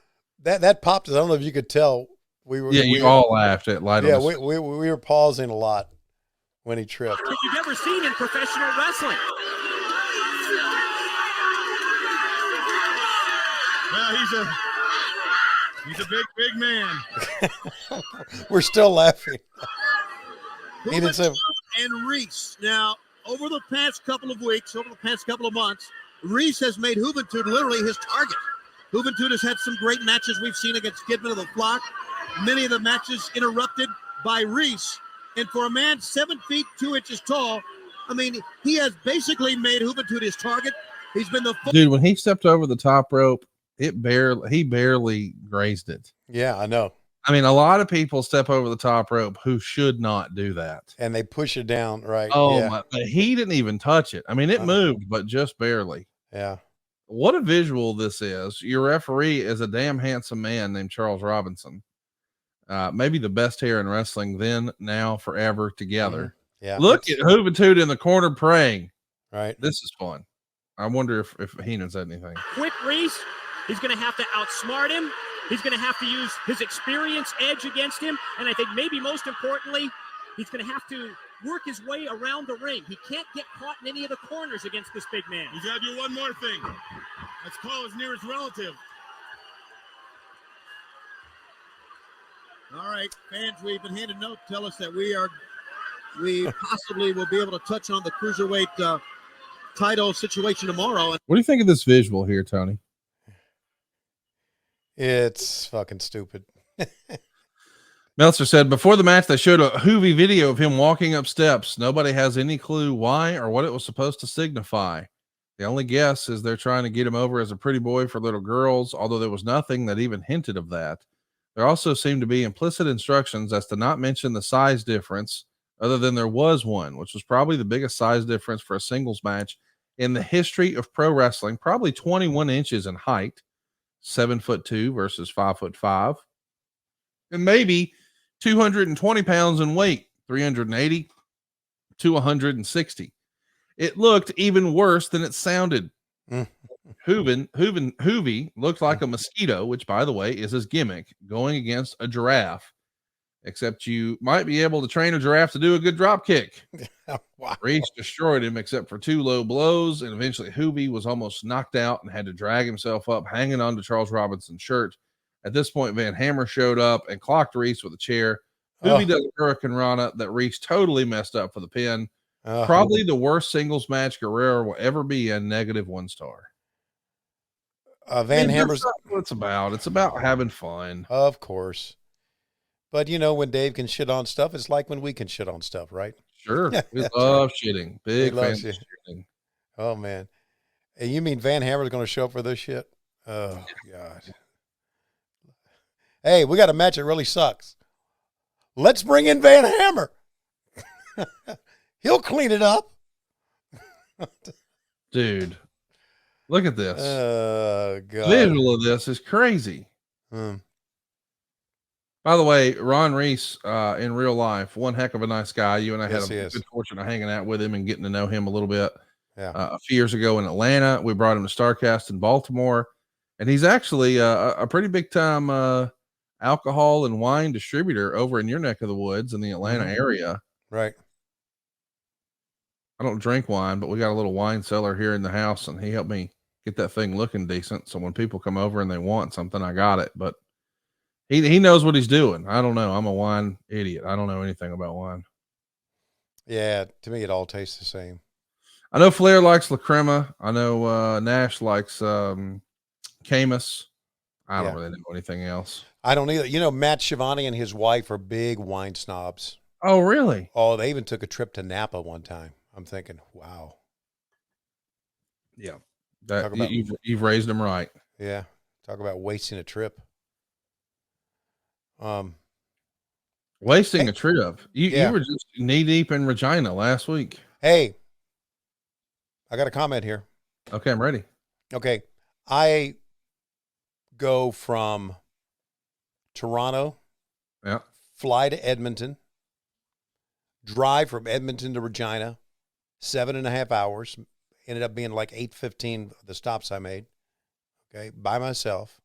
that popped us. I don't know if you could tell. We were. Yeah, we, you all laughed at light. Yeah, on the we were pausing a lot when he tripped. That you've ever seen in professional wrestling. Well, he's a big man. We're still laughing. He didn't say. And Reese. Now, over the past couple of weeks, over the past couple of months, Reese has made Juventud literally his target. Juventud has had some great matches we've seen against Kidman of the Flock. Many of the matches interrupted by Reese. And for a man 7 feet 2 inches tall, I mean, he has basically made Juventud his target. He's been the dude. When he stepped over the top rope, he barely grazed it. Yeah, I know. I mean, a lot of people step over the top rope who should not do that. And they push it down, right? Oh, yeah. but he didn't even touch it. I mean, it moved, but just barely. Yeah. What a visual this is. Your referee is a damn handsome man named Charles Robinson. Maybe the best hair in wrestling then, now, forever together. Mm-hmm. Yeah. Look at Juventud in the corner praying. Right. This is fun. I wonder if Heenan said anything. Quick Reese, he's going to have to outsmart him. He's going to have to use his experience edge against him. And I think maybe most importantly, he's going to have to work his way around the ring. He can't get caught in any of the corners against this big man. He's got to do one more thing. Let's call his nearest relative. All right, fans, we've been handed a note to tell us that we possibly will be able to touch on the cruiserweight title situation tomorrow. What do you think of this visual here, Tony? It's fucking stupid. Meltzer said, before the match, they showed a Hoovy video of him walking up steps. Nobody has any clue why or what it was supposed to signify. The only guess is they're trying to get him over as a pretty boy for little girls, although there was nothing that even hinted of that. There also seemed to be implicit instructions as to not mention the size difference, other than there was one, which was probably the biggest size difference for a singles match in the history of pro wrestling, probably 21 inches in height, 7'2" versus 5'5", and maybe 220 pounds in weight, 380 to 160. It looked even worse than it sounded. Hoovy looked like a mosquito, which, by the way, is his gimmick, going against a giraffe. Except you might be able to train a giraffe to do a good drop kick. Wow. Reese destroyed him except for 2 low blows, and eventually Hoovy was almost knocked out and had to drag himself up, hanging on to Charles Robinson's shirt. At this point, Van Hammer showed up and clocked Reese with a chair. Hoovy does a Hurricane Rana that Reese totally messed up for the pin. Probably the worst singles match Guerrero will ever be in, -1 star. Van Hammer's. That's what it's about. It's about having fun. Of course. But, you know, when Dave can shit on stuff, it's like when we can shit on stuff, right? Sure. We love shitting. Big fans of shitting. Oh, man. And you mean Van Hammer's going to show up for this shit? Oh, God. Hey, we got a match that really sucks. Let's bring in Van Hammer. He'll clean it up. Dude, look at this. Oh, God. Visual of this is crazy. By the way, Ron Reese, in real life, one heck of a nice guy. You and I had a good fortune of hanging out with him and getting to know him a little bit. Yeah. A few years ago in Atlanta, we brought him to Starrcast in Baltimore, and he's actually a pretty big time alcohol and wine distributor over in your neck of the woods in the Atlanta area. Right. I don't drink wine, but we got a little wine cellar here in the house, and he helped me get that thing looking decent. So when people come over and they want something, I got it. But he knows what he's doing. I don't know. I'm a wine idiot. I don't know anything about wine. Yeah, to me, it all tastes the same. I know Flair likes La Crema. I know Nash likes Camus. I don't really know anything else. I don't either. You know, Matt Shivani and his wife are big wine snobs. Oh, really? Oh, they even took a trip to Napa one time. I'm thinking, wow. Yeah. You've raised them right. Yeah. Talk about wasting a trip. Wasting a trip. You were just knee deep in Regina last week. Hey, I got a comment here. Okay, I'm ready. Okay. I go from Toronto, fly to Edmonton, drive from Edmonton to Regina, 7.5 hours. Ended up being like 8:15 the stops I made. Okay, by myself.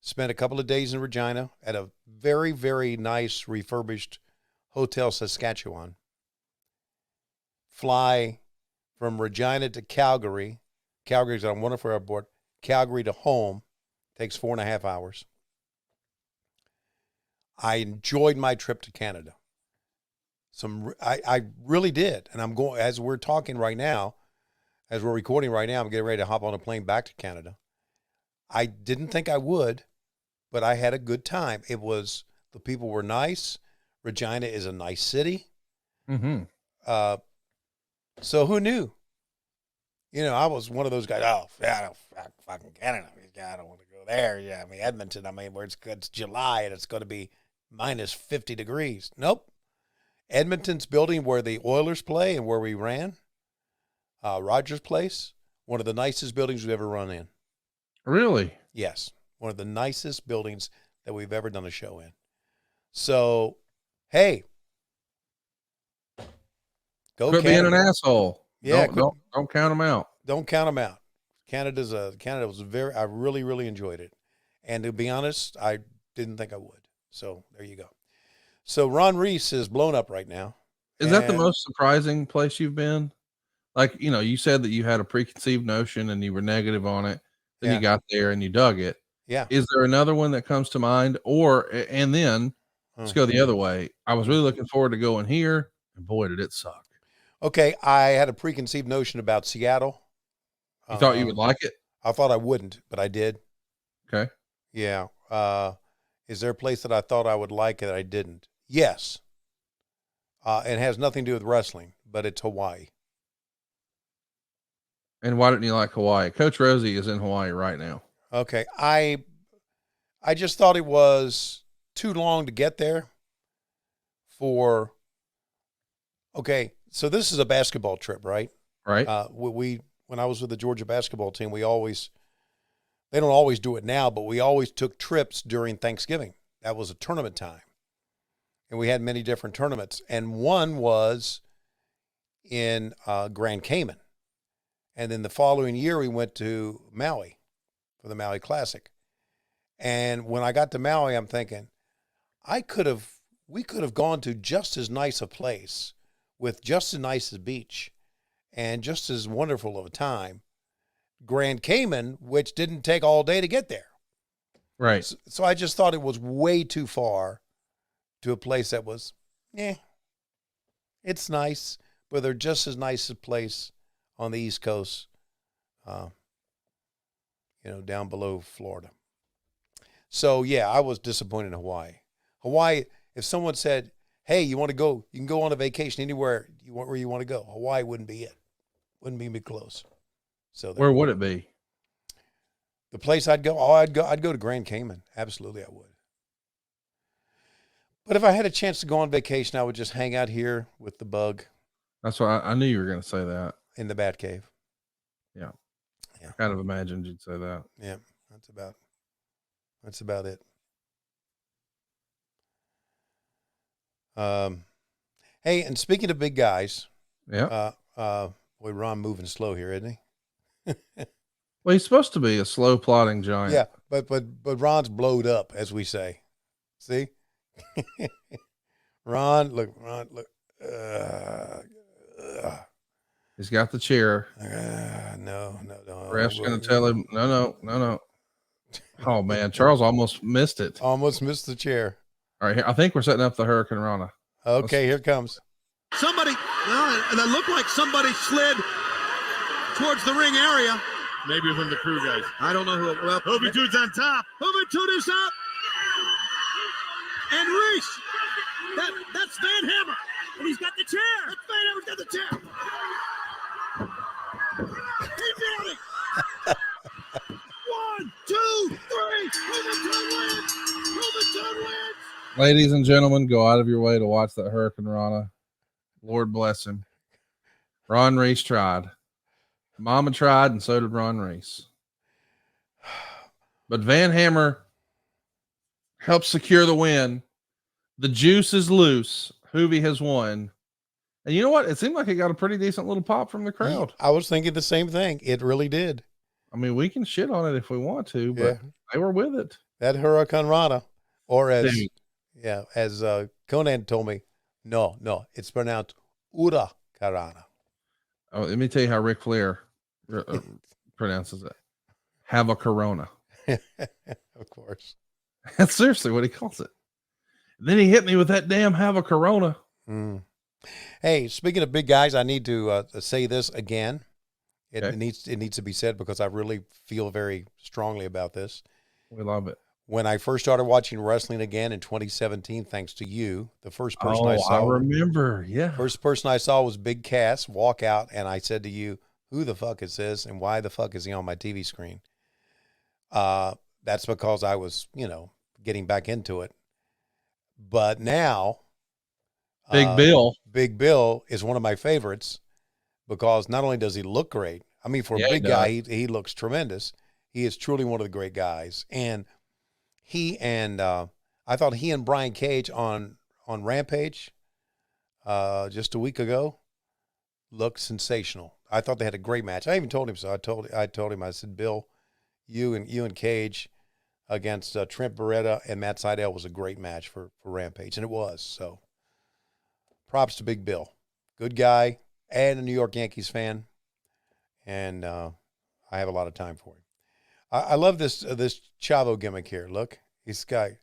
Spent a couple of days in Regina at a very, very nice refurbished Hotel Saskatchewan. Fly from Regina to Calgary. Calgary's on a wonderful airport. Calgary to home takes 4.5 hours. I enjoyed my trip to Canada. I really did. And I'm going, as we're talking right now, as we're recording right now, I'm getting ready to hop on a plane back to Canada. I didn't think I would, but I had a good time. The people were nice. Regina is a nice city. Mm-hmm. So who knew? You know, I was one of those guys. Oh, yeah, fucking Canada. I don't want to go there. Yeah, I mean, Edmonton. I mean, where it's July and it's going to be minus 50 degrees. Nope. Edmonton's building where the Oilers play and where we ran, Rogers Place, one of the nicest buildings we've ever run in. Really? Yes, one of the nicest buildings that we've ever done a show in. So, hey, go Quit Canada. being an asshole. Yeah, don't count them out. Don't count them out. Canada was I really, really enjoyed it. And to be honest, I didn't think I would. So there you go. So Ron Reese is blown up right now. Is that the most surprising place you've been? Like, you know, you said that you had a preconceived notion and you were negative on it. Then you got there and you dug it. Yeah. Is there another one that comes to mind? And then let's go the other way. I was really looking forward to going here, and boy, did it suck. Okay, I had a preconceived notion about Seattle. You thought you would like it? I thought I wouldn't, but I did. Okay. Yeah. Is there a place that I thought I would like that I didn't? Yes. It has nothing to do with wrestling, but it's Hawaii. And why didn't you like Hawaii? Coach Rosie is in Hawaii right now. Okay. I just thought it was too long to get there okay, so this is a basketball trip, right? Right. When I was with the Georgia basketball team, they don't always do it now, but we always took trips during Thanksgiving. That was a tournament time. And we had many different tournaments. And one was in Grand Cayman. And then the following year, we went to Maui for the Maui Classic. And when I got to Maui, I'm thinking, we could have gone to just as nice a place with just as nice a beach and just as wonderful of a time. Grand Cayman, which didn't take all day to get there. Right. So I just thought it was way too far to a place that was, it's nice, but they're just as nice a place on the East Coast, down below Florida. So, yeah, I was disappointed in Hawaii. Hawaii, if someone said, hey, you want to go, you can go on a vacation anywhere where you want to go. Hawaii wouldn't be it. Wouldn't be close. So where would it be? The place I'd go? I'd go to Grand Cayman. Absolutely, I would. But if I had a chance to go on vacation, I would just hang out here with the bug. That's why I knew you were going to say that. In the Bat Cave. Yeah. Kind of imagined you'd say that. Yeah, that's about it. Hey, and speaking of big guys, boy, Ron moving slow here, isn't he? Well, he's supposed to be a slow plodding giant. Yeah, but Ron's blowed up, as we say. See, Ron, look. He's got the chair. No. Ref's going to tell him, no. Oh, man. Charles almost missed it. Almost missed the chair. All right. I think we're setting up the Hurricane Rana. Okay, here it comes. And it looked like somebody slid towards the ring area. Maybe from the crew guys. I don't know who. Well, Juventude's on top. Juventud is up. And Reese. That's Van Hammer. And he's got the chair. That's Van Hammer's got the chair. He nailed it. 1, 2, 3. Juventud wins. Ladies and gentlemen, go out of your way to watch that Hurricane Rana. Lord bless him. Ron Reese tried. Mama tried, and so did Ron Reese. But Van Hammer helped secure the win. The juice is loose. Hoovie has won. And you know what? It seemed like it got a pretty decent little pop from the crowd. I was thinking the same thing. It really did. I mean, we can shit on it if we want to, but they were with it. That Hurricane Rana, or as Yeah, as Conan told me, no, it's pronounced Ura Karana. Oh, let me tell you how Ric Flair pronounces it. Have a Corona. Of course. That's seriously what he calls it. Then he hit me with that damn have a Corona. Mm. Hey, speaking of big guys, I need to say this again. It Okay. needs to be said because I really feel very strongly about this. We love it. When I first started watching wrestling again in 2017, thanks to you, the first person I I saw, remember. Yeah. first person I saw was Big Cass walk out, and I said to you, "Who the fuck is this, and why the fuck is he on my TV screen?" That's because I was, getting back into it. But now, Big Bill. Big Bill is one of my favorites because not only does he look great, I mean, for a Yeah, big he guy, he looks tremendous. He is truly one of the great guys. And I thought he and Brian Cage on Rampage just a week ago looked sensational. I thought they had a great match. I even told him so. I told him, I said, Bill, you and Cage against Trent Beretta and Matt Sydal was a great match for Rampage, and it was. So props to Big Bill. Good guy and a New York Yankees fan, and I have a lot of time for him. I love this Chavo gimmick here. Look, this guy,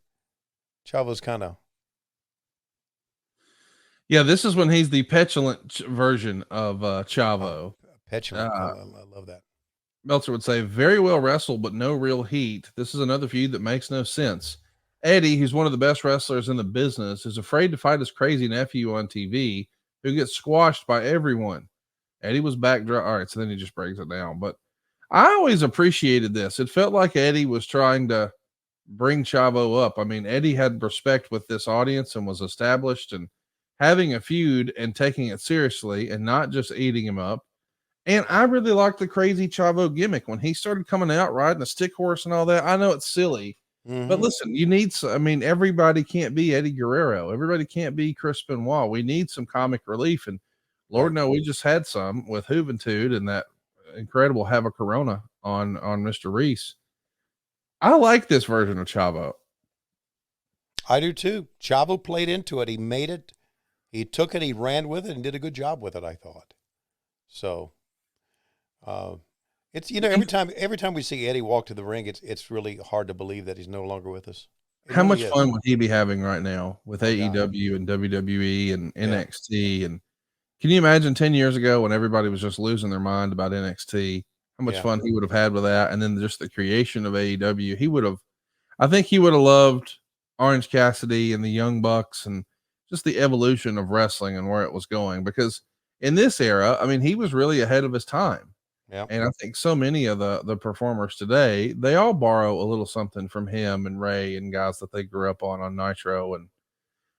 Chavo's kind of. Yeah, this is when he's the petulant version of Chavo. Petulant. I love that. Meltzer would say, very well wrestled, but no real heat. This is another feud that makes no sense. Eddie, who's one of the best wrestlers in the business, is afraid to fight his crazy nephew on TV, who gets squashed by everyone. Eddie was back dry. All right, so then he just breaks it down. But I always appreciated this. It felt like Eddie was trying to bring Chavo up. I mean, Eddie had respect with this audience and was established and having a feud and taking it seriously and not just eating him up. And I really liked the crazy Chavo gimmick when he started coming out riding a stick horse and all that. I know it's silly, but listen, you need everybody can't be Eddie Guerrero. Everybody can't be Chris Benoit. We need some comic relief. And Lord, no, we just had some with Juventud and that incredible Have a Corona on Mr. Reese. I like this version of Chavo. I do too. Chavo played into it. He made it. He took it. He ran with it and did a good job with it, I thought. So, it's every time we see Eddie walk to the ring, it's really hard to believe that he's no longer with us. How much fun would he be having right now with AEW and WWE and NXT? And can you imagine 10 years ago when everybody was just losing their mind about NXT, how much fun he would have had with that? And then just the creation of AEW, I think he would have loved Orange Cassidy and the Young Bucks and just the evolution of wrestling and where it was going, because in this era, I mean, he was really ahead of his time. Yeah. And I think so many of the performers today, they all borrow a little something from him and Ray and guys that they grew up on Nitro. And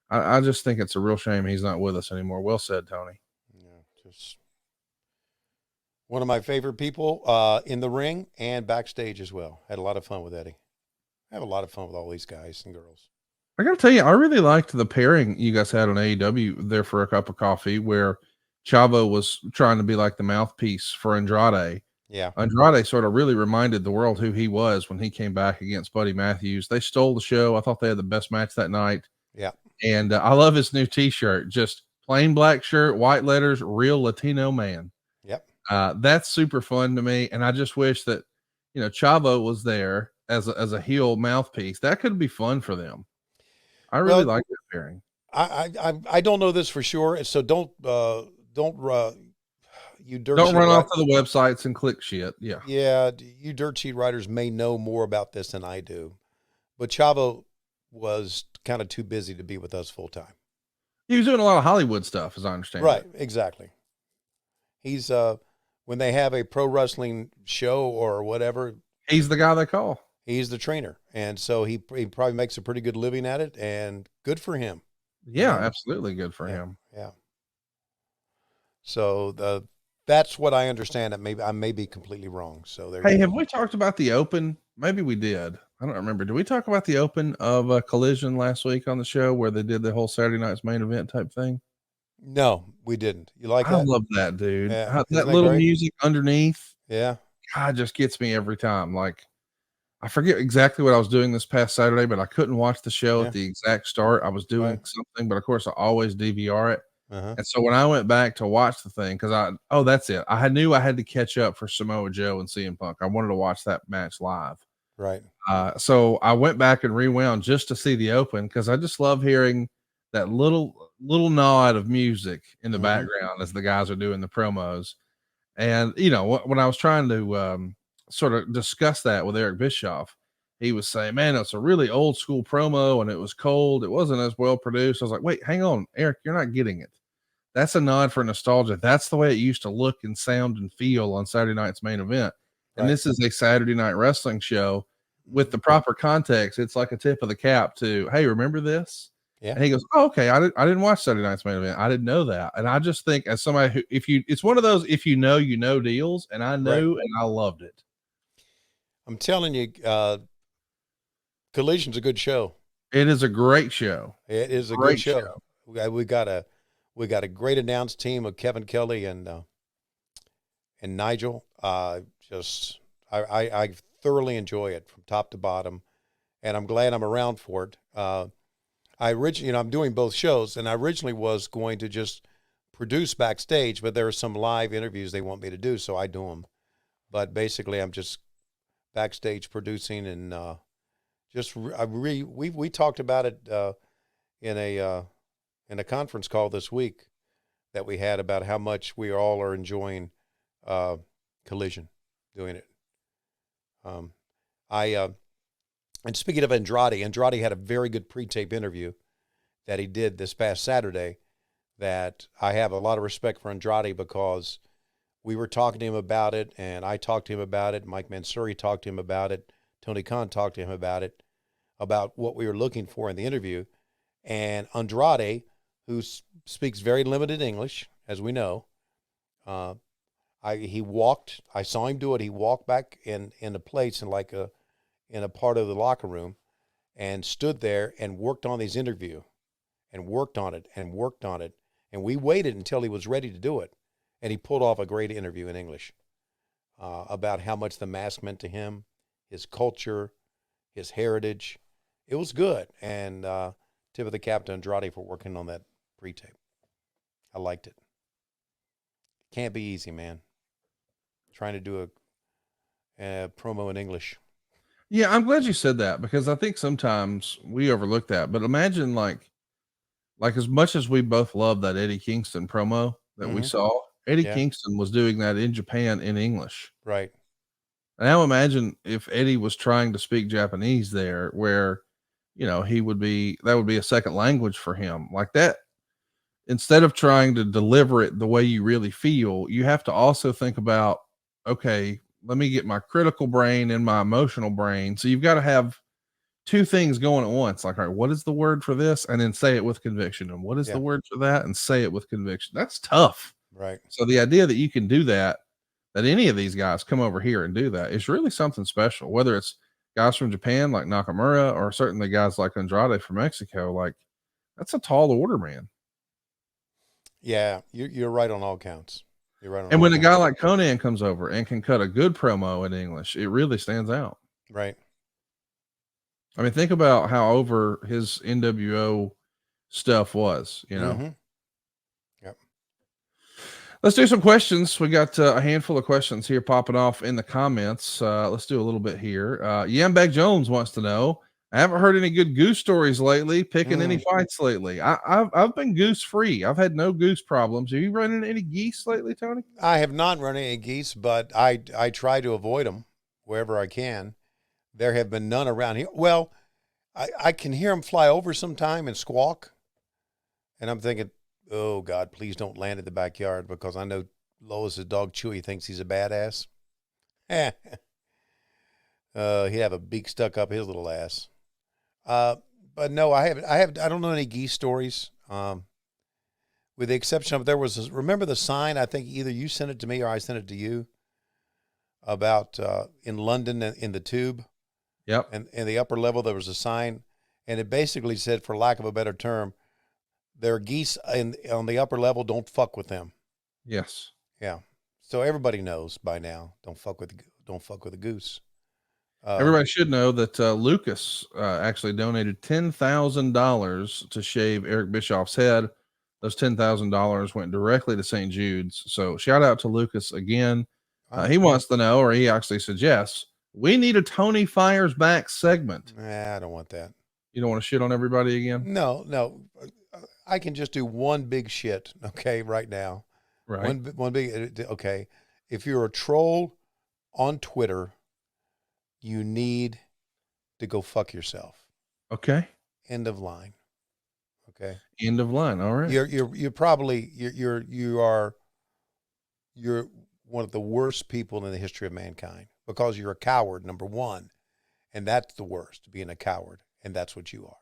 I just think it's a real shame he's not with us anymore. Well said, Tony. Yeah, just one of my favorite people in the ring and backstage as well. Had a lot of fun with Eddie. I have a lot of fun with all these guys and girls. I got to tell you, I really liked the pairing you guys had on AEW there for a cup of coffee, where Chavo was trying to be like the mouthpiece for Andrade. Yeah. Andrade sort of really reminded the world who he was when he came back against Buddy Matthews. They stole the show. I thought they had the best match that night. Yeah. And I love his new t-shirt, just plain black shirt, white letters, real Latino man. Yep. That's super fun to me. And I just wish that, Chavo was there as a heel mouthpiece. That could be fun for them. I really like that pairing. I don't know this for sure. So don't you dirt don't sheet run off to the websites and click shit. Yeah. Yeah. You dirt sheet writers may know more about this than I do, but Chavo was kind of too busy to be with us full time. He was doing a lot of Hollywood stuff, as I understand. Right. Exactly. He's, when they have a pro wrestling show or whatever, he's the guy they call. He's the trainer. And so he probably makes a pretty good living at it, and good for him. Yeah, absolutely good for him. Yeah. So that's what I understand. I may be completely wrong. So there. Hey, have we talked about the Open? Maybe we did. I don't remember. Did we talk about the Open of Collision last week on the show where they did the whole Saturday night's main event type thing? No, we didn't. You like that? I love that, dude. Yeah. That little great? music underneath. Yeah. God, just gets me every time. Like, I forget exactly what I was doing this past Saturday, but I couldn't watch the show Yeah. at the exact start. I was doing Right. something, but of course I always DVR it. Uh-huh. And so when I went back to watch the thing, that's it. Knew I had to catch up for Samoa Joe and CM Punk. I wanted to watch that match live. Right. So I went back and rewound just to see the open because I just love hearing that little nod of music in the background as the guys are doing the promos. And when I was trying to sort of discuss that with Eric Bischoff, he was saying, "Man, it's a really old school promo, and it was cold. It wasn't as well produced." I was like, "Wait, hang on, Eric, you're not getting it. That's a nod for nostalgia. That's the way it used to look and sound and feel on Saturday night's main event. And this is a Saturday night wrestling show with the proper context. It's like a tip of the cap to, hey, remember this?" Yeah. And he goes, "Oh, okay. I didn't watch Saturday night's main event. I didn't know that." And I just think as somebody who, it's one of those, if you know deals, and I knew and I loved it. I'm telling you, Collision's a good show. It is a great show. It is a good show. We got a great announced team of Kevin Kelly and Nigel. I thoroughly enjoy it from top to bottom, and I'm glad I'm around for it. I'm doing both shows, and I originally was going to just produce backstage, but there are some live interviews they want me to do, so I do them. But basically, I'm just backstage producing, and we talked about it in a conference call this week that we had about how much we all are enjoying Collision doing it. And speaking of Andrade had a very good pre-tape interview that he did this past Saturday that I have a lot of respect for Andrade because we were talking to him about it, and I talked to him about it. Mike Mansouri talked to him about it. Tony Khan talked to him about it, about what we were looking for in the interview. And Andrade, who speaks very limited English, as we know, I saw him do it. He walked back in a place in a part of the locker room and stood there and worked on his interview and worked on it. And we waited until he was ready to do it. And he pulled off a great interview in English about how much the mask meant to him, his culture, his heritage. It was good. And tip of the cap to Andrade for working on that pre-tape. I liked it. Can't be easy, man. Trying to do a promo in English. Yeah, I'm glad you said that because I think sometimes we overlook that. But imagine like as much as we both love that Eddie Kingston promo that we saw, Eddie Kingston was doing that in Japan in English. Right. Now imagine if Eddie was trying to speak Japanese there, where that would be a second language for him. Like that, instead of trying to deliver it the way you really feel, you have to also think about, okay, let me get my critical brain and my emotional brain. So you've got to have two things going at once. Like, all right, what is the word for this? And then say it with conviction. And what is the word for that? And say it with conviction. That's tough. Right. So the idea that you can do that any of these guys come over here and do that is really something special, whether it's guys from Japan like Nakamura or certainly guys like Andrade from Mexico. Like, that's a tall order, man. Yeah, you're right on all counts. You're right on. And when a guy like Conan comes over and can cut a good promo in English, it really stands out. Right. I mean, think about how over his NWO stuff was, Mm-hmm. Yep. Let's do some questions. We got a handful of questions here popping off in the comments. Let's do a little bit here. Yambag Jones wants to know, I haven't heard any good goose stories lately, picking any fights lately. I've been goose free. I've had no goose problems. Have you run into any geese lately, Tony? I have not run any geese, but I try to avoid them wherever I can. There have been none around here. Well, I can hear them fly over sometime and squawk. And I'm thinking, oh, God, please don't land in the backyard because I know Lois's dog Chewy thinks he's a badass. He'd have a beak stuck up his little ass. But no, I don't know any geese stories. With the exception of remember the sign? I think either you sent it to me or I sent it to you about in London in the Tube. Yep. And in the upper level, there was a sign, and it basically said, for lack of a better term, there are geese on the upper level. Don't fuck with them. Yes. Yeah. So everybody knows by now. Don't fuck with a goose. Everybody should know that Lucas actually donated $10,000 to shave Eric Bischoff's head. Those $10,000 went directly to St. Jude's. So shout out to Lucas again. He wants to know, or he actually suggests, we need a Tony Fires Back segment. I don't want that. You don't want to shit on everybody again? No. I can just do one big shit, okay, right now. Right. One big, okay. If you're a troll on Twitter, you need to go fuck yourself. Okay. End of line. Okay. End of line. All right. You're probably you're one of the worst people in the history of mankind because you're a coward, number one, and that's the worst, being a coward, and that's what you are.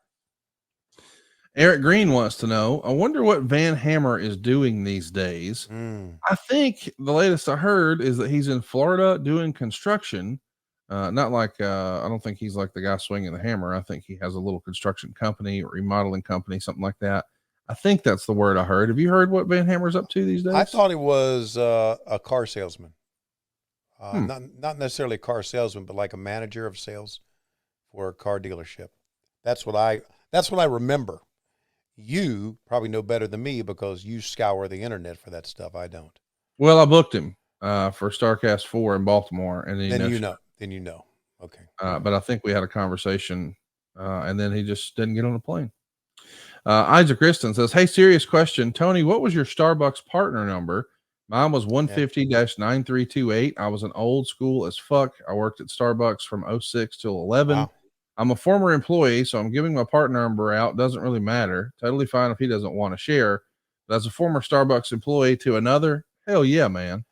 Eric Green wants to know, I wonder what Van Hammer is doing these days. I think the latest I heard is that he's in Florida doing construction. Not like, I don't think he's like the guy swinging the hammer. I think he has a little construction company or remodeling company, something like that. I think that's the word I heard. Have you heard what Van Hammer's up to these days? I thought he was a car salesman. Not necessarily a car salesman, but like a manager of sales for a car dealership. That's what I remember. You probably know better than me because you scour the internet for that stuff. I don't. Well, I booked him for Starrcast 4 in Baltimore, and then you know. Okay. But I think we had a conversation, and then he just didn't get on the plane. Isaac Kristen says, "Hey, serious question, Tony. What was your Starbucks partner number? Mine was 150-9328. I was an old school as fuck. I worked at Starbucks from 06 till 11. Wow. I'm a former employee, so I'm giving my partner number out. Doesn't really matter. Totally fine if he doesn't want to share. But as a former Starbucks employee to another, hell yeah, man.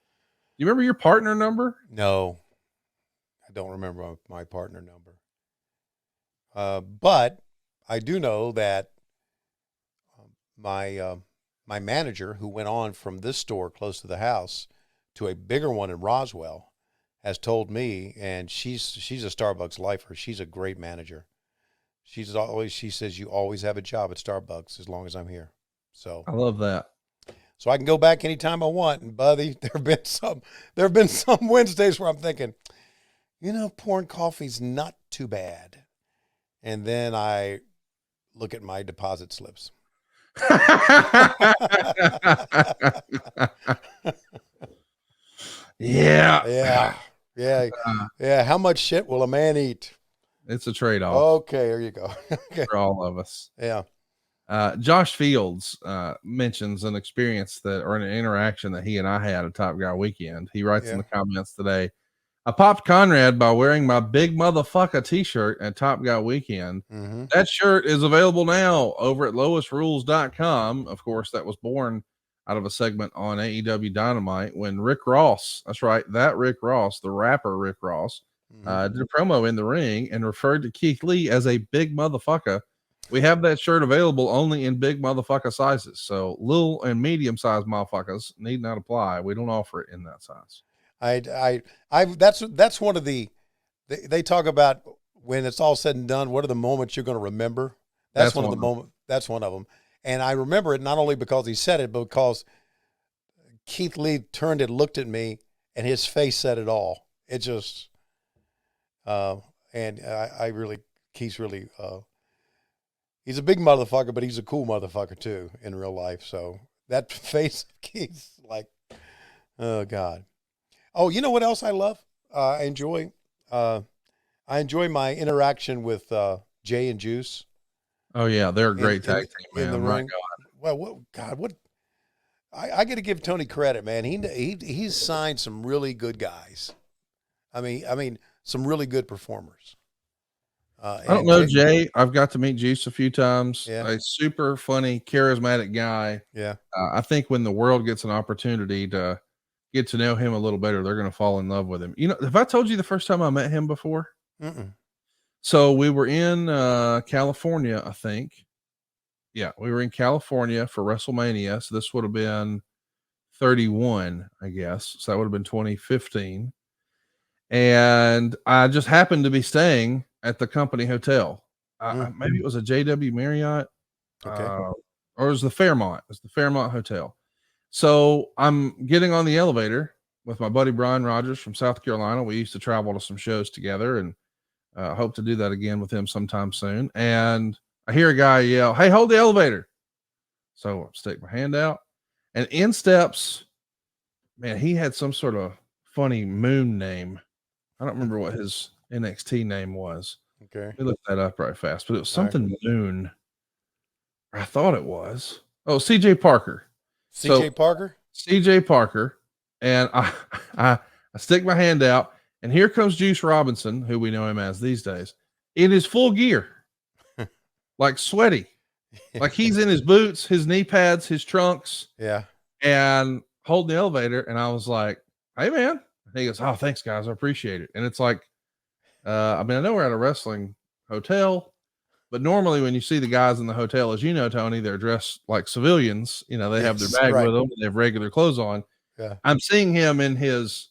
You remember your partner number? No, I don't remember my partner number. But I do know that my manager, who went on from this store close to the house to a bigger one in Roswell, has told me, and she's a Starbucks lifer. She's a great manager. She says you always have a job at Starbucks as long as I'm here. So I love that. So I can go back anytime I want. And buddy, there have been some Wednesdays where I'm thinking, pouring coffee's not too bad. And then I look at my deposit slips. Yeah. How much shit will a man eat? It's a trade-off. Okay, there you go. Okay. For all of us. Yeah. Josh Fields mentions an experience or an interaction that he and I had at Top Guy Weekend. He writes in the comments today, I popped Conrad by wearing my big motherfucker t-shirt at Top Guy Weekend. Mm-hmm. That shirt is available now over at lowestrules.com. Of course, that was born out of a segment on AEW Dynamite when Rick Ross, that's right, that Rick Ross, the rapper Rick Ross, did a promo in the ring and referred to Keith Lee as a big motherfucker. We have that shirt available only in big motherfucker sizes. So little and medium sized motherfuckers need not apply. We don't offer it in that size. That's one of they talk about when it's all said and done, what are the moments you're going to remember? That's one of the moments. That's one of them. And I remember it not only because he said it, but because Keith Lee turned and looked at me and his face said it all. It just, Keith's really, he's a big motherfucker, but he's a cool motherfucker too in real life. So that face of Keith's like, oh God. Oh, you know what else I love? I enjoy my interaction with Jay and Juice. Oh yeah, they're a great tag team, man. In the ring. Well, I got to give Tony credit, man. He's signed some really good guys. I mean, some really good performers. I don't know Jay. I've got to meet Juice a few times. Yeah. A super funny, charismatic guy. Yeah. I think when the world gets an opportunity to get to know him a little better, they're going to fall in love with him. Have I told you the first time I met him before? Mm-mm. So we were in California, I think. Yeah, we were in California for WrestleMania. So this would have been 31, I guess. So that would have been 2015. And I just happened to be staying at the company hotel. Maybe it was a JW Marriott. Okay. Or it was the Fairmont. It was the Fairmont Hotel. So I'm getting on the elevator with my buddy Brian Rogers from South Carolina. We used to travel to some shows together, and Hope to do that again with him sometime soon. And I hear a guy yell, "Hey, hold the elevator." So I stick my hand out, and in steps, man, he had some sort of funny moon name. I don't remember what his NXT name was. Okay. Let me look that up right fast, but it was something moon. I thought it was. Oh, CJ Parker. CJ Parker? CJ Parker. And I stick my hand out, and here comes Juice Robinson, who we know him as these days, in his full gear, like sweaty, like he's in his boots, his knee pads, his trunks. Yeah. And holding the elevator. And I was like, "Hey, man." And he goes, "Oh, thanks, guys. I appreciate it." And it's like, I mean, I know we're at a wrestling hotel, but normally when you see the guys in the hotel, as you know, Tony, they're dressed like civilians. You know, they have their bag with them, they have regular clothes on. Yeah. I'm seeing him in his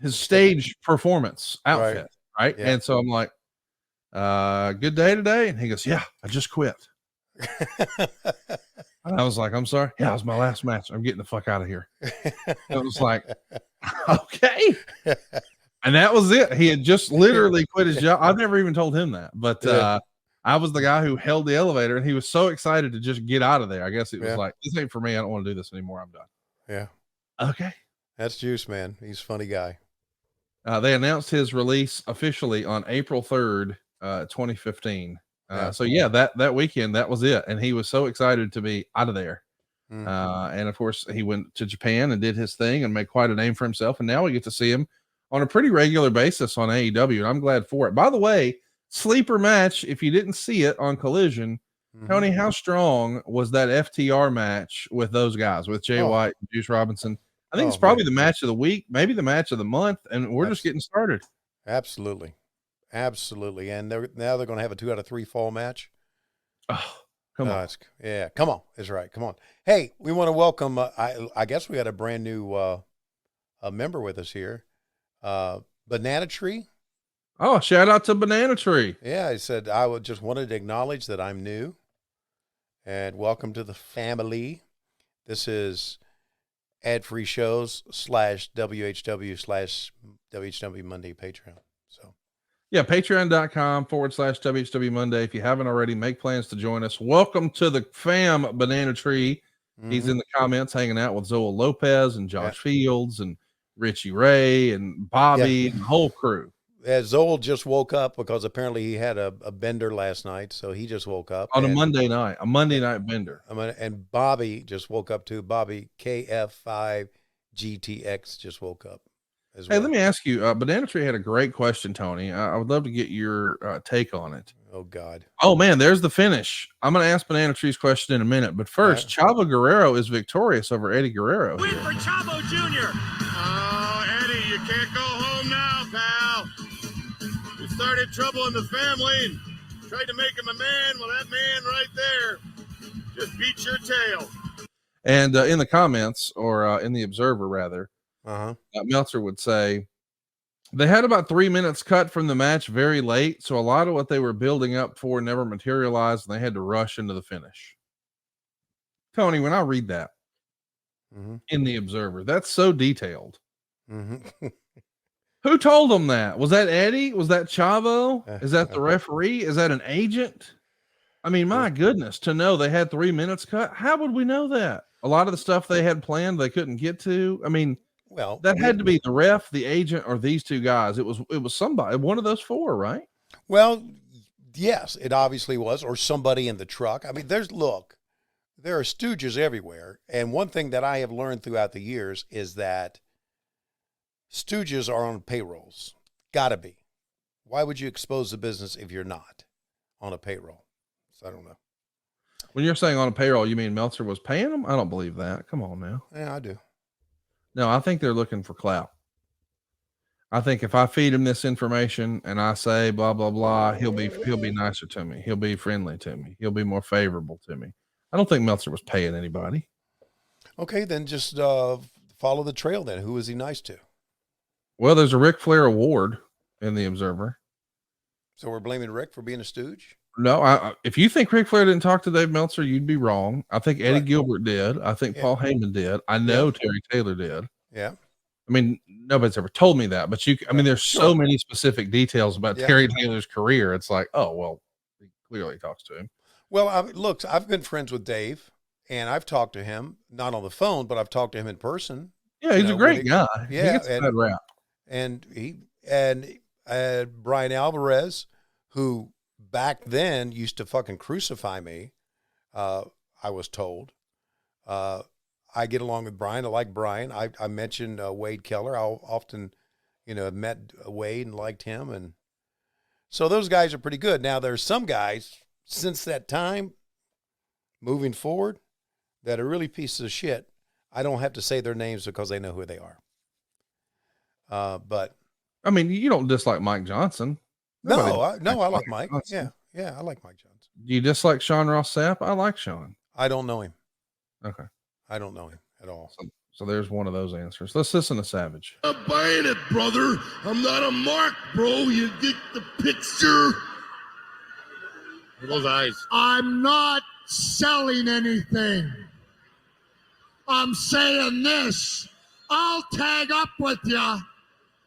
stage performance outfit, right? Yeah. And so I'm like, "Good day today?" And he goes, "Yeah, I just quit." And I was like, "I'm sorry." "Yeah, it was my last match. I'm getting the fuck out of here." It was like, okay. And that was it. He had just literally quit his job. I've never even told him that, but I was the guy who held the elevator, and he was so excited to just get out of there. I guess it was like, "This ain't for me. I don't want to do this anymore. I'm done." Yeah. Okay. That's Juice, man. He's a funny guy. They announced his release officially on April 3rd, 2015. So yeah, that weekend, that was it. And he was so excited to be out of there. And of course he went to Japan and did his thing and made quite a name for himself. And now we get to see him on a pretty regular basis on AEW. And I'm glad for it. By the way, sleeper match, if you didn't see it on Collision, Tony, how strong was that FTR match with those guys, with Jay White and Juice Robinson? I think it's probably the match of the week, maybe the match of the month, and we're just getting started. Absolutely. Absolutely. And now they're going to have a 2 out of 3 fall match. Oh, come on. Yeah, come on. That's right. Come on. Hey, we want to welcome, I guess we got a brand new a member with us here. Banana Tree. Oh, shout out to Banana Tree. Yeah, I said I just wanted to acknowledge that I'm new. And welcome to the family. This is ad-free shows /WHW/WHW Monday Patreon. So, yeah, patreon.com/WHW Monday. If you haven't already, make plans to join us. Welcome to the fam, Banana Tree. He's in the comments hanging out with Zoe Lopez and Josh Fields and Richie Ray and Bobby and the whole crew. Zoel just woke up because apparently he had a bender last night, so he just woke up on a Monday night bender. And Bobby just woke up too. Bobby KF5GTX just woke up as well. Hey, let me ask you. Banana Tree had a great question, Tony. I would love to get your take on it. Oh God! Oh man, there's the finish. I'm going to ask Banana Tree's question in a minute, but first, Chavo Guerrero is victorious over Eddie Guerrero. Win for Chavo Jr. Oh, Eddie, you can't go home now, pal. You started trouble in the family and tried to make him a man. Well, that man right there just beat your tail. And in the comments, or in the Observer, rather, Meltzer would say, they had about 3 minutes cut from the match very late, so a lot of what they were building up for never materialized, and they had to rush into the finish. Tony, when I read that in the Observer, that's so detailed. Who told them that? Was that Eddie? Was that Chavo? Is that the referee? Is that an agent? I mean, my goodness, to know they had 3 minutes cut. How would we know that? A lot of the stuff they had planned, they couldn't get to. I mean, well, that had to be the ref, the agent, or these two guys. It was somebody, one of those four, right? Well, yes, it obviously was, or somebody in the truck. I mean, there are stooges everywhere. And one thing that I have learned throughout the years is that stooges are on payrolls. Gotta be. Why would you expose the business if you're not on a payroll? So I don't know. When you're saying on a payroll, you mean Meltzer was paying them? I don't believe that. Come on now. Yeah, I do. No, I think they're looking for clout. I think if I feed him this information and I say blah blah blah, he'll be nicer to me. He'll be friendly to me. He'll be more favorable to me. I don't think Meltzer was paying anybody. Okay, then just follow the trail. Then who is he nice to? Well, there's a Ric Flair award in the Observer. So we're blaming Rick for being a stooge? No, if you think Ric Flair didn't talk to Dave Meltzer, you'd be wrong. I think Eddie Gilbert did. I think Paul Heyman did. I know Terry Taylor did. Yeah. I mean, nobody's ever told me that, but I mean, there's so many specific details about Terry Taylor's career. It's like, oh, well, he clearly talks to him. Well, I've been friends with Dave, and I've talked to him, not on the phone, but I've talked to him in person. Yeah, he's a great guy. Yeah, he gets a bad rap. And Brian Alvarez, who back then used to fucking crucify me, I was told. I get along with Brian. I like Brian. I mentioned Wade Keller. I'll often, have met Wade and liked him. And so those guys are pretty good. Now, there's some guys since that time moving forward that are really pieces of shit. I don't have to say their names because they know who they are. But I mean, you don't dislike Mike Johnson. I like Mike. Johnson. Yeah, I like Mike Johnson. Do you dislike Sean Ross Sapp? I like Sean. I don't know him. Okay. I don't know him at all. So there's one of those answers. Let's listen to Savage. I'm not buying it, brother. I'm not a mark, bro. You get the picture. Those eyes. I'm not selling anything. I'm saying this. I'll tag up with you, and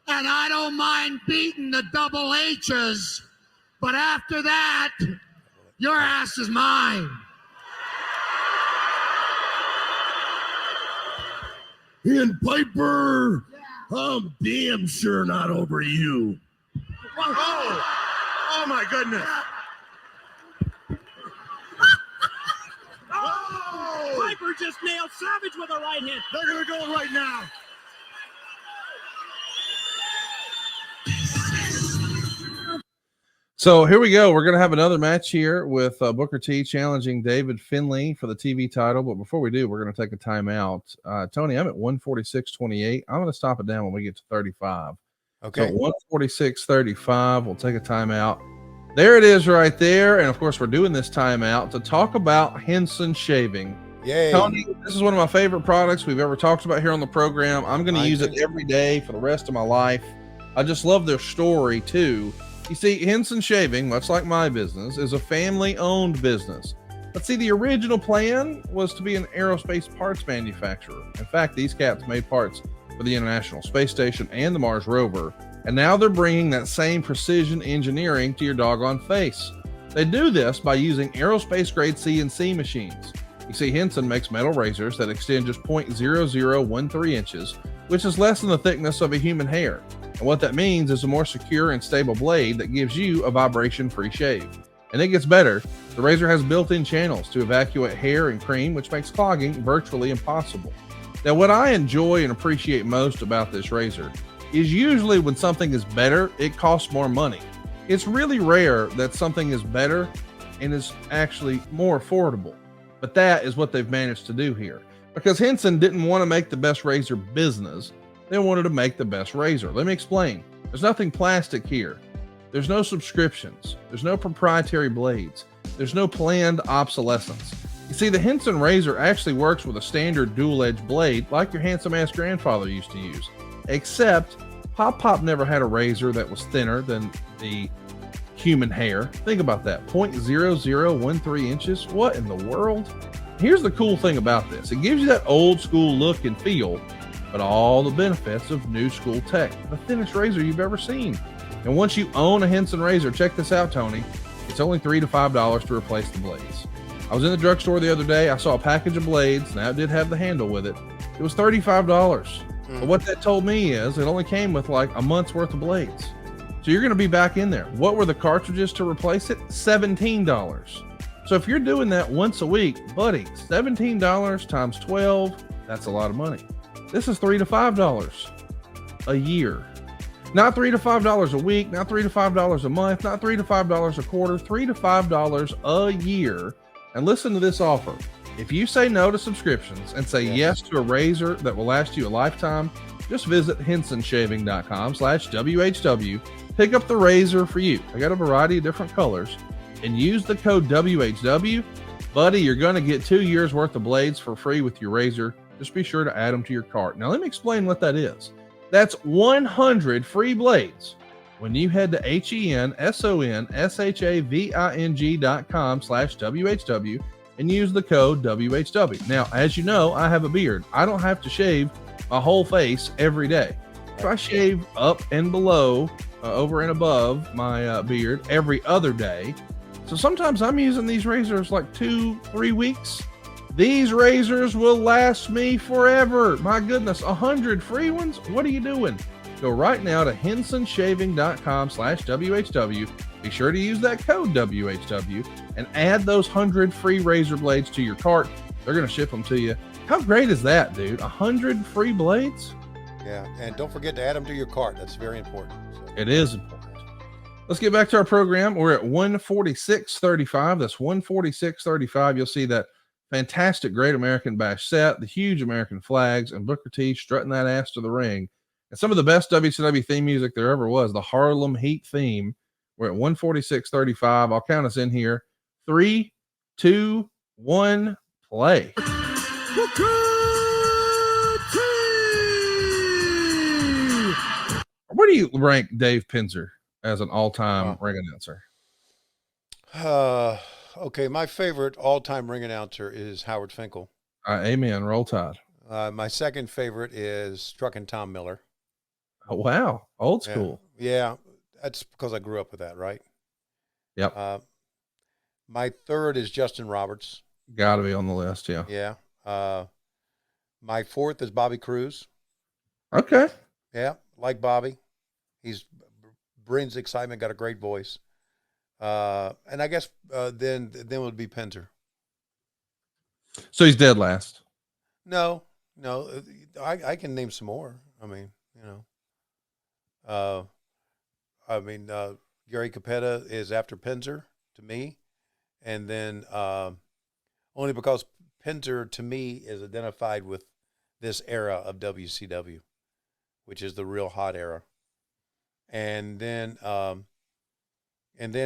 I don't mind beating the double H's, but after that, your ass is mine. And Piper, I'm damn sure not over you. Oh my goodness. Piper just nailed Savage with a right hand. They're going to go right now. So here we go. We're going to have another match here with Booker T challenging David Finlay for the TV title. But before we do, we're going to take a timeout. Tony, I'm at 146.28. I'm going to stop it down when we get to 35. Okay. So 146.35. We'll take a timeout. There it is right there. And of course, we're doing this timeout to talk about Henson shaving. Yay. Tony, this is one of my favorite products we've ever talked about here on the program. I'm going to use it every day for the rest of my life. I just love their story too. You see, Henson Shaving, much like my business, is a family-owned business. But see, the original plan was to be an aerospace parts manufacturer. In fact, these cats made parts for the International Space Station and the Mars rover. And now they're bringing that same precision engineering to your doggone face. They do this by using aerospace-grade CNC machines. You see, Henson makes metal razors that extend just 0.0013 inches, which is less than the thickness of a human hair. And what that means is a more secure and stable blade that gives you a vibration-free shave. And it gets better. The razor has built-in channels to evacuate hair and cream, which makes clogging virtually impossible. Now, what I enjoy and appreciate most about this razor is usually when something is better, it costs more money. It's really rare that something is better and is actually more affordable. But that is what they've managed to do here. Because Henson didn't want to make the best razor business. They wanted to make the best razor. Let me explain. There's nothing plastic here. There's no subscriptions. There's no proprietary blades. There's no planned obsolescence. You see, the Henson razor actually works with a standard dual-edged blade like your handsome-ass grandfather used to use. Except, Pop never had a razor that was thinner than the human hair. Think about that. 0.0013 inches. What in the world? Here's the cool thing about this. It gives you that old-school look and feel, but all the benefits of new school tech. The thinnest razor you've ever seen. And once you own a Henson razor, check this out, Tony. It's only $3 to $5 to replace the blades. I was in the drugstore the other day. I saw a package of blades. Now, it did have the handle with it. It was $35. But what that told me is it only came with like a month's worth of blades. So you're going to be back in there. What were the cartridges to replace it? $17. So if you're doing that once a week, buddy, $17 times 12, that's a lot of money. This is $3 to $5 a year. Not $3 to $5 a week, not $3 to $5 a month, not $3 to $5 a quarter, $3 to $5 a year. And listen to this offer. If you say no to subscriptions and say yes to a razor that will last you a lifetime, just visit hensonshaving.com/WHW, pick up the razor for you. I got a variety of different colors and use the code WHW. Buddy, you're going to get 2 years worth of blades for free with your razor. Just be sure to add them to your cart. Now, let me explain what that is. That's 100 free blades when you head to hensonshaving.com/WHW and use the code WHW. Now, as you know, I have a beard. I don't have to shave my whole face every day. I shave up and below, over and above my beard every other day. So sometimes I'm using these razors like 2-3 weeks. These razors will last me forever. My goodness, 100 free ones? What are you doing? Go right now to hensonshaving.com/WHW. Be sure to use that code WHW and add those 100 free razor blades to your cart. They're going to ship them to you. How great is that, dude? 100 free blades? Yeah, and don't forget to add them to your cart. That's very important. So. It is important. Let's get back to our program. We're at 146.35. That's 146.35. You'll see that fantastic Great American Bash set, the huge American flags, and Booker T strutting that ass to the ring. And some of the best WCW theme music there ever was, the Harlem Heat theme. We're at 146.35. I'll count us in here. 3, 2, 1, play. Where do you rank Dave Pinzer as an all-time ring announcer? Okay, my favorite all-time ring announcer is Howard Finkel. Amen. Roll Tide. My second favorite is Truckin' Tom Miller. Oh, wow. Old school. Yeah, that's because I grew up with that, right? Yep. My third is Justin Roberts. Got to be on the list, yeah. Yeah. My fourth is Bobby Cruz. Okay. Yeah, like Bobby. He's brings excitement, got a great voice. And I guess then it would be Pinzer. So he's dead last. No. I can name some more. I mean, Gary Capetta is after Pinzer to me. And then only because Pinzer to me is identified with this era of WCW, which is the real hot era. And then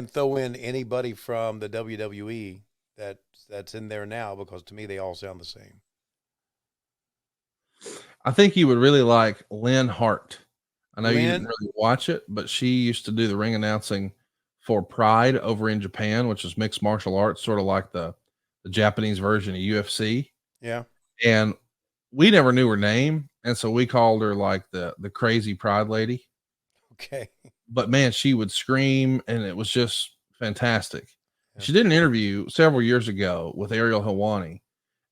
throw in anybody from the WWE that's in there now, because to me they all sound the same. I think you would really like Lynn Hart. I know you Lynn? didn't really watch it, but she used to do the ring announcing for Pride over in Japan, which is mixed martial arts, sort of like the Japanese version of UFC. Yeah. And we never knew her name, and so we called her like the crazy Pride lady. Okay. But man, she would scream, and it was just fantastic. Yeah. She did an interview several years ago with Ariel Helwani,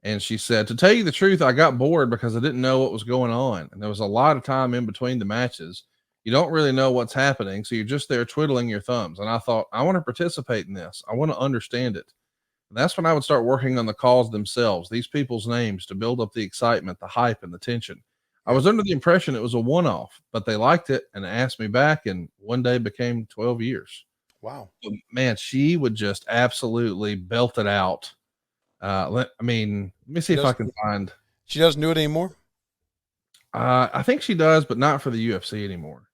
and she said, to tell you the truth, I got bored because I didn't know what was going on. And there was a lot of time in between the matches. You don't really know what's happening. So you're just there twiddling your thumbs. And I thought, I want to participate in this. I want to understand it. And that's when I would start working on the calls themselves, these people's names, to build up the excitement, the hype, and the tension. I was under the impression it was a one-off, but they liked it and asked me back, and one day became 12 years. Wow. Man, she would just absolutely belt it out. Let me see if I can find. She doesn't do it anymore? I think she does, but not for the UFC anymore.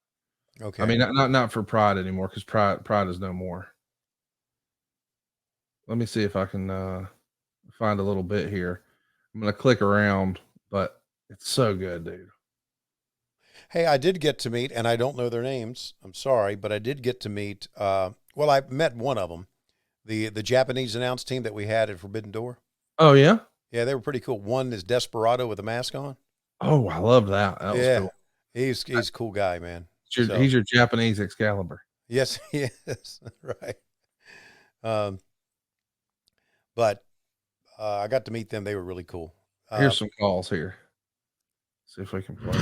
Okay. I mean, not for Pride anymore, because Pride is no more. Let me see if I can find a little bit here. I'm going to click around, but it's so good, dude. Hey, I did get to meet, and I don't know their names. I'm sorry, but I did get to meet. I met one of them, the Japanese announce team that we had at Forbidden Door. Oh yeah, yeah, they were pretty cool. One is Desperado with a mask on. Oh, I love that. That was cool. He's a cool guy, man. He's your Japanese Excalibur. Yes, he is. Right. But I got to meet them. They were really cool. Here's some calls here. See if we can play.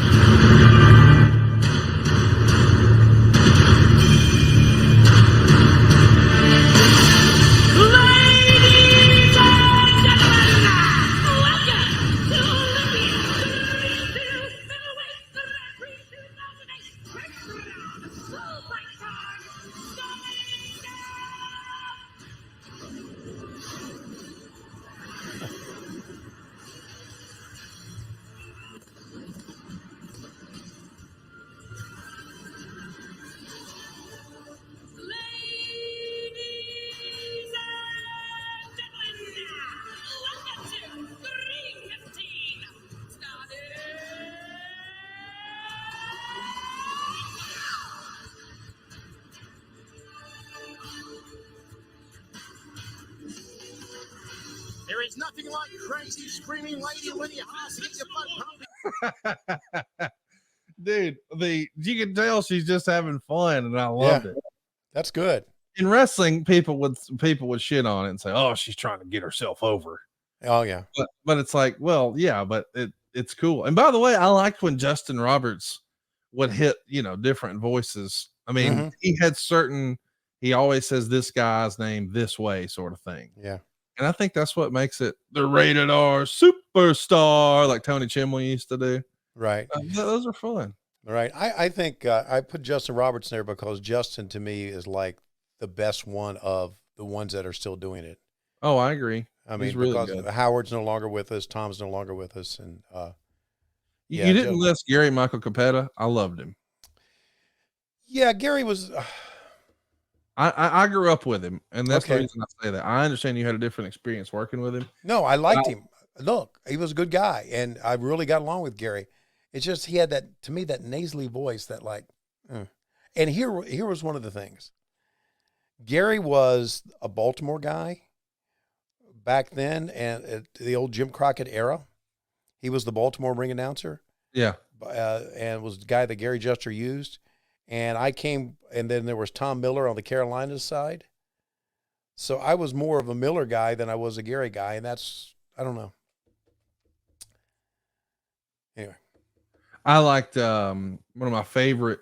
There is nothing like crazy screaming lady Lydia Haas to get your butt pumping. Dude, you can tell she's just having fun, and I loved it. That's good. In wrestling, people would shit on it and say, "Oh, she's trying to get herself over." Oh yeah, but it's like, well, yeah, but it's cool. And by the way, I liked when Justin Roberts would hit, different voices. I mean, he had he always says this guy's name this way, sort of thing. Yeah. And I think that's what makes it the rated R superstar, like Tony Chimley used to do. Right. Those are fun. Right. I think I put Justin Roberts there because Justin to me is like the best one of the ones that are still doing it. Oh, I agree. I mean, really because good. Howard's no longer with us, Tom's no longer with us, and you didn't list Gary Michael Capetta. I loved him. Yeah, Gary was. I grew up with him, and that's the reason I say that. I understand you had a different experience working with him. No, I liked him. Look, he was a good guy, and I really got along with Gary. It's just he had that nasally voice that like, and here was one of the things. Gary was a Baltimore guy back then, and at the old Jim Crockett era. He was the Baltimore ring announcer. Yeah. And was the guy that Gary Juster used. And I came, and then there was Tom Miller on the Carolinas side. So I was more of a Miller guy than I was a Gary guy, and that's, I don't know. Anyway. I liked one of my favorite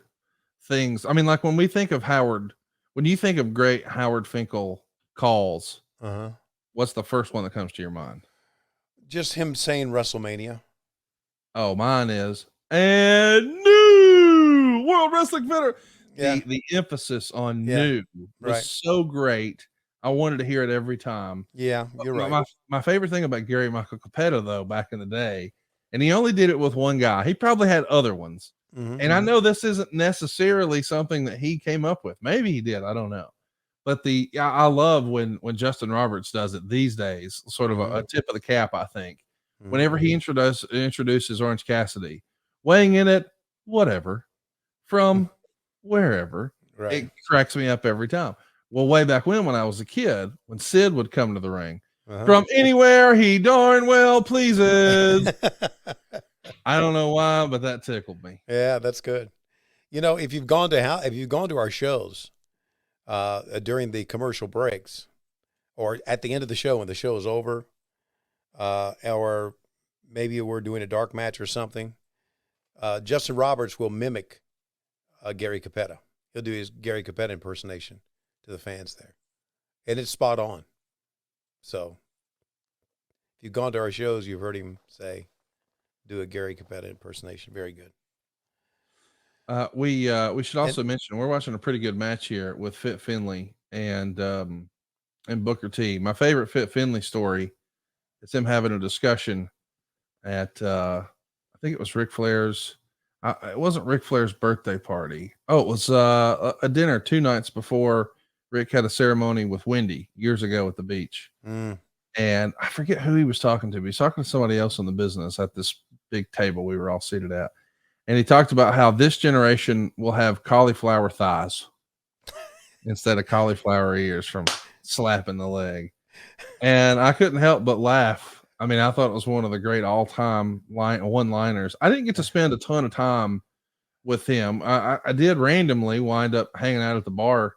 things. I mean, like when we think of Howard, when you think of great Howard Finkel calls, what's the first one that comes to your mind? Just him saying WrestleMania. Oh, mine is and new World Wrestling Federation. Yeah. The emphasis on new was so great. I wanted to hear it every time. Yeah, you're right. My favorite thing about Gary Michael Capetta, though, back in the day, and he only did it with one guy. He probably had other ones. And I know this isn't necessarily something that he came up with. Maybe he did. I don't know. But I love when Justin Roberts does it these days, sort of a tip of the cap, I think. Whenever he introduces Orange Cassidy, weighing in at whatever, from wherever, it cracks me up every time. Well, way back when I was a kid, when Sid would come to the ring, from anywhere he darn well pleases. I don't know why, but that tickled me. Yeah, that's good. You know, if you've gone to our shows during the commercial breaks, or at the end of the show when the show is over, or maybe we're doing a dark match or something, Justin Roberts will mimic Gary Capetta. He'll do his Gary Capetta impersonation to the fans there, and it's spot on. So, if you've gone to our shows, you've heard him do a Gary Capetta impersonation. Very good. We should also mention we're watching a pretty good match here with Fit Finley and Booker T. My favorite Fit Finley story is him having a discussion at I think it was Ric Flair's. It wasn't Ric Flair's birthday party. Oh, it was a dinner 2 nights before Rick had a ceremony with Wendy years ago at the beach. And I forget who he was talking to. He was talking to somebody else in the business at this big table we were all seated at. And he talked about how this generation will have cauliflower thighs instead of cauliflower ears from slapping the leg. And I couldn't help but laugh. I mean, I thought it was one of the great all-time one-liners. I didn't get to spend a ton of time with him. I did randomly wind up hanging out at the bar.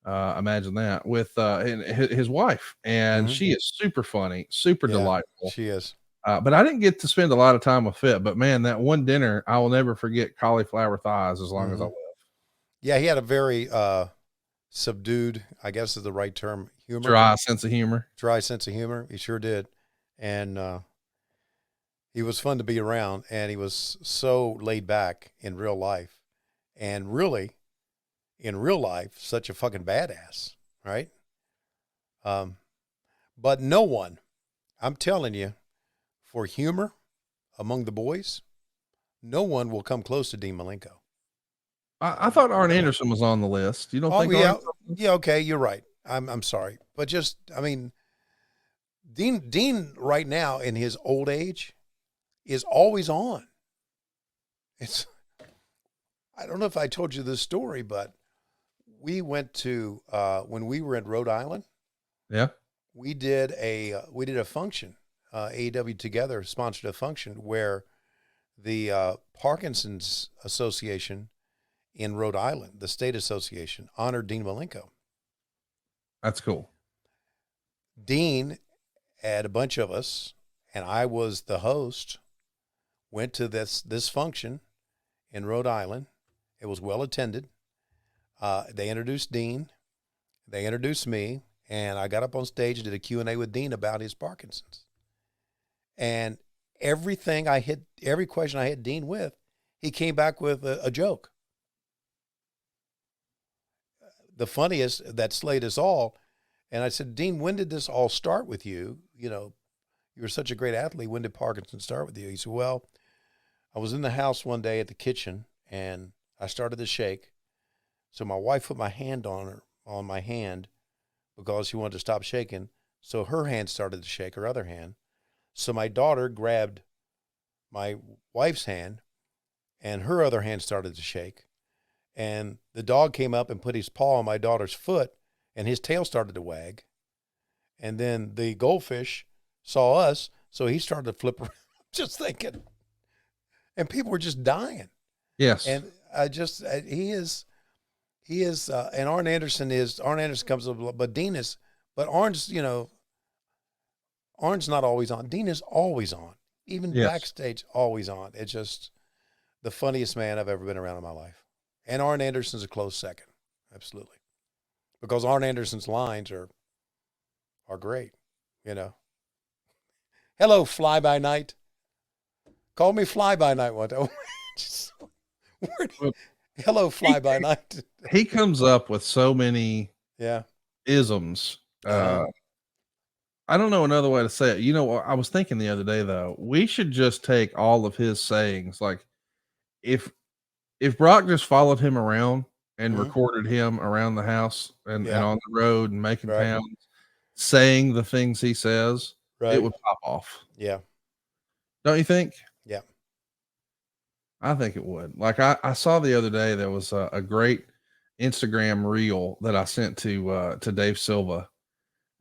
Imagine that with his wife, and she is super funny, super delightful. She is. But I didn't get to spend a lot of time with Fit. But man, that one dinner, I will never forget cauliflower thighs as long as I live. Yeah, he had a very subdued, I guess is the right term, humor. Dry sense of humor. Dry sense of humor. He sure did. And he was fun to be around, and he was so laid back in real life. And really, in real life, such a fucking badass, right? But no one, I'm telling you, for humor among the boys, no one will come close to Dean Malenko. I thought Arn Anderson was on the list. You don't think? Yeah, okay, you're right. I'm sorry, but just, I mean, Dean right now in his old age is always on. I don't know if I told you this story, but we went to when we were in Rhode Island. Yeah, we did a function. AEW Together sponsored a function where the Parkinson's Association in Rhode Island, the state association, honored Dean Malenko. That's cool. Dean had a bunch of us, and I was the host, went to this function in Rhode Island. It was well attended. They introduced Dean. They introduced me, and I got up on stage and did a Q&A with Dean about his Parkinson's. And every question I hit Dean with, he came back with a joke. The funniest that slayed us all. And I said, Dean, when did this all start with you? You know, you were such a great athlete. When did Parkinson start with you? He said, well, I was in the house one day at the kitchen, and I started to shake. So my wife put my hand on my hand because she wanted to stop shaking. So her hand started to shake, her other hand. So my daughter grabbed my wife's hand, and her other hand started to shake. And the dog came up and put his paw on my daughter's foot, and his tail started to wag. And then the goldfish saw us, so he started to flip around, just thinking. And people were just dying. Yes. And he is, and Arn Anderson comes up, but Dean is, but Arn's not always on. Dean is always on, even backstage, always on. It's just the funniest man I've ever been around in my life. And Arn Anderson's a close second. Absolutely. Because Arn Anderson's lines are great, you know. Hello, fly by night. Call me fly by night one time. Hello, fly by night. He comes up with so many isms. Uh-huh. I don't know another way to say it. You know, I was thinking the other day, though, we should just take all of his sayings. Like if Brock just followed him around and recorded him around the house and on the road and making pounds, saying the things he says, it would pop off. Yeah. Don't you think? Yeah. I think it would. Like I saw the other day, there was a great Instagram reel that I sent to Dave Silva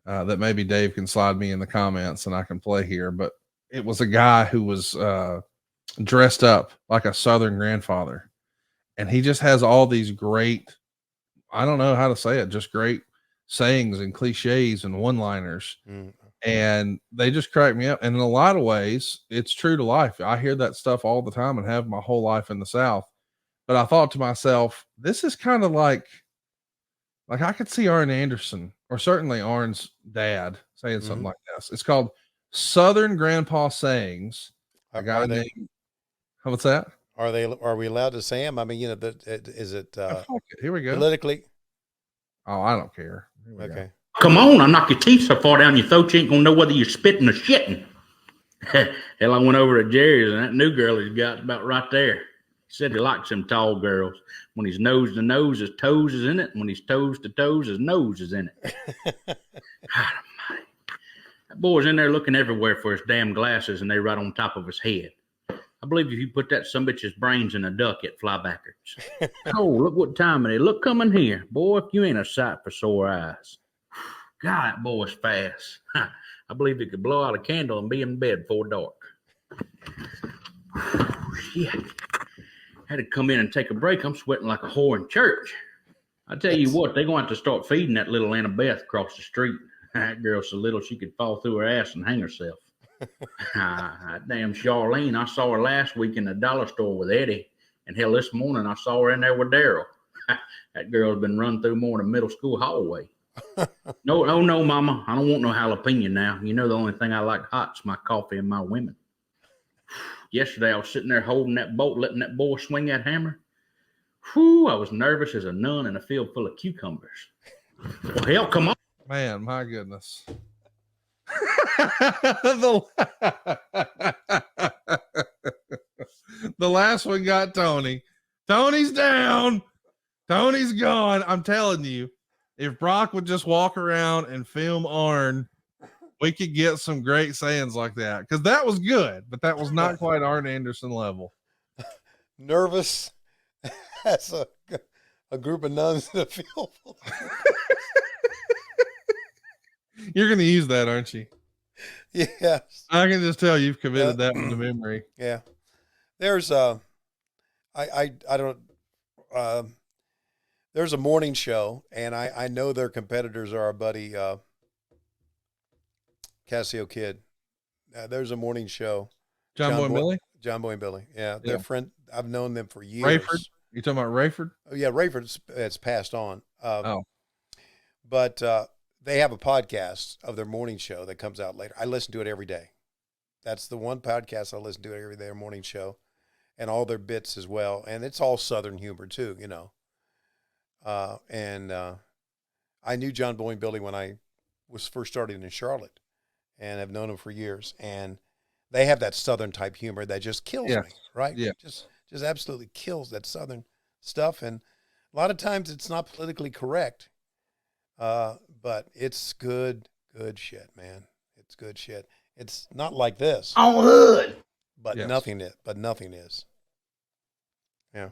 that maybe Dave can slide me in the comments and I can play here. But it was a guy who was dressed up like a Southern grandfather. And he just has all these great, I don't know how to say it, just great sayings and cliches and one-liners. And they just crack me up. And in a lot of ways, it's true to life. I hear that stuff all the time and have my whole life in the South. But I thought to myself, this is kind of like I could see Arn Anderson, or certainly Arn's dad, saying something like this. It's called Southern Grandpa Sayings. I got a name. What's that? Are we allowed to say them? I mean, is it here we go. Politically? Oh, I don't care. Okay. Go. Come on, I'll knock your teeth so far down your throat you ain't gonna know whether you're spitting or shitting. Hell, I went over to Jerry's and that new girl he's got about right there. He said he likes them tall girls. When he's nose to nose, his toes is in it. And when he's toes to toes, his nose is in it. God almighty. That boy's in there looking everywhere for his damn glasses and they're right on top of his head. I believe if you put that some bitch's brains in a duck, it'd fly backwards. Oh, look what time it is. Look coming here. Boy, if you ain't a sight for sore eyes. God, that boy's fast. I believe he could blow out a candle and be in bed before dark. Shit. Had to come in and take a break. I'm sweating like a whore in church. I tell you what, they're going to have to start feeding that little Annabeth across the street. That girl's so little she could fall through her ass and hang herself. Damn Charlene, I saw her last week in the dollar store with Eddie. And hell, this morning I saw her in there with Daryl. That girl's been run through more than a middle school hallway. No, Mama. I don't want no jalapeno now. You know the only thing I like hot's my coffee and my women. Yesterday I was sitting there holding that bolt, letting that boy swing that hammer. Whew, I was nervous as a nun in a field full of cucumbers. Well, hell, come on. Man, my goodness. The last one got Tony. Tony's down. Tony's gone. I'm telling you, if Brock would just walk around and film Arn, we could get some great sayings like that. Because that was good, but that was not quite Arn Anderson level. Nervous as a group of nuns in a field. You're going to use that, aren't you? Yes. I can just tell you've committed that one to memory. Yeah. There's I don't there's a morning show, and I know their competitors are our buddy Casio Kid. There's a morning show. John Boy and Billy? John Boy and Billy. Yeah, they're Yeah. friend. I've known them for years. Rayford? You talking about Rayford? Oh yeah, Rayford's it's passed on. Oh. But they have a podcast of their morning show that comes out later. I listen to it every day. That's the one podcast I listen to every day, their morning show, and all their bits as well. And it's all Southern humor too, you know. I knew John Boy and Billy when I was first starting in Charlotte, and I've known them for years. And they have that Southern type humor that just kills me, right? Yeah. Just absolutely kills that Southern stuff. And a lot of times it's not politically correct, but it's good shit, man. It's good shit. It's not like this. On hood. But Yes. nothing is. Yeah.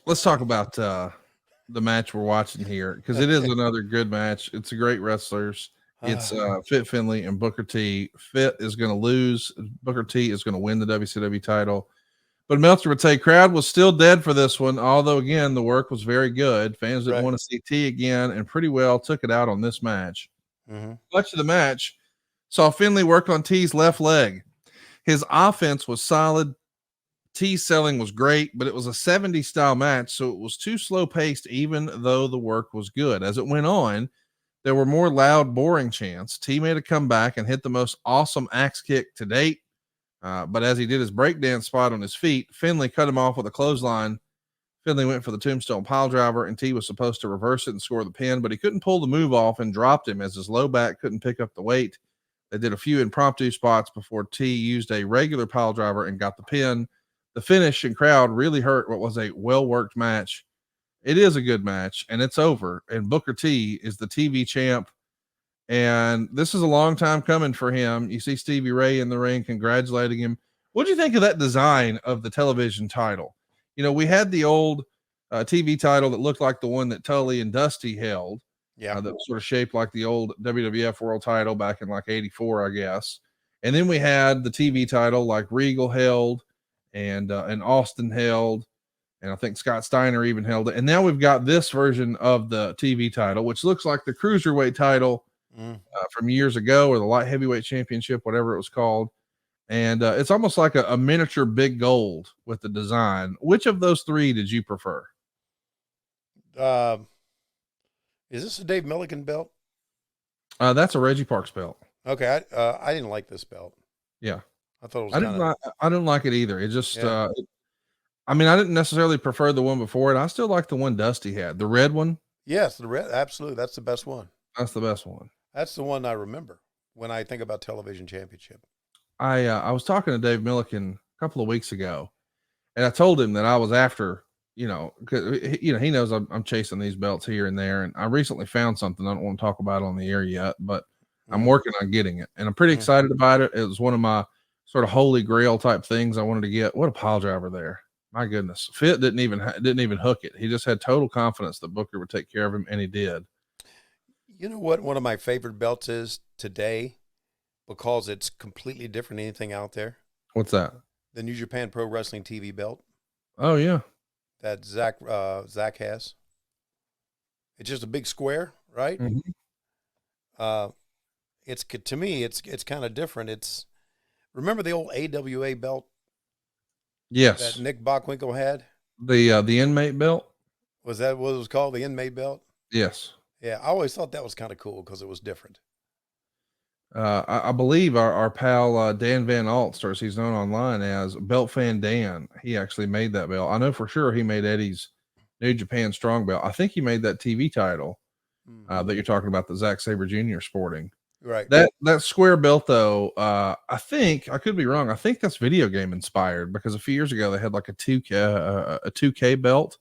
Let's talk about the match we're watching here, because it is another good match. It's a great wrestlers. It's Fit Finley and Booker T. Fit is going to lose. Booker T is going to win the WCW title. But Meltzer would say crowd was still dead for this one, although, again, the work was very good. Fans didn't want to see T again and pretty well took it out on this match. Much of the match saw Finley work on T's left leg. His offense was solid. T's selling was great, but it was a 70s style match, so it was too slow paced, even though the work was good. As it went on, there were more loud, boring chants. T made a comeback and hit the most awesome axe kick to date. But as he did his breakdance spot on his feet, Finley cut him off with a clothesline. Finley went for the tombstone pile driver, and T was supposed to reverse it and score the pin, but he couldn't pull the move off and dropped him as his low back couldn't pick up the weight. They did a few impromptu spots before T used a regular pile driver and got the pin. The finish and crowd really hurt what was a well-worked match. It is a good match, and it's over. And Booker T is the TV champ. And this is a long time coming for him. You see Stevie Ray in the ring congratulating him. What do you think of that design of the television title? You know, we had the old TV title that looked like the one that Tully and Dusty held. Yeah. That was sort of shaped like the old WWF World title back in like 84, I guess. And then we had the TV title like Regal held and Austin held. And I think Scott Steiner even held it. And now we've got this version of the TV title, which looks like the Cruiserweight title from years ago, or the light heavyweight championship, whatever it was called. And it's almost like a miniature big gold with the design. Which of those three did you prefer? Is this a Dave Milligan belt? That's a Reggie Parks belt. Okay. I didn't like this belt. Yeah. I thought it was I didn't like it either. It just, I mean, I didn't necessarily prefer the one before it. I still like the one Dusty had. The red one? Yes, the red. Absolutely. That's the best one. That's the best one. That's the one I remember when I think about television championship. I was talking to Dave Milliken a couple of weeks ago, and I told him that I was after, you know, cause he knows I'm chasing these belts here and there. And I recently found something I don't want to talk about on the air yet, but I'm working on getting it, and I'm pretty excited about it. It was one of my sort of holy grail type things I wanted to get. What a pile driver there. My goodness. Fit didn't even hook it. He just had total confidence that Booker would take care of him, and he did. You know what one of my favorite belts is today, because it's completely different than anything out there? What's that? The New Japan Pro Wrestling TV belt. Oh, yeah. That Zach has. It's just a big square, right? It's, to me, it's kind of different. It's, remember the old AWA belt? Yes. That Nick Bockwinkel had? The inmate belt? Was that what it was called? The inmate belt? Yes. Yeah, I always thought that was kind of cool because it was different. I believe our pal Dan Van Alt, starts he's known online as Belt Fan Dan. He actually made that belt. I know for sure he made Eddie's New Japan Strong belt. I think he made that TV title that you're talking about, the Zack Sabre Jr. sporting. Right. That square belt though, I think, I could be wrong, I think that's video game inspired, because a few years ago they had like a 2K belt,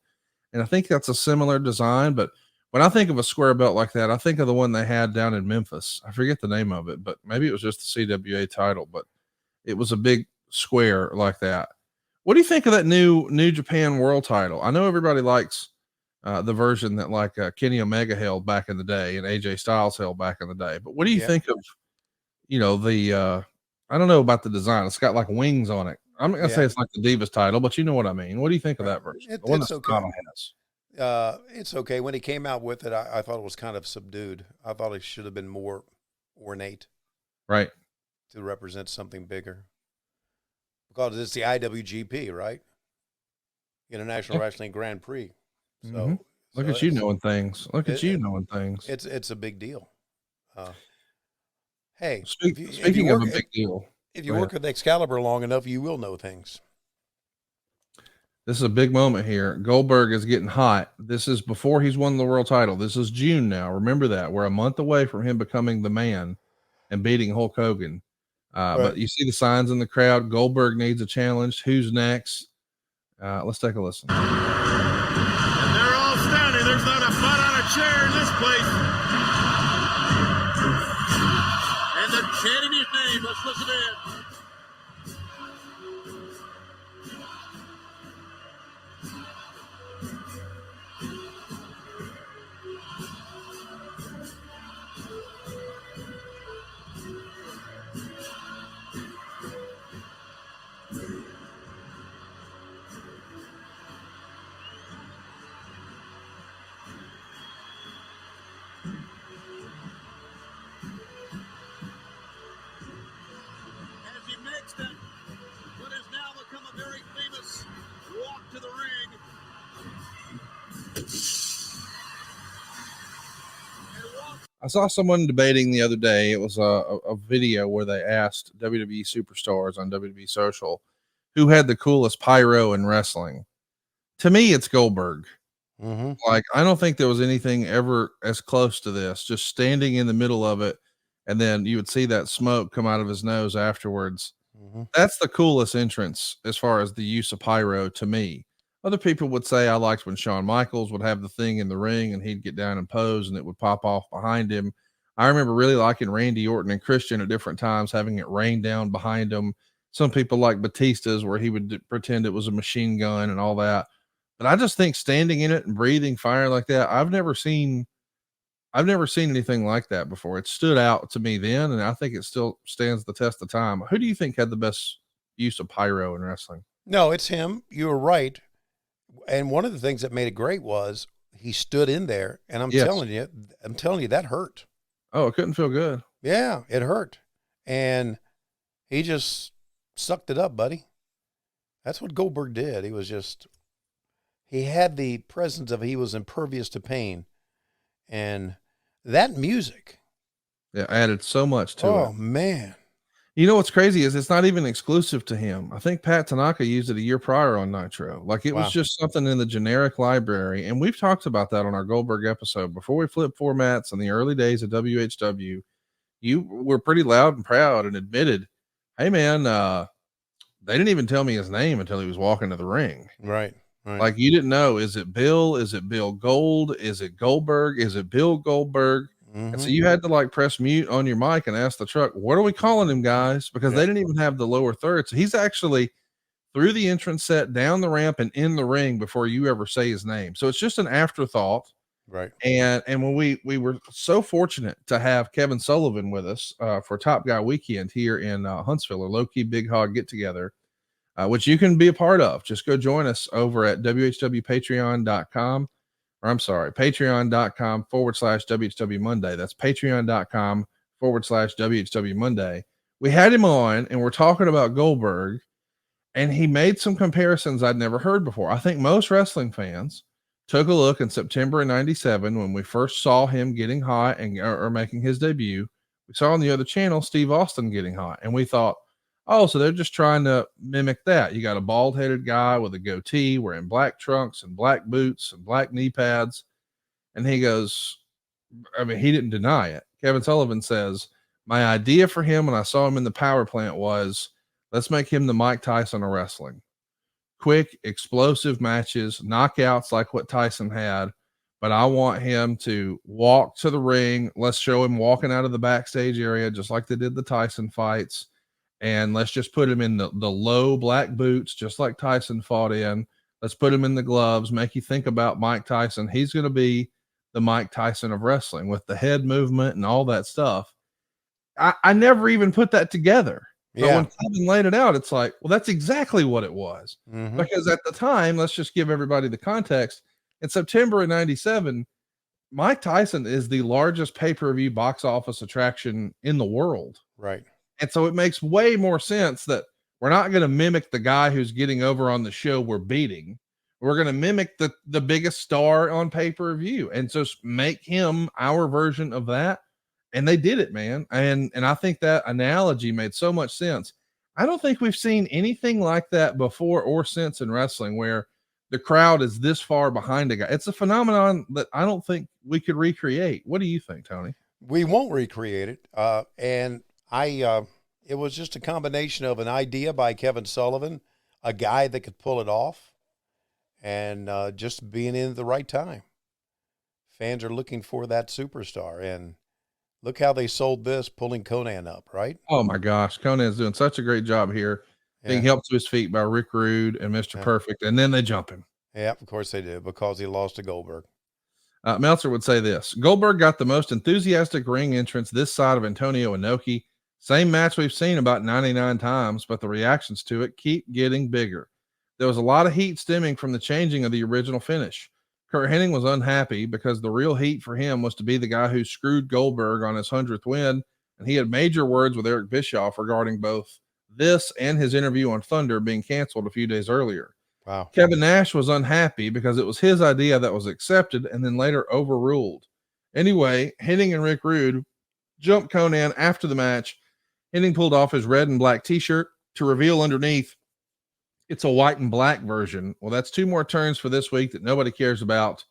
and I think that's a similar design. But when I think of a square belt like that, I think of the one they had down in Memphis. I forget the name of it, but maybe it was just the CWA title, but it was a big square like that. What do you think of that New Japan World title? I know everybody likes the version that like Kenny Omega held back in the day and AJ Styles held back in the day. But what do you think of, you know, the I don't know about the design. It's got like wings on it. I'm not gonna say Yeah. it's like the Divas title, but you know what I mean. What do you think of Right. that version? It- The one it's that okay. Sonata has. It's okay. When he came out with it, I thought it was kind of subdued. I thought it should have been more ornate Right. to represent something bigger. Because it's the IWGP, right? International Wrestling Grand Prix. So Mhm. Look so at you it's- knowing things. Look at it- you it- knowing things. It's a big deal. Hey, Speaking of a big deal, if you go work with Excalibur long enough, you will know things. this is a big moment here. Goldberg is getting hot. This is before he's won the world title. This is June now. Remember that. We're a month away from him becoming the man and beating Hulk Hogan. But you see the signs in the crowd. Goldberg needs a challenge. Who's next? Let's take a listen. And they're all standing. There's not a butt on a chair in this place. And they're chanting his name. Let's listen in. As he makes that what has now become a very famous walk to the ring. I saw someone debating the other day. It was a video where they asked WWE superstars on WWE Social who had the coolest pyro in wrestling. To me, it's Goldberg. Mm-hmm. Like, I don't think there was anything ever as close to this, just standing in the middle of it. And then you would see that smoke come out of his nose afterwards. Mm-hmm. That's the coolest entrance as far as the use of pyro to me. Other people would say I liked when Shawn Michaels would have the thing in the ring and he'd get down and pose and it would pop off behind him. I remember really liking Randy Orton and Christian at different times, having it rain down behind them. Some people like Batista's where he would pretend it was a machine gun and all that. But I just think standing in it and breathing fire like that, I've never seen anything like that before. It stood out to me then, and I think it still stands the test of time. Who do you think had the best use of pyro in wrestling? No, it's him. You were right. And one of the things that made it great was he stood in there, and I'm Yes. telling you, that hurt. Oh, it couldn't feel good. Yeah, it hurt. And he just sucked it up, buddy. That's what Goldberg did. He had the presence of, he was impervious to pain. And that music. Yeah, added so much to it. Oh, man. You know what's crazy is it's not even exclusive to him. I think Pat Tanaka used it a year prior on Nitro. Like it Wow. was just something in the generic library. And we've talked about that on our Goldberg episode. Before we flipped formats in the early days of WHW, you were pretty loud and proud and admitted, hey man, they didn't even tell me his name until he was walking to the ring. Right. Right. Like you didn't know, is it Bill? Is it Bill Gold? Is it Goldberg? Is it Bill Goldberg? And so you had to like press mute on your mic and ask the truck, what are we calling him, guys? Because they didn't even have the lower third. So he's actually through the entrance set, down the ramp, and in the ring before you ever say his name. So it's just an afterthought. Right. And when we were so fortunate to have Kevin Sullivan with us for Top Guy Weekend here in Huntsville, a low-key big hog get together, which you can be a part of. Just go join us over at whwpatreon.com. Or I'm sorry, patreon.com/WHW Monday. That's patreon.com/WHW Monday. We had him on and we're talking about Goldberg, and he made some comparisons I'd never heard before. I think most wrestling fans took a look in September of 97 when we first saw him getting hot and or making his debut. We saw on the other channel Steve Austin getting hot, and we thought, oh, so they're just trying to mimic that. You got a bald-headed guy with a goatee wearing black trunks and black boots and black knee pads. And he goes, I mean, he didn't deny it. Kevin Sullivan says, my idea for him when I saw him in the power plant was, let's make him the Mike Tyson of wrestling. Quick, explosive matches, knockouts like what Tyson had. But I want him to walk to the ring. Let's show him walking out of the backstage area, just like they did the Tyson fights. And let's just put him in the low black boots, just like Tyson fought in. Let's put him in the gloves, make you think about Mike Tyson. He's going to be the Mike Tyson of wrestling with the head movement and all that stuff. I never even put that together. But when Kevin laid it out, it's like, well, that's exactly what it was. Mhm. Because at the time, let's just give everybody the context. In September of 97, Mike Tyson is the largest pay-per-view box office attraction in the world. Right. And so it makes way more sense that we're not going to mimic the guy who's getting over on the show we're beating. We're going to mimic the biggest star on pay-per-view and just make him our version of that. And they did it, man. And I think that analogy made so much sense. I don't think we've seen anything like that before or since in wrestling where the crowd is this far behind a guy. It's a phenomenon that I don't think we could recreate. What do you think, Tony? We won't recreate it. It was just a combination of an idea by Kevin Sullivan, a guy that could pull it off, and just being in at the right time. Fans are looking for that superstar, and look how they sold this, pulling Conan up, right? Oh my gosh, Conan's doing such a great job here, being helped to his feet by Rick Rude and Mr. Perfect, and then they jump him. Yeah, of course they do, because he lost to Goldberg. Meltzer would say this: Goldberg got the most enthusiastic ring entrance this side of Antonio Inoki. Same match we've seen about 99 times, but the reactions to it keep getting bigger. There was a lot of heat stemming from the changing of the original finish. Kurt Hennig was unhappy because the real heat for him was to be the guy who screwed Goldberg on his 100th win, and he had major words with Eric Bischoff regarding both this and his interview on Thunder being canceled a few days earlier. Wow. Kevin Nash was unhappy because it was his idea that was accepted and then later overruled. Anyway, Hennig and Rick Rude jumped Conan after the match. Hennig pulled off his red and black t-shirt to reveal underneath it's a white and black version. Well, that's two more turns for this week that nobody cares about.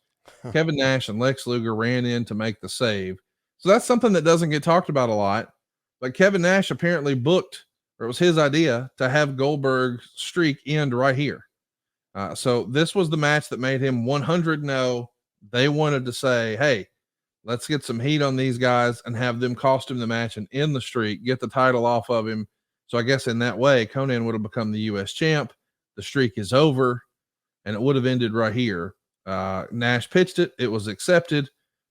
Kevin Nash and Lex Luger ran in to make the save. So that's something that doesn't get talked about a lot. But Kevin Nash apparently booked, or it was his idea, to have Goldberg's streak end right here. So this was the match that made him 100-0. They wanted to say, hey, let's get some heat on these guys and have them cost him the match and end the streak, get the title off of him. So I guess in that way, Conan would have become the U.S. champ. The streak is over, and it would have ended right here. Nash pitched it. It was accepted.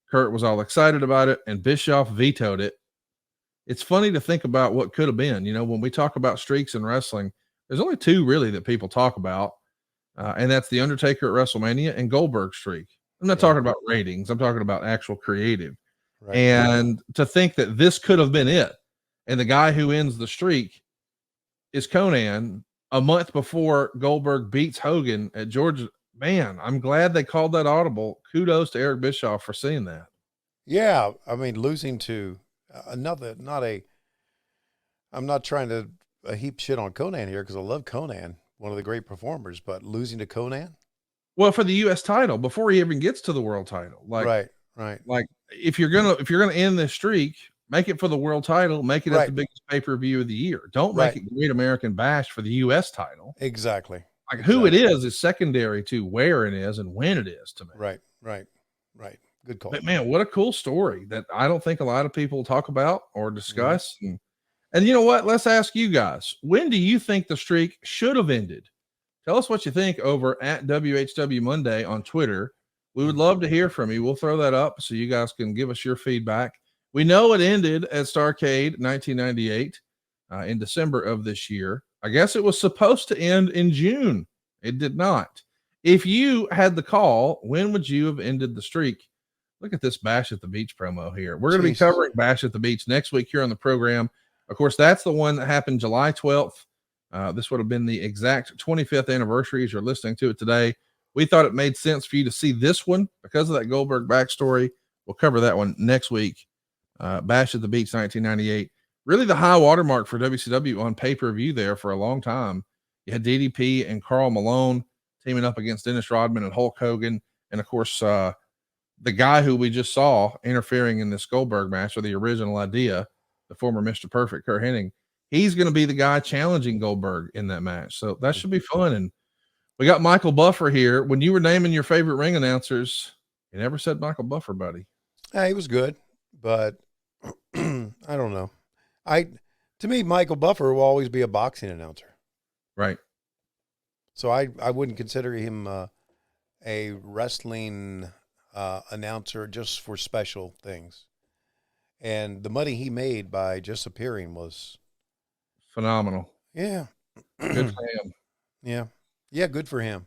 Kurt was all excited about it, and Bischoff vetoed it. It's funny to think about what could have been. You know, when we talk about streaks in wrestling, there's only two really that people talk about, and that's The Undertaker at WrestleMania and Goldberg's streak. I'm not talking about ratings. I'm talking about actual creative. Right. And to think that this could have been it, and the guy who ends the streak is Conan a month before Goldberg beats Hogan at Georgia. Man, I'm glad they called that audible. Kudos to Eric Bischoff for seeing that. Yeah, I mean, losing to I'm not trying to heap shit on Conan here because I love Conan, one of the great performers, but losing to Conan? Well, for the U.S. title before he even gets to the world title. Like, right. Like if you're gonna end this streak, make it for the world title, make it at the biggest pay-per-view of the year. Don't make it Great American Bash for the U.S. title. Exactly. Like who it is secondary to where it is and when it is to me. Right. Good call. But man, what a cool story that I don't think a lot of people talk about or discuss. And you know what? Let's ask you guys, when do you think the streak should have ended? Tell us what you think over at WHW Monday on Twitter. We would love to hear from you. We'll throw that up so you guys can give us your feedback. We know it ended at Starrcade 1998 in December of this year. I guess it was supposed to end in June. It did not. If you had the call, when would you have ended the streak? Look at this Bash at the Beach promo here. We're going to be covering Bash at the Beach next week here on the program. Of course, that's the one that happened July 12th. This would have been the exact 25th anniversary as you're listening to it today. We thought it made sense for you to see this one because of that Goldberg backstory. We'll cover that one next week. Bash at the Beach 1998. Really the high watermark for WCW on pay-per-view there for a long time. You had DDP and Karl Malone teaming up against Dennis Rodman and Hulk Hogan. And of course, the guy who we just saw interfering in this Goldberg match, or the original idea, the former Mr. Perfect, Kurt Hennig, he's going to be the guy challenging Goldberg in that match. So that should be fun. And we got Michael Buffer here. When you were naming your favorite ring announcers, you never said Michael Buffer, buddy. Yeah, he was good, but I don't know. To me, Michael Buffer will always be a boxing announcer. Right. So I wouldn't consider him a wrestling announcer just for special things. And the money he made by just appearing was Phenomenal. Yeah. Good for him. Yeah. Yeah, good for him.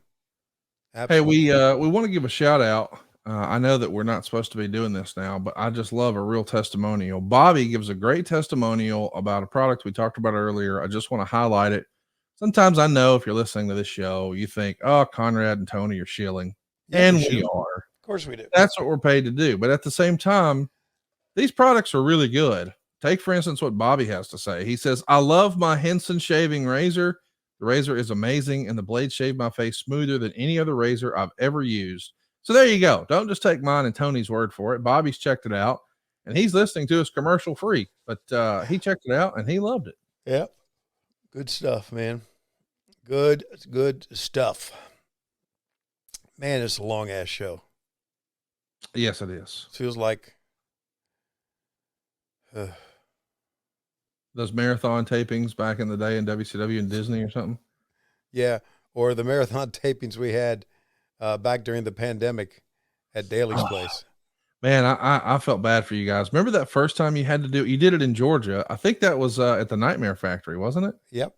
Hey, Absolutely. we want to give a shout out. I know that we're not supposed to be doing this now, but I just love a real testimonial. Bobby gives a great testimonial about a product we talked about earlier. I just want to highlight it. Sometimes I know if you're listening to this show, you think, oh, Conrad and Tony are shilling. Yeah, And we we should. are. Of course we do. That's what we're paid to do. But at the same time, these products are really good. Take, for instance, what Bobby has to say. He says, I love my Henson shaving razor. The razor is amazing, and the blade shaved my face smoother than any other razor I've ever used. So there you go. Don't just take mine and Tony's word for it. Bobby's checked it out, and he's listening to us commercial free. But he checked it out, and he loved it. Yep. Good stuff, man. Good stuff. Man, it's a long-ass show. Yes, it is. Feels like... Those marathon tapings back in the day in WCW and Disney or something. Yeah, or the marathon tapings we had back during the pandemic at Daly's place. Man, I felt bad for you guys. Remember that first time you had to do? You did it in Georgia. I think that was at the Nightmare Factory, wasn't it? Yep.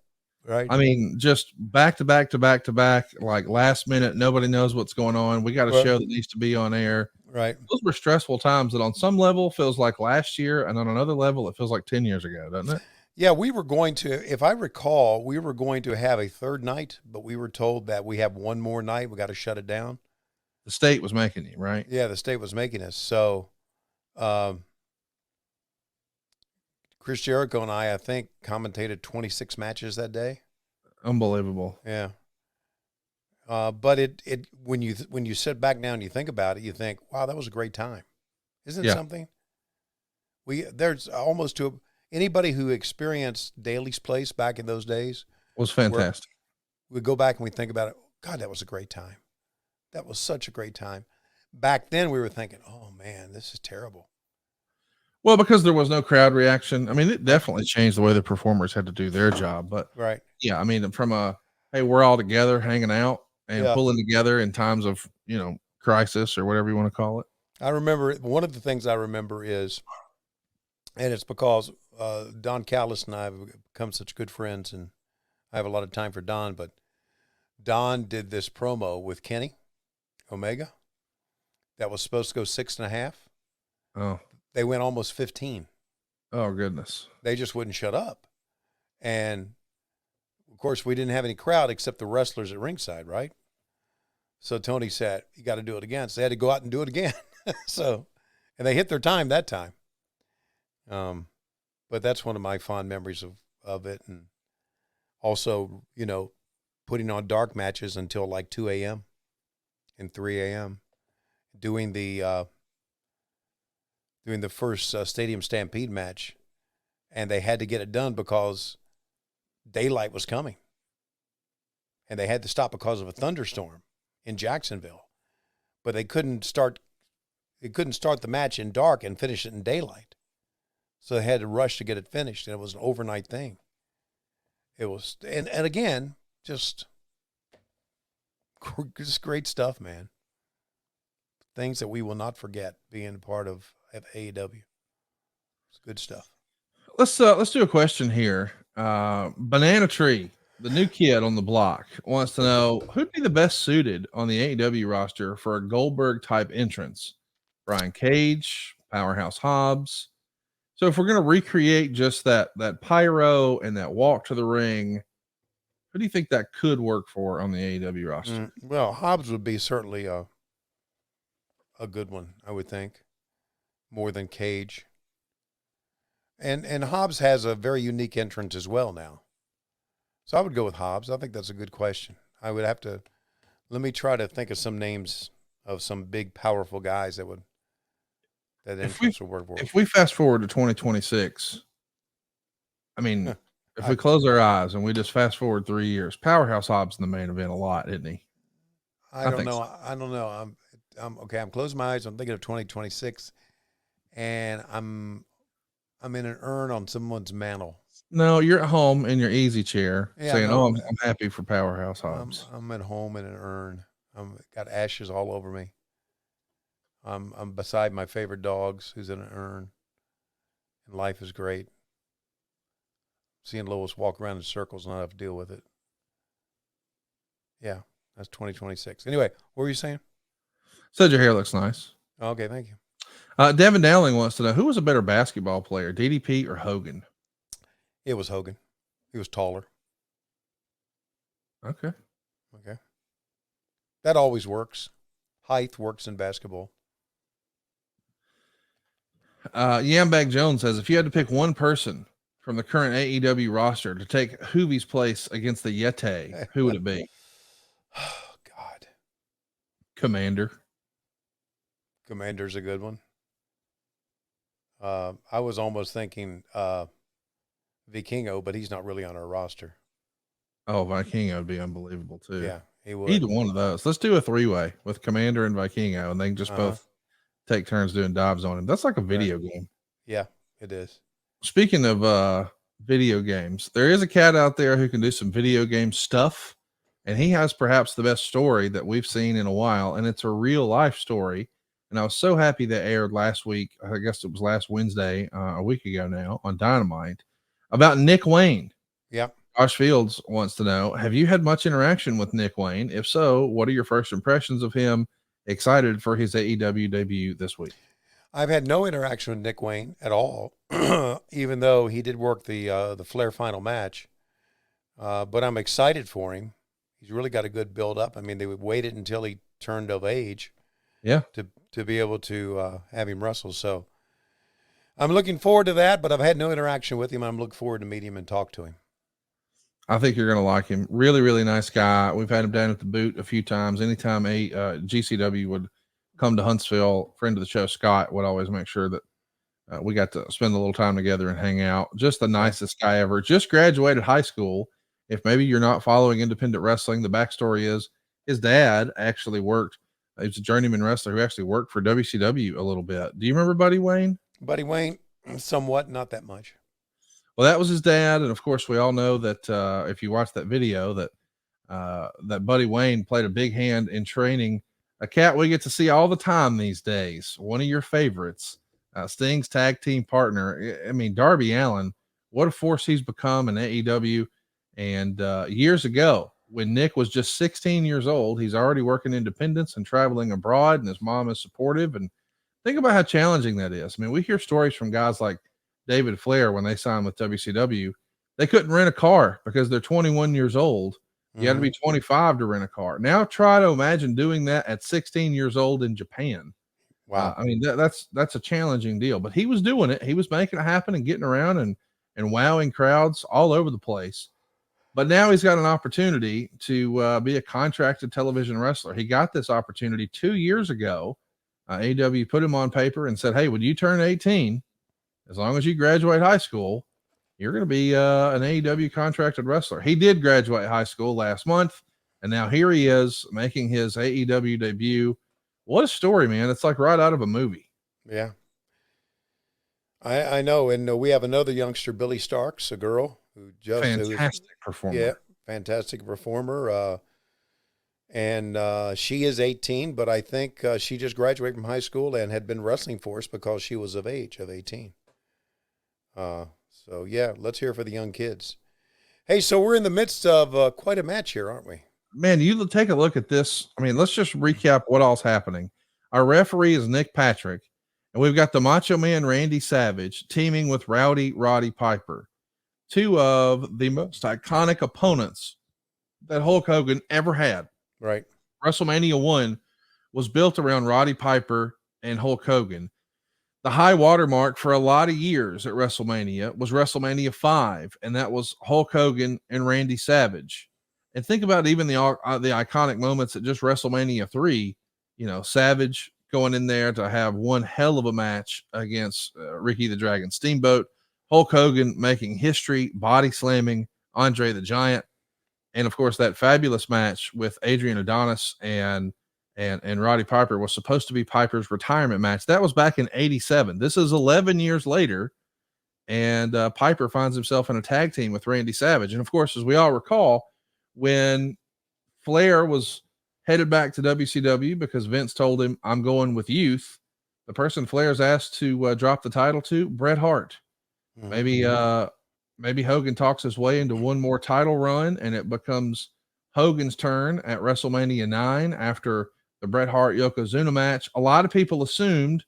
Right. I mean, just back to back to back to back, like last minute. Nobody knows what's going on. We got a show that needs to be on air. Right. Those were stressful times that on some level feels like last year, and on another level it feels like 10 years ago, doesn't it? Yeah, we were going to, if I recall, we were going to have a third night, but we were told that we have one more night. We got to shut it down. The state was making you, right? Yeah, the state was making us. So Chris Jericho and I think, commentated 26 matches that day. Unbelievable. Yeah. But it when you sit back down and you think about it, you think, wow, that was a great time. Isn't it something? There's almost to anybody who experienced Daly's Place back in those days Was fantastic. We go back and we think about it. God, that was a great time. That was such a great time. Back then we were thinking, oh man, this is terrible. Well, because there was no crowd reaction. I mean, it definitely changed the way the performers had to do their job. But right. Yeah, I mean, from hey, we're all together hanging out and pulling together in times of, crisis or whatever you want to call it. I remember one of the things I remember is, and it's because Don Callis and I have become such good friends, and I have a lot of time for Don, but Don did this promo with Kenny Omega that was supposed to go 6.5. Oh. They went almost 15. Oh, goodness. They just wouldn't shut up. And, of course, we didn't have any crowd except the wrestlers at ringside, right? So Tony said, you got to do it again. So they had to go out and do it again. And they hit their time that time. But that's one of my fond memories of it. And also, putting on dark matches until like 2 a.m. and 3 a.m. Doing the first Stadium Stampede match, and they had to get it done because daylight was coming, and they had to stop because of a thunderstorm in Jacksonville. But they couldn't start the match in dark and finish it in daylight, so they had to rush to get it finished, and it was an overnight thing. It was, and again, just great stuff, man. Things that we will not forget being a part of AEW. It's good stuff. Let's do a question here. Banana Tree, the new kid on the block, wants to know who'd be the best suited on the AEW roster for a Goldberg type entrance. Brian Cage, Powerhouse Hobbs. So if we're going to recreate just that pyro and that walk to the ring, who do you think that could work for on the AEW roster? Well, Hobbs would be certainly a good one, I would think, more than Cage. And Hobbs has a very unique entrance as well now. So I would go with Hobbs. I think that's a good question. I would have to, let me try to think of some names of some big, powerful guys that entrance would work for. If we fast forward to 2026, I mean, if we close our eyes and we just fast forward 3 years, Powerhouse Hobbs in the main event a lot, isn't he? I don't know. I don't know. I'm okay. I'm closing my eyes. I'm thinking of 2026, and I'm in an urn on someone's mantle. No, you're at home in your easy chair saying, no, I'm happy for Powerhouse Hobbs. I'm at home in an urn. I'm got ashes all over me. I'm beside my favorite dogs who's in an urn, and life is great. seeing Lois walk around in circles and not have to deal with it. Yeah, that's 2026. Anyway, what were you saying? Said your hair looks nice. Okay, thank you. Devin Dowling wants to know, who was a better basketball player, DDP or Hogan? It was Hogan. He was taller. Okay. Okay. That always works. Height works in basketball. Yambag Jones says, if you had to pick one person from the current AEW roster to take Hoovie's place against the Yeti, who would it be? Oh, God. Commander. Commander's a good one. I was almost thinking Vikingo, but he's not really on our roster. Oh, Vikingo would be unbelievable too. Yeah, he would. Either one of those. Let's do a 3-way with Commander and Vikingo, and they can just both take turns doing dives on him. That's like a video game. Yeah, it is. Speaking of video games, there is a cat out there who can do some video game stuff, and he has perhaps the best story that we've seen in a while, and it's a real life story. And I was so happy that aired last week. I guess it was last Wednesday, a week ago now, on Dynamite, about Nick Wayne. Yeah. Josh Fields wants to know, have you had much interaction with Nick Wayne? If so, what are your first impressions of him? Excited for his AEW debut this week. I've had no interaction with Nick Wayne at all, even though he did work the Flair final match. But I'm excited for him. He's really got a good build up. I mean, they waited until he turned of age. Yeah. To be able to have him wrestle. So I'm looking forward to that, but I've had no interaction with him. I'm looking forward to meet him and talk to him. I think you're going to like him. Really, really nice guy. We've had him down at the boot a few times. Anytime a GCW would come to Huntsville, friend of the show, Scott, would always make sure that we got to spend a little time together and hang out. Just the nicest guy ever. Just graduated high school. If maybe you're not following independent wrestling, the backstory is his dad actually worked. He was a journeyman wrestler who actually worked for WCW a little bit. Do you remember Buddy Wayne? Buddy Wayne, somewhat, not that much. Well, that was his dad. And of course, we all know that if you watch that video, that Buddy Wayne played a big hand in training a cat we get to see all the time these days. One of your favorites, Sting's tag team partner. I mean, Darby Allin, what a force he's become in AEW. And years ago, when Nick was just 16 years old, he's already working independence and traveling abroad, and his mom is supportive. And think about how challenging that is. I mean, we hear stories from guys like David Flair when they signed with WCW. They couldn't rent a car because they're 21 years old. You had to be 25 to rent a car. Now try to imagine doing that at 16 years old in Japan. Wow. I mean, that's a challenging deal, but he was doing it. He was making it happen and getting around and wowing crowds all over the place. But now he's got an opportunity to be a contracted television wrestler. He got this opportunity 2 years ago. AEW put him on paper and said, hey, when you turn 18, as long as you graduate high school, you're going to be an AEW contracted wrestler. He did graduate high school last month, and now here he is making his AEW debut. What a story, man. It's like right out of a movie. Yeah. I know. And we have another youngster, Billy Starks, a girl who just fantastic performer. Yeah, fantastic performer. And she is 18, but I think she just graduated from high school and had been wrestling for us because she was of age of 18. So yeah, let's hear for the young kids. Hey, so we're in the midst of quite a match here, aren't we? Man, you take a look at this. I mean, let's just recap what all's happening. Our referee is Nick Patrick, and we've got the Macho Man Randy Savage teaming with Rowdy Roddy Piper, two of the most iconic opponents that Hulk Hogan ever had. Right. WrestleMania 1 was built around Roddy Piper and Hulk Hogan. The high watermark for a lot of years at WrestleMania was WrestleMania 5, and that was Hulk Hogan and Randy Savage. And think about even the iconic moments at just WrestleMania 3, you know, Savage going in there to have one hell of a match against Ricky the Dragon Steamboat, Hulk Hogan making history, body slamming Andre the Giant, and of course that fabulous match with Adrian Adonis and Roddy Piper was supposed to be Piper's retirement match. That was back in 87. This is 11 years later, and Piper finds himself in a tag team with Randy Savage. And of course, as we all recall, when Flair was headed back to WCW because Vince told him, I'm going with youth, the person Flair's asked to drop the title to, Bret Hart. Mm-hmm. Maybe maybe Hogan talks his way into one more title run, and it becomes Hogan's turn at WrestleMania 9 after the Bret Hart Yokozuna match. A lot of people assumed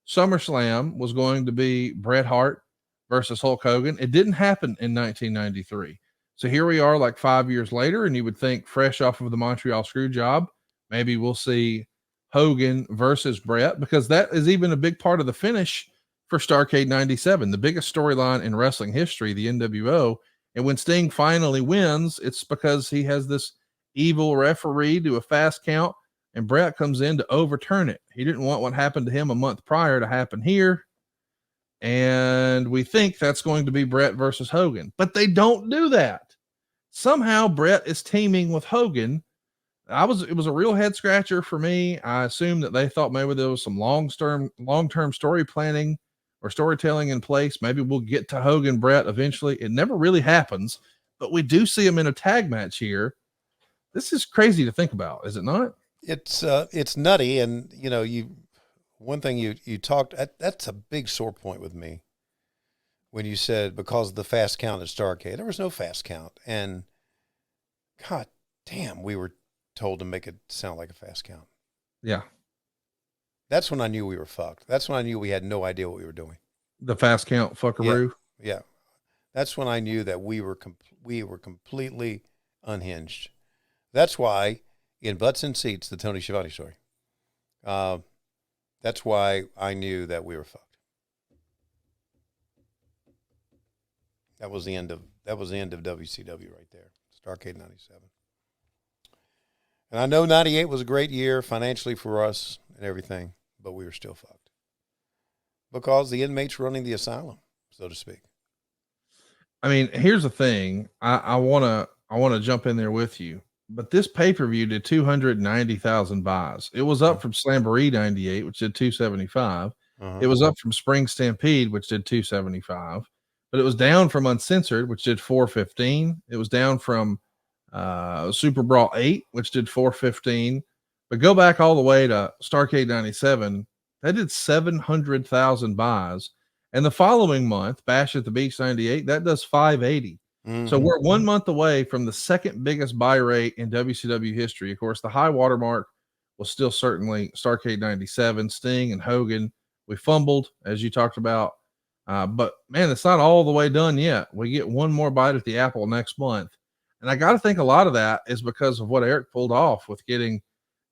SummerSlam was going to be Bret Hart versus Hulk Hogan. It didn't happen in 1993. So here we are like 5 years later, and you would think fresh off of the Montreal screw job, maybe we'll see Hogan versus Bret, because that is even a big part of the finish for Starrcade 97, the biggest storyline in wrestling history, the NWO. And when Sting finally wins, it's because he has this evil referee do a fast count, and Bret comes in to overturn it. He didn't want what happened to him a month prior to happen here. And we think that's going to be Bret versus Hogan, but they don't do that. Somehow Bret is teaming with Hogan. It was a real head scratcher for me. I assumed that they thought maybe there was some long-term story planning or storytelling in place. Maybe we'll get to Hogan Bret eventually. It never really happens, but we do see him in a tag match here. This is crazy to think about, is it not? It's nutty. And one thing you talked, that's a big sore point with me. When you said, because of the fast count at Starrcade, there was no fast count. And God damn, we were told to make it sound like a fast count. Yeah. That's when I knew we were fucked. That's when I knew we had no idea what we were doing. The fast count fuckaroo. Yeah. That's when I knew that we were completely unhinged. That's why in Butts and Seats, the Tony Schiavone story, that's why I knew that we were fucked. That was the end of WCW right there. Starrcade 97. And I know 98 was a great year financially for us and everything, but we were still fucked. Because the inmates running the asylum, so to speak. I mean, here's the thing. I wanna jump in there with you. But this pay-per-view did 290,000 buys. It was up from Slamboree 98, which did 275. It was up from Spring Stampede, which did 275. But it was down from Uncensored, which did 415. It was down from Super Brawl 8, which did 415. But go back all the way to Starrcade 97, that did 700,000 buys. And the following month, Bash at the Beach 98, that does 580. So we're 1 month away from the second biggest buy rate in WCW history. Of course, the high watermark was still certainly Starrcade 97, Sting and Hogan. We fumbled, as you talked about. But man, it's not all the way done yet. We get one more bite at the apple next month. And I got to think a lot of that is because of what Eric pulled off with getting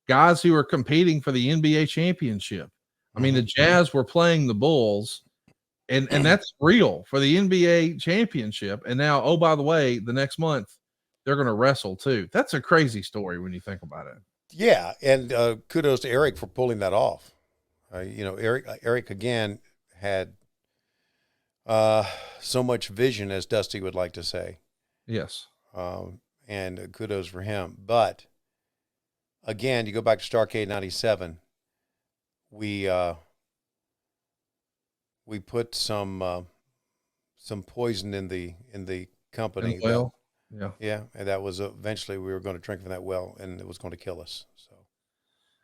guys who are competing for the NBA championship. I mean, the Jazz were playing the Bulls. And that's real for the NBA championship. And now, oh, by the way, the next month they're going to wrestle too. That's a crazy story when you think about it. Yeah. And kudos to Eric for pulling that off. Eric again had so much vision, as Dusty would like to say. Yes. And kudos for him. But again, you go back to Starrcade 97, we put some poison in the company. Well, yeah, and that was eventually we were going to drink from that well, and it was going to kill us. So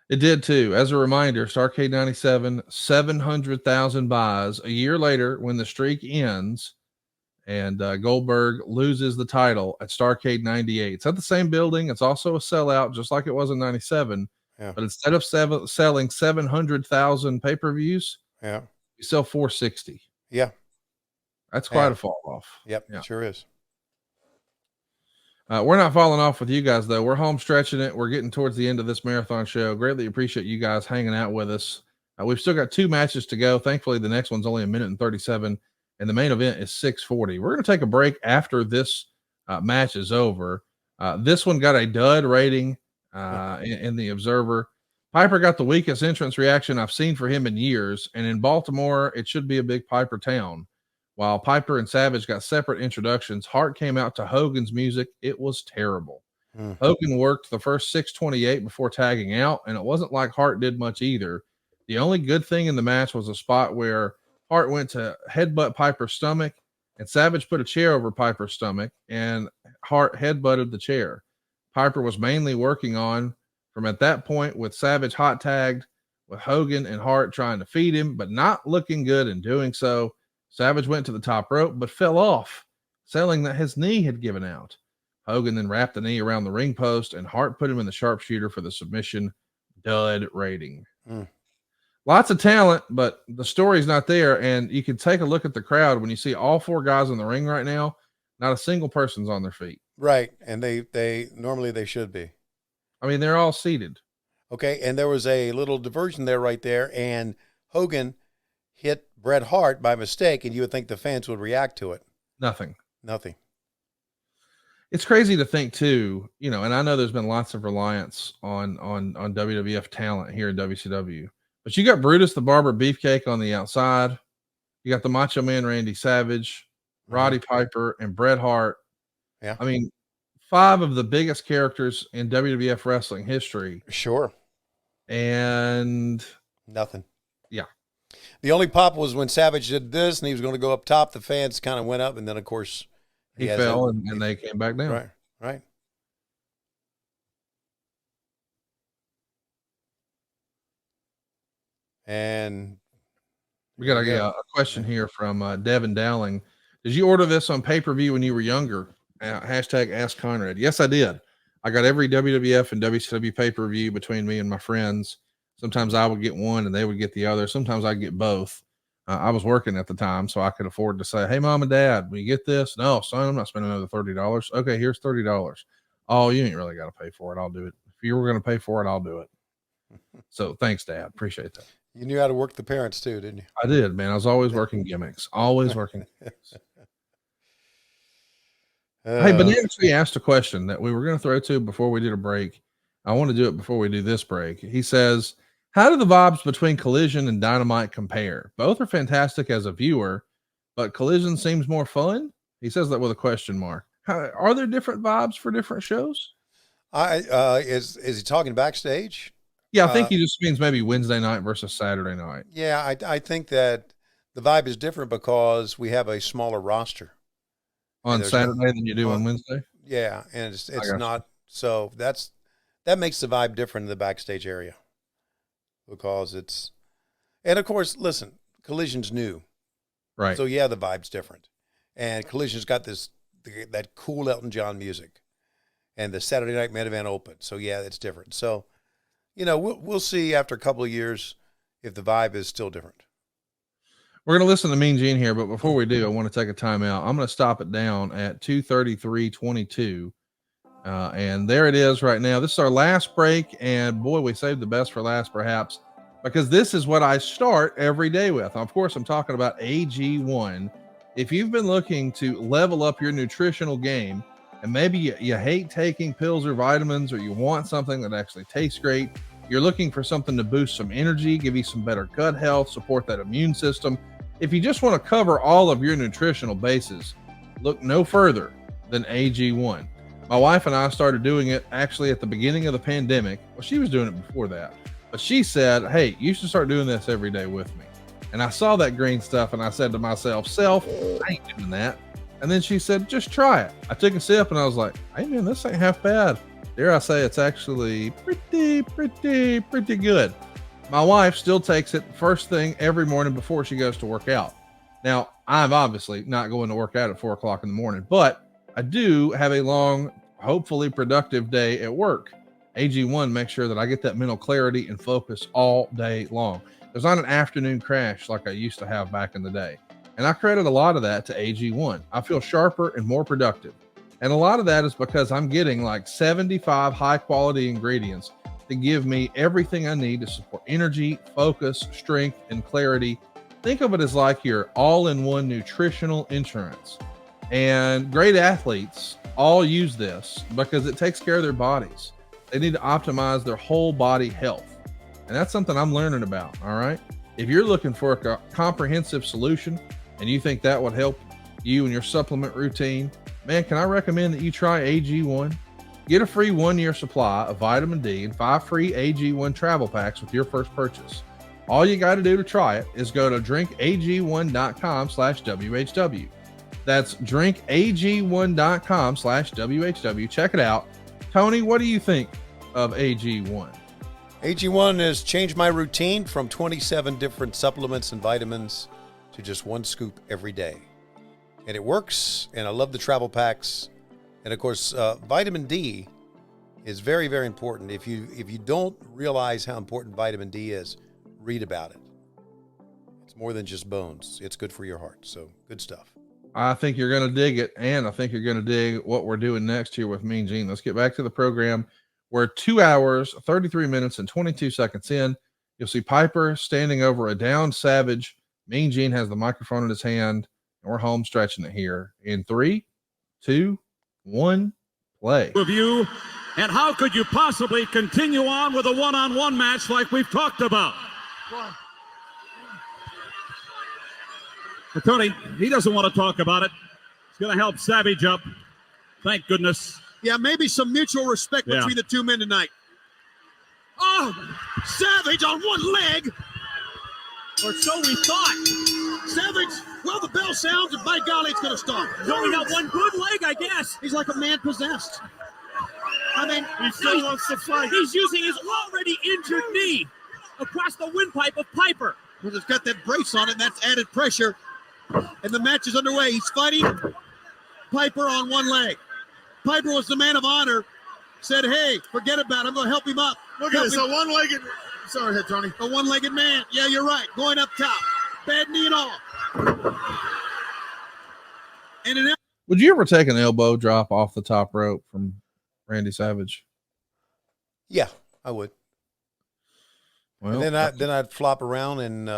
it did too. As a reminder, Starrcade 97, 700,000 buys. A year later, when the streak ends, and Goldberg loses the title at Starrcade 98. It's at the same building. It's also a sellout, just like it was in 97. Yeah. But instead of selling 700,000 pay-per-views, you sell 460. Yeah. That's quite a fall off. Yep, it sure is. We're not falling off with you guys, though. We're home stretching it. We're getting towards the end of this marathon show. Greatly appreciate you guys hanging out with us. We've still got 2 matches to go. Thankfully, the next one's only 1 minute and 37, and the main event is 6:40. We're going to take a break after this match is over. This one got a dud rating in the Observer. Piper got the weakest entrance reaction I've seen for him in years, and in Baltimore, it should be a big Piper town. While Piper and Savage got separate introductions, Hart came out to Hogan's music. It was terrible. Hogan worked the first 628 before tagging out, and it wasn't like Hart did much either. The only good thing in the match was a spot where Hart went to headbutt Piper's stomach, and Savage put a chair over Piper's stomach, and Hart headbutted the chair. Piper was mainly working on from at that point with Savage hot tagged, with Hogan and Hart trying to feed him, but not looking good in doing so. Savage went to the top rope, but fell off. selling that his knee had given out. Hogan then wrapped the knee around the ring post, and Hart put him in the sharpshooter for the submission dud rating. Lots of talent, but the story's not there. And you can take a look at the crowd when you see all 4 guys in the ring right now. Not a single person's on their feet. Right, and they normally they should be. I mean, they're all seated. Okay, and there was a little diversion there right there, and Hogan hit Bret Hart by mistake, and you would think the fans would react to it. Nothing. It's crazy to think too, you know, and I know there's been lots of reliance on WWF talent here in WCW, but you got Brutus the Barber Beefcake on the outside. You got the Macho Man Randy Savage, Roddy Piper, and Bret Hart. Yeah. I mean, 5 of the biggest characters in WWF wrestling history. Sure. And nothing. Yeah. The only pop was when Savage did this and he was going to go up top. The fans kind of went up, and then, of course, he fell and they came back down. Right. And we got a question here from Devin Dowling. Did you order this on pay-per-view when you were younger? Hashtag Ask Conrad. Yes, I did. I got every WWF and WCW pay-per-view between me and my friends. Sometimes I would get one and they would get the other. Sometimes I'd get both. I was working at the time, so I could afford to say, hey, Mom and Dad, will you get this? No, son, I'm not spending another $30. Okay, here's $30. Oh, you ain't really got to pay for it. I'll do it. If you were going to pay for it, I'll do it. So thanks, Dad. Appreciate that. You knew how to work the parents too, didn't you? I did, man. I was always working gimmicks. Always working gimmicks. Hey, Banana Tree asked a question that we were going to throw to before we did a break. I want to do it before we do this break. He says, how do the vibes between Collision and Dynamite compare? Both are fantastic as a viewer, but Collision seems more fun. He says that with a question mark. Are there different vibes for different shows? Is he talking backstage? Yeah, I think he just means maybe Wednesday night versus Saturday night. Yeah, I think that the vibe is different because we have a smaller roster on Saturday than you do on Wednesday. Yeah, and it's not so that makes the vibe different in the backstage area because it's, and of course, listen, Collision's new, right? So yeah, the vibe's different, and Collision's got that cool Elton John music, and the Saturday Night Main Event open. So yeah, it's different. So, you know, we'll see after a couple of years if the vibe is still different. We're going to listen to Mean Gene here, but before we do, I want to take a timeout. I'm going to stop it down at 2:33:22, and there it is right now. This is our last break, and boy, we saved the best for last, perhaps, because this is what I start every day with. Of course, I'm talking about AG1. If you've been looking to level up your nutritional game, and maybe you hate taking pills or vitamins, or you want something that actually tastes great, you're looking for something to boost some energy, give you some better gut health, support that immune system. If you just want to cover all of your nutritional bases, look no further than AG1. My wife and I started doing it actually at the beginning of the pandemic. Well, she was doing it before that, but she said, hey, you should start doing this every day with me. And I saw that green stuff and I said to myself, self, I ain't doing that. And then she said, just try it. I took a sip and I was like, hey man, this ain't half bad. Dare I say it's actually pretty good. My wife still takes it first thing every morning before she goes to work out. Now, I'm obviously not going to work out at 4 o'clock in the morning, but I do have a long, hopefully productive day at work. AG1 makes sure that I get that mental clarity and focus all day long. There's not an afternoon crash like I used to have back in the day. And I credit a lot of that to AG1. I feel sharper and more productive. And a lot of that is because I'm getting like 75 high quality ingredients to give me everything I need to support energy, focus, strength, and clarity. Think of it as like your all-in-one nutritional insurance. And great athletes all use this because it takes care of their bodies. They need to optimize their whole body health. And that's something I'm learning about, all right? If you're looking for a comprehensive solution and you think that would help you and your supplement routine, man, can I recommend that you try AG1? Get a free 1-year supply of vitamin D and 5 free AG1 travel packs with your first purchase. All you got to do to try it is go to drinkag1.com/WHW. That's drinkag1.com/WHW. Check it out. Tony, what do you think of AG1? AG1 has changed my routine from 27 different supplements and vitamins to just 1 scoop every day. and it works. And I love the travel packs. And of course, vitamin D is very, very important. If you don't realize how important vitamin D is, read about it. It's more than just bones. It's good for your heart. So good stuff. I think you're going to dig it, and I think you're going to dig what we're doing next here with Mean Gene. Let's get back to the program. We're 2 hours, 33 minutes, and 22 seconds in. You'll see Piper standing over a downed Savage. Mean Gene has the microphone in his hand, and we're home stretching it here. In 3, 2, 1, play. Review, and how could you possibly continue on with a one-on-one match like we've talked about? Tony, he doesn't want to talk about it. It's going to help Savage up. Thank goodness. Yeah, maybe some mutual respect between the two men tonight. Oh, Savage on one leg. Or so we thought. Savage, well, the bell sounds, and by golly, it's going to start. He's only got one good leg, I guess. He's like a man possessed. I mean, he still wants to fight. He's using his already injured knee across the windpipe of Piper. Well, it's got that brace on it, and that's added pressure. And the match is underway. He's fighting Piper on one leg. Piper was the man of honor. Said, hey, forget about it. I'm going to help him up. Look at this, a one-legged... Sorry, ahead, Tony. A one-legged man. Yeah, you're right. Going up top. Bad knee and all. And would you ever take an elbow drop off the top rope from Randy Savage? Yeah, I would. Well, and then I'd flop around and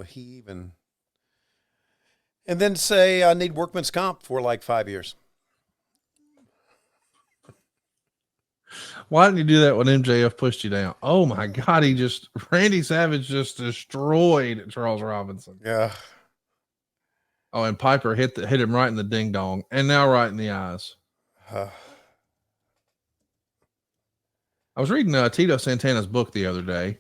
heave and then say I need workman's comp for like 5 years. Why didn't you do that when MJF pushed you down? Oh my God, Randy Savage just destroyed Charles Robinson. Yeah. Oh, and Piper hit him right in the ding dong, and now right in the eyes. I was reading Tito Santana's book the other day.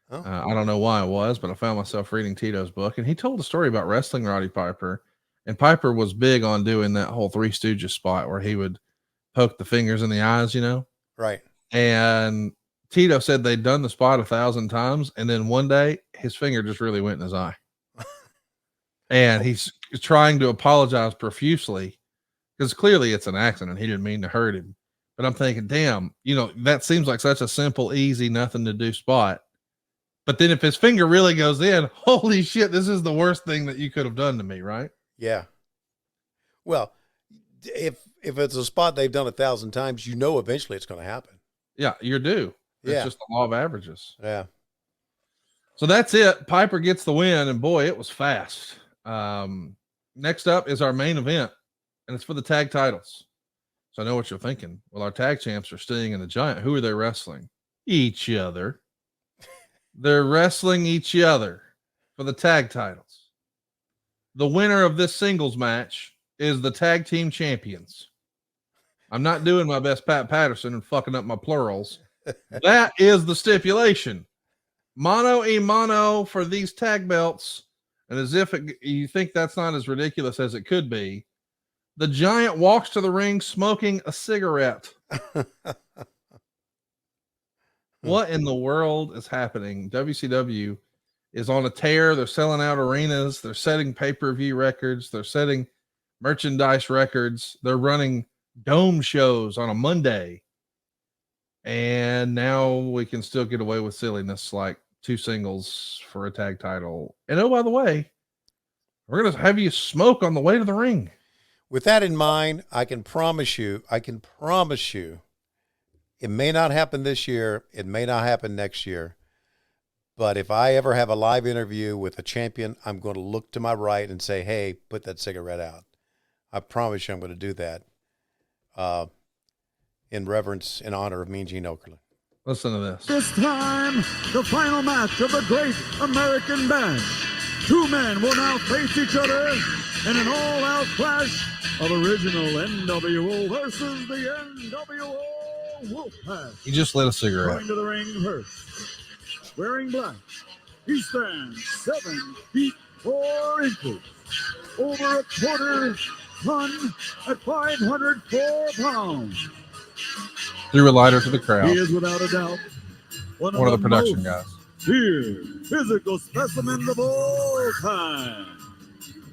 Oh. I don't know why it was, but I found myself reading Tito's book, and he told a story about wrestling Roddy Piper. And Piper was big on doing that whole Three Stooges spot where he would poke the fingers in the eyes, Right. And Tito said they'd done the spot 1,000 times, and then one day his finger just really went in his eye. And he's trying to apologize profusely because clearly it's an accident. He didn't mean to hurt him. But I'm thinking, damn, that seems like such a simple, easy, nothing to do spot. But then if his finger really goes in, holy shit, this is the worst thing that you could have done to me, right? Yeah. Well, if it's a spot they've done 1,000 times, eventually it's going to happen. Yeah, you're due. It's Yeah. just the law of averages. Yeah. So that's it. Piper gets the win, and boy, it was fast. Next up is our main event, and it's for the tag titles. So I know what you're thinking. Well, our tag champs are Sting and the Giant. Who are they wrestling? Each other. They're wrestling each other for the tag titles. The winner of this singles match is the tag team champions. I'm not doing my best Pat Patterson and fucking up my plurals. That is the stipulation. Mano a mano for these tag belts. And as if you think that's not as ridiculous as it could be, the Giant walks to the ring smoking a cigarette. What in the world is happening? WCW is on a tear. They're selling out arenas. They're setting pay-per-view records. They're setting merchandise records. They're running dome shows on a Monday. And now we can still get away with silliness like 2 singles for a tag title. And oh, by the way, we're going to have you smoke on the way to the ring. With that in mind, I can promise you, it may not happen this year. It may not happen next year. But if I ever have a live interview with a champion, I'm going to look to my right and say, hey, put that cigarette out. I promise you I'm going to do that in reverence and honor of Mean Gene Okerlund. Listen to this. This time, the final match of the Great American Bash. 2 men will now face each other in an all-out clash of original NWO versus the NWO Wolfpack. He just lit a cigarette. Going to the ring first. Wearing black, he stands 7 feet 4 inches, over a quarter ton at 504 pounds. Threw a lighter to the crowd. He is without a doubt one of the production most guys. feared physical specimens of all time.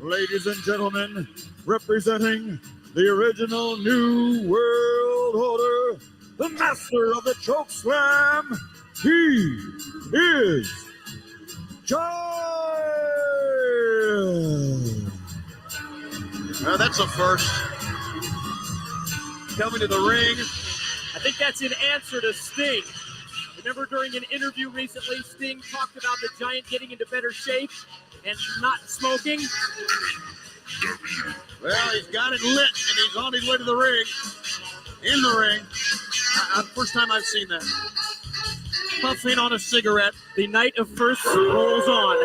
ladies and gentlemen, representing the original New World Order, the master of the choke slam, he is Giant. That's a first. Coming to the ring. I think that's in answer to Sting. Remember during an interview recently, Sting talked about the Giant getting into better shape and not smoking. Well, he's got it lit, and he's on his way to the ring. In the ring. First time I've seen that. Puffing on a cigarette. The night of firsts rolls on.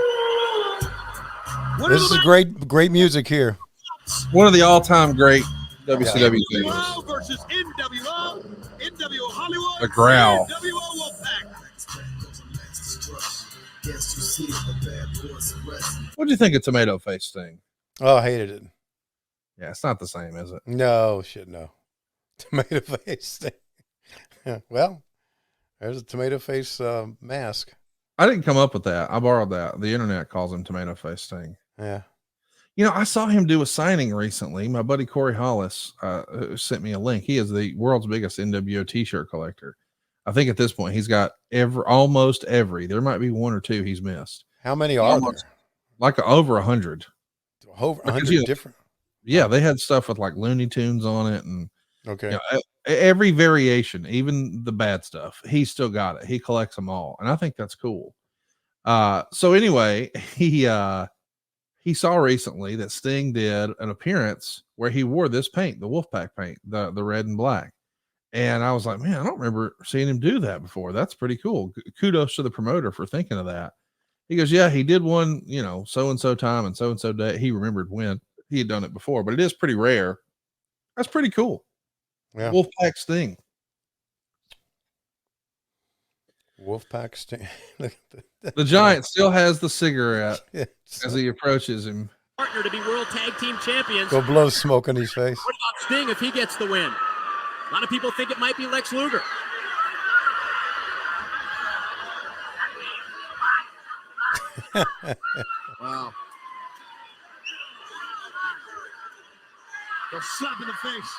This is great music here. One of the all-time great WCW things. NWO versus NWO. NWO Hollywood. The growl. NWO Wolfpack. What do you think of Tomato Face thing? Oh, I hated it. Yeah, it's not the same, is it? No, shit, no. Tomato face thing. Well, there's a tomato face mask. I didn't come up with that. I borrowed that. The internet calls him Tomato Face thing. Yeah. You know, I saw him do a signing recently. My buddy Corey Hollis sent me a link. He is the world's biggest NWO t-shirt collector. I think at this point he's got almost every. There might be one or two he's missed. How many are there? Like over 100. Over 100 different. Yeah, they had stuff with like Looney Tunes on it, and okay, you know, every variation, even the bad stuff. He's still got it. He collects them all, and I think that's cool. So anyway, he saw recently that Sting did an appearance where he wore this paint, the Wolfpack paint, the red and black. And I was like, man, I don't remember seeing him do that before. That's pretty cool. Kudos to the promoter for thinking of that. He goes, yeah, he did one, you know, so-and-so time and so-and-so day. He remembered when he had done it before, but it is pretty rare. That's pretty cool. Yeah. Wolfpack Sting. Wolfpack Sting. The Giant still has the cigarette as he approaches him. Partner to be world tag team champions. Go blow smoke on his face. What about Sting if he gets the win? A lot of people think it might be Lex Luger. Wow. The slap in the face.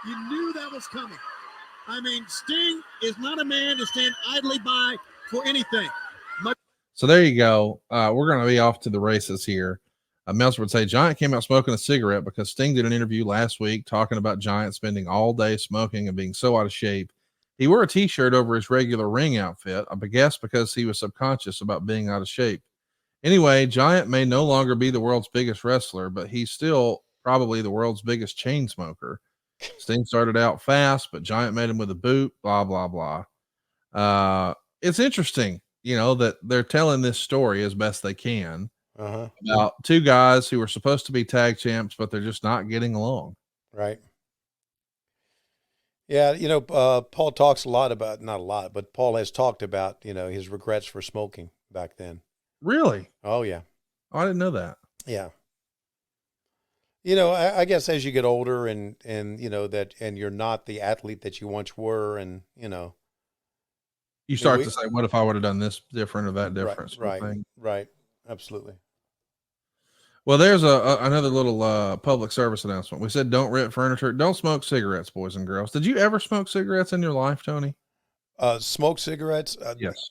You knew that was coming. I mean, Sting is not a man to stand idly by for anything. So there you go. We're going to be off to the races here. Meltzer would say Giant came out smoking a cigarette because Sting did an interview last week talking about Giant spending all day smoking and being so out of shape. He wore a t-shirt over his regular ring outfit, I guess because he was subconscious about being out of shape. Anyway, Giant may no longer be the world's biggest wrestler, but he's still probably the world's biggest chain smoker. Sting started out fast, but Giant made him with a boot, blah, blah, blah. It's interesting, you know, that they're telling this story as best they can about two guys who were supposed to be tag champs, but they're just not getting along. Right. Yeah. You know, Paul talks a lot about, not a lot, but Paul has talked about, you know, his regrets for smoking back then. Really? Oh, yeah. Oh, I didn't know that. Yeah. You know, I guess as you get older and, you know, and you're not the athlete that you once were, and, you know, you start to say, what if I would have done this different or that different? Right. Absolutely. Well, there's another little public service announcement. We said, don't rip furniture. Don't smoke cigarettes, boys and girls. Did you ever smoke cigarettes in your life, Tony? Smoke cigarettes? Yes.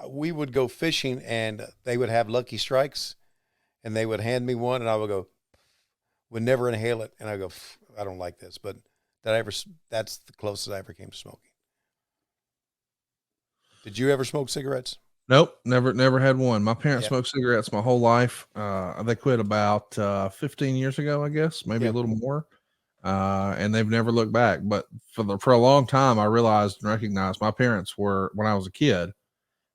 We would go fishing and they would have Lucky Strikes and they would hand me one and I would go, would never inhale it. And I go, I don't like this, but that's the closest I ever came to smoking. Did you ever smoke cigarettes? Nope. Never had one. My parents smoked cigarettes my whole life. They quit about 15 years ago, I guess, maybe a little more. And they've never looked back, but for a long time, I realized and recognized my parents were, when I was a kid,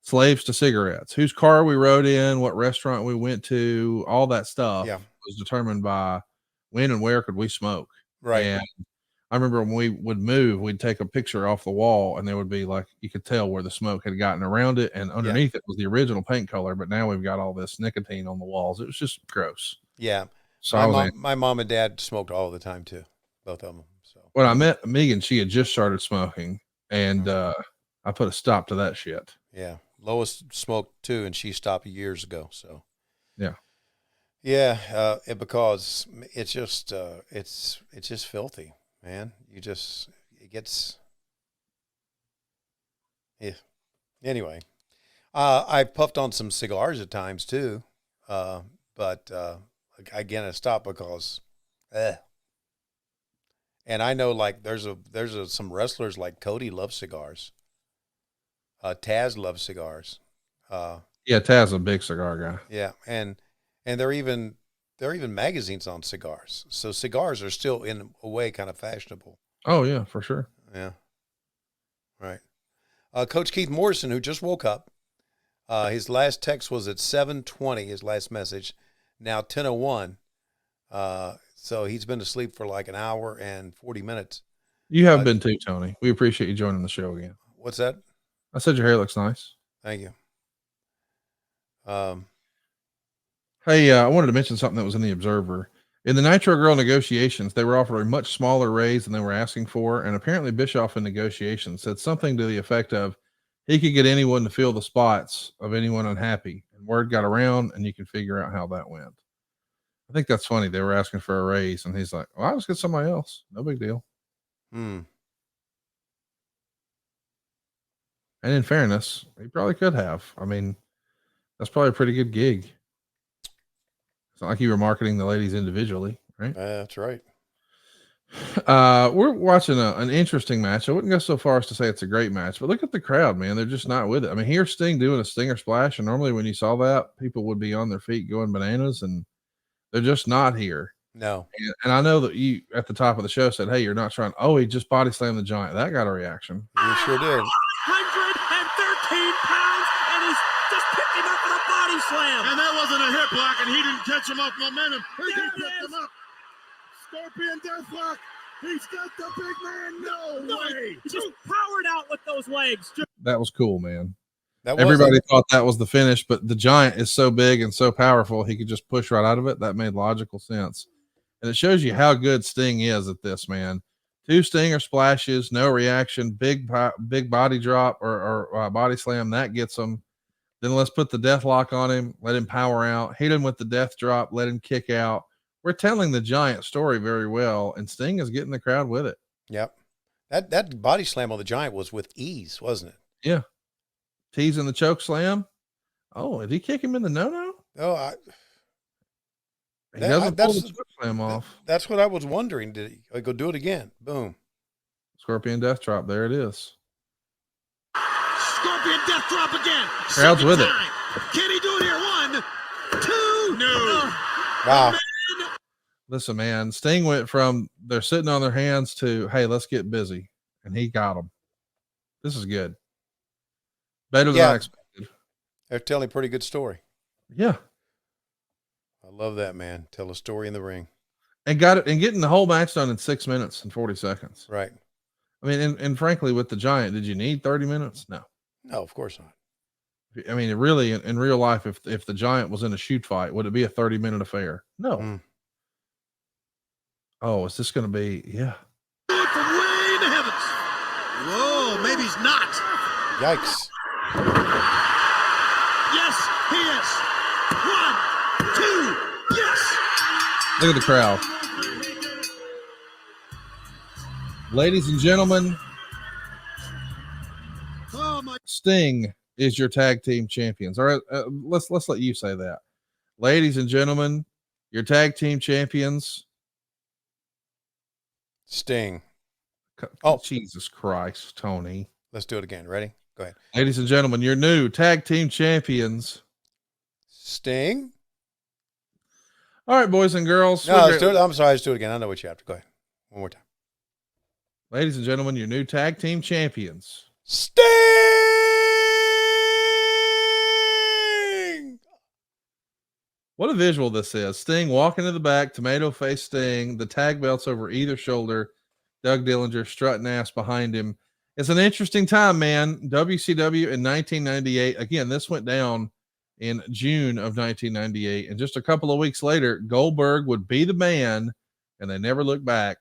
slaves to cigarettes. Whose car we rode in, what restaurant we went to, all that stuff was determined by when and where could we smoke. Right. And I remember when we would move, we'd take a picture off the wall and there would be like, you could tell where the smoke had gotten around it. And underneath it was the original paint color, but now we've got all this nicotine on the walls. It was just gross. Yeah. So my mom and dad smoked all the time too. Both of them. So when I met Megan, she had just started smoking and, I put a stop to that shit. Yeah. Lois smoked too, and she stopped years ago. So, Yeah, because it's just it's just filthy, man. It gets yeah. Anyway, I puffed on some cigars at times too, but again I stopped because, and I know like there's some wrestlers like Cody loves cigars, Taz loves cigars, Yeah, Taz is a big cigar guy. yeah, and there are even magazines on cigars. So cigars are still in a way kind of fashionable. Oh yeah, for sure. Yeah. Right. Coach Keith Morrison, who just woke up, his last text was at 7:20, his last message, now 10:01. So he's been asleep for like an hour and 40 minutes. You have been too, Tony. We appreciate you joining the show again. What's that? I said your hair looks nice. Thank you. Hey, I wanted to mention something that was in the Observer. In the Nitro Girl negotiations, they were offered a much smaller raise than they were asking for, and apparently Bischoff in negotiations said something to the effect of he could get anyone to fill the spots of anyone unhappy, and word got around, and you can figure out how that went. I think that's funny. They were asking for a raise, and he's like, well, I'll just get somebody else. No big deal. And in fairness, he probably could have. I mean, that's probably a pretty good gig. It's not like you were marketing the ladies individually, right? That's right. We're watching an interesting match. I wouldn't go so far as to say it's a great match, but look at the crowd, man. They're just not with it. I mean, here's Sting doing a stinger splash, and normally when you saw that, people would be on their feet going bananas, and they're just not here. No. And I know that you at the top of the show said, hey, you're not trying. Oh, he just body slammed the Giant. That got a reaction. You sure did. 113 pounds, and he's just picked him up with a body slam. And that wasn't a hip lock, and he didn't catch him off momentum. He picked him up. Scorpion Deathlock. He's got the big man. No way. He just powered out with those legs. That was cool, man. Everybody Everybody thought that was the finish, but the Giant is so big and so powerful, he could just push right out of it. That made logical sense. And it shows you how good Sting is at this, man. 2 stinger splashes, no reaction, big body drop or body slam. That gets him. Then let's put the death lock on him, let him power out, hit him with the death drop, let him kick out. We're telling the Giant story very well, and Sting is getting the crowd with it. Yep. That body slam on the Giant was with ease, wasn't it? Yeah. Teasing the choke slam. Oh, did he kick him in the no-no? Oh, He doesn't pull the choke slam off. That's what I was wondering. Did he go do it again? Boom. Scorpion death drop. There it is. Scorpion death drop again. Crowd's with it. Can he do it here? 1, 2. No. Wow. Listen, man, Sting went from they're sitting on their hands to, hey, let's get busy. And he got them. This is good. Better than I expected. They're telling a pretty good story. Yeah. I love that, man. Tell a story in the ring. And got it and getting the whole match done in 6 minutes and 40 seconds. Right. I mean, and frankly, with the Giant, did you need 30 minutes? No. No, of course not. I mean, it really, in real life, if the Giant was in a shoot fight, would it be a 30-minute affair? No. Oh, is this going to be? Yeah. From way in the heavens. Whoa, maybe he's not. Yikes. Yes, he is. 1, 2. Yes. Look at the crowd. Ladies and gentlemen, Oh my. Sting is your tag team champions. All right, let's let you say that. Ladies and gentlemen, your tag team champions. Sting. Oh, Jesus Christ, Tony. Let's do it again. Ready? Go ahead. Ladies and gentlemen, your new tag team champions. Sting. All right, boys and girls. No, let's do it. I'm sorry. Let's do it again. I know what you have to. Go ahead. One more time. Ladies and gentlemen, your new tag team champions. Sting. What a visual this is. Sting walking to the back, tomato face Sting, the tag belts over either shoulder, Doug Dillinger strutting ass behind him. It's an interesting time, man. WCW in 1998. Again, this went down in June of 1998. And just a couple of weeks later, Goldberg would be the man, and they never looked back.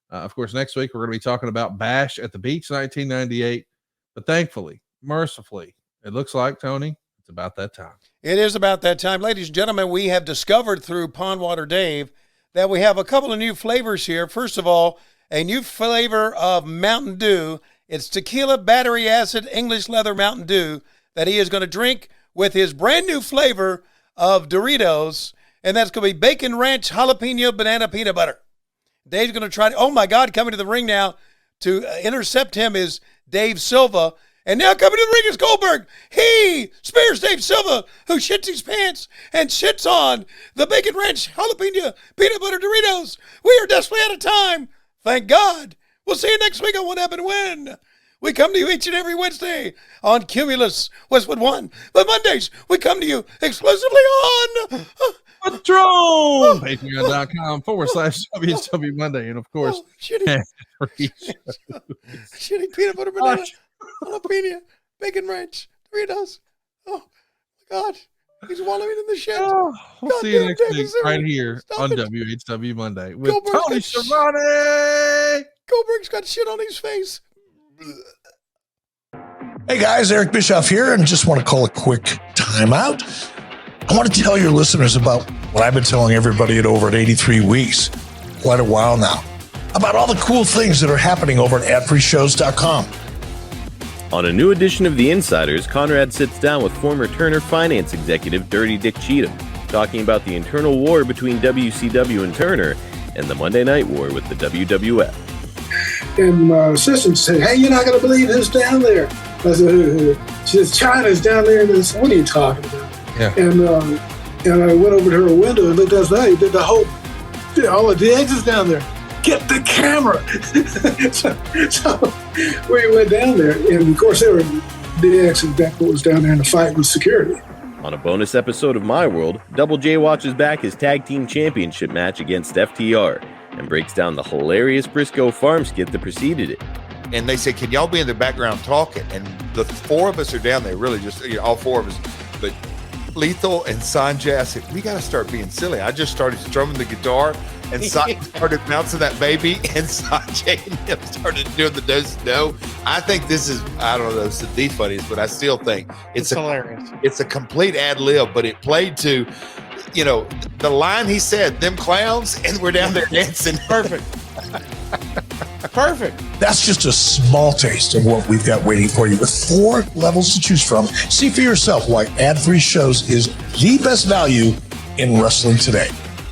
Of course, next week, we're going to be talking about Bash at the Beach 1998. But thankfully, mercifully, it looks like, Tony, it's about that time. It is about that time. Ladies and gentlemen, we have discovered through Pondwater Dave that we have a couple of new flavors here. First of all, a new flavor of Mountain Dew. It's tequila, battery acid, English leather Mountain Dew that he is going to drink with his brand new flavor of Doritos, and that's going to be bacon ranch, jalapeno, banana, peanut butter. Dave's going to try to, oh my God, coming to the ring now to intercept him is Dave Silva. And now coming to the ring is Goldberg. He spears Dave Silva, who shits his pants and shits on the bacon ranch, jalapeno, peanut butter Doritos. We are desperately out of time. Thank God. We'll see you next week on What Happened When. We come to you each and every Wednesday on Cumulus Westwood One. But Mondays, we come to you exclusively on Patron! Patreon.com/WHW Monday. And of course, shitty peanut butter banana, jalapeno, bacon ranch, Doritos. Oh, my God. He's wallowing in the shit. Oh, we'll see you next week right here on WHW Monday with Tony Shivani. Goldberg's got shit on his face. Hey guys, Eric Bischoff here, and just want to call a quick timeout. I want to tell your listeners about what I've been telling everybody at over 83 weeks, quite a while now, about all the cool things that are happening over at adfreeshows.com. On a new edition of The Insiders, Conrad sits down with former Turner finance executive Dirty Dick Cheatham, talking about the internal war between WCW and Turner and the Monday Night War with the WWF. And my assistant said, hey, you're not going to believe who's down there. I said, who? She says, China's down there. And I said, what are you talking about? Yeah. And I went over to her window and looked outside. He did all the exits down there. Get the camera. so we went down there. And, of course, there were the exit that was down there in the fight with security. On a bonus episode of My World, Double J watches back his tag team championship match against FTR and breaks down the hilarious Briscoe farm skit that preceded it. And they say, can y'all be in the background talking? And the four of us are down there, really just all four of us. But Lethal and Sanjay, I said, we got to start being silly. I just started strumming the guitar and started bouncing that baby. And Sanjay and him started doing the do. I think this is, I don't know, it's the funniest, but I still think it's hilarious. It's a complete ad lib, but it played to, you know, the line he said, them clowns, and we're down there dancing. Perfect. Perfect. That's just a small taste of what we've got waiting for you with 4 levels to choose from. See for yourself why ad-free shows is the best value in wrestling today.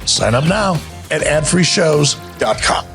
Sign up now at adfreeshows.com.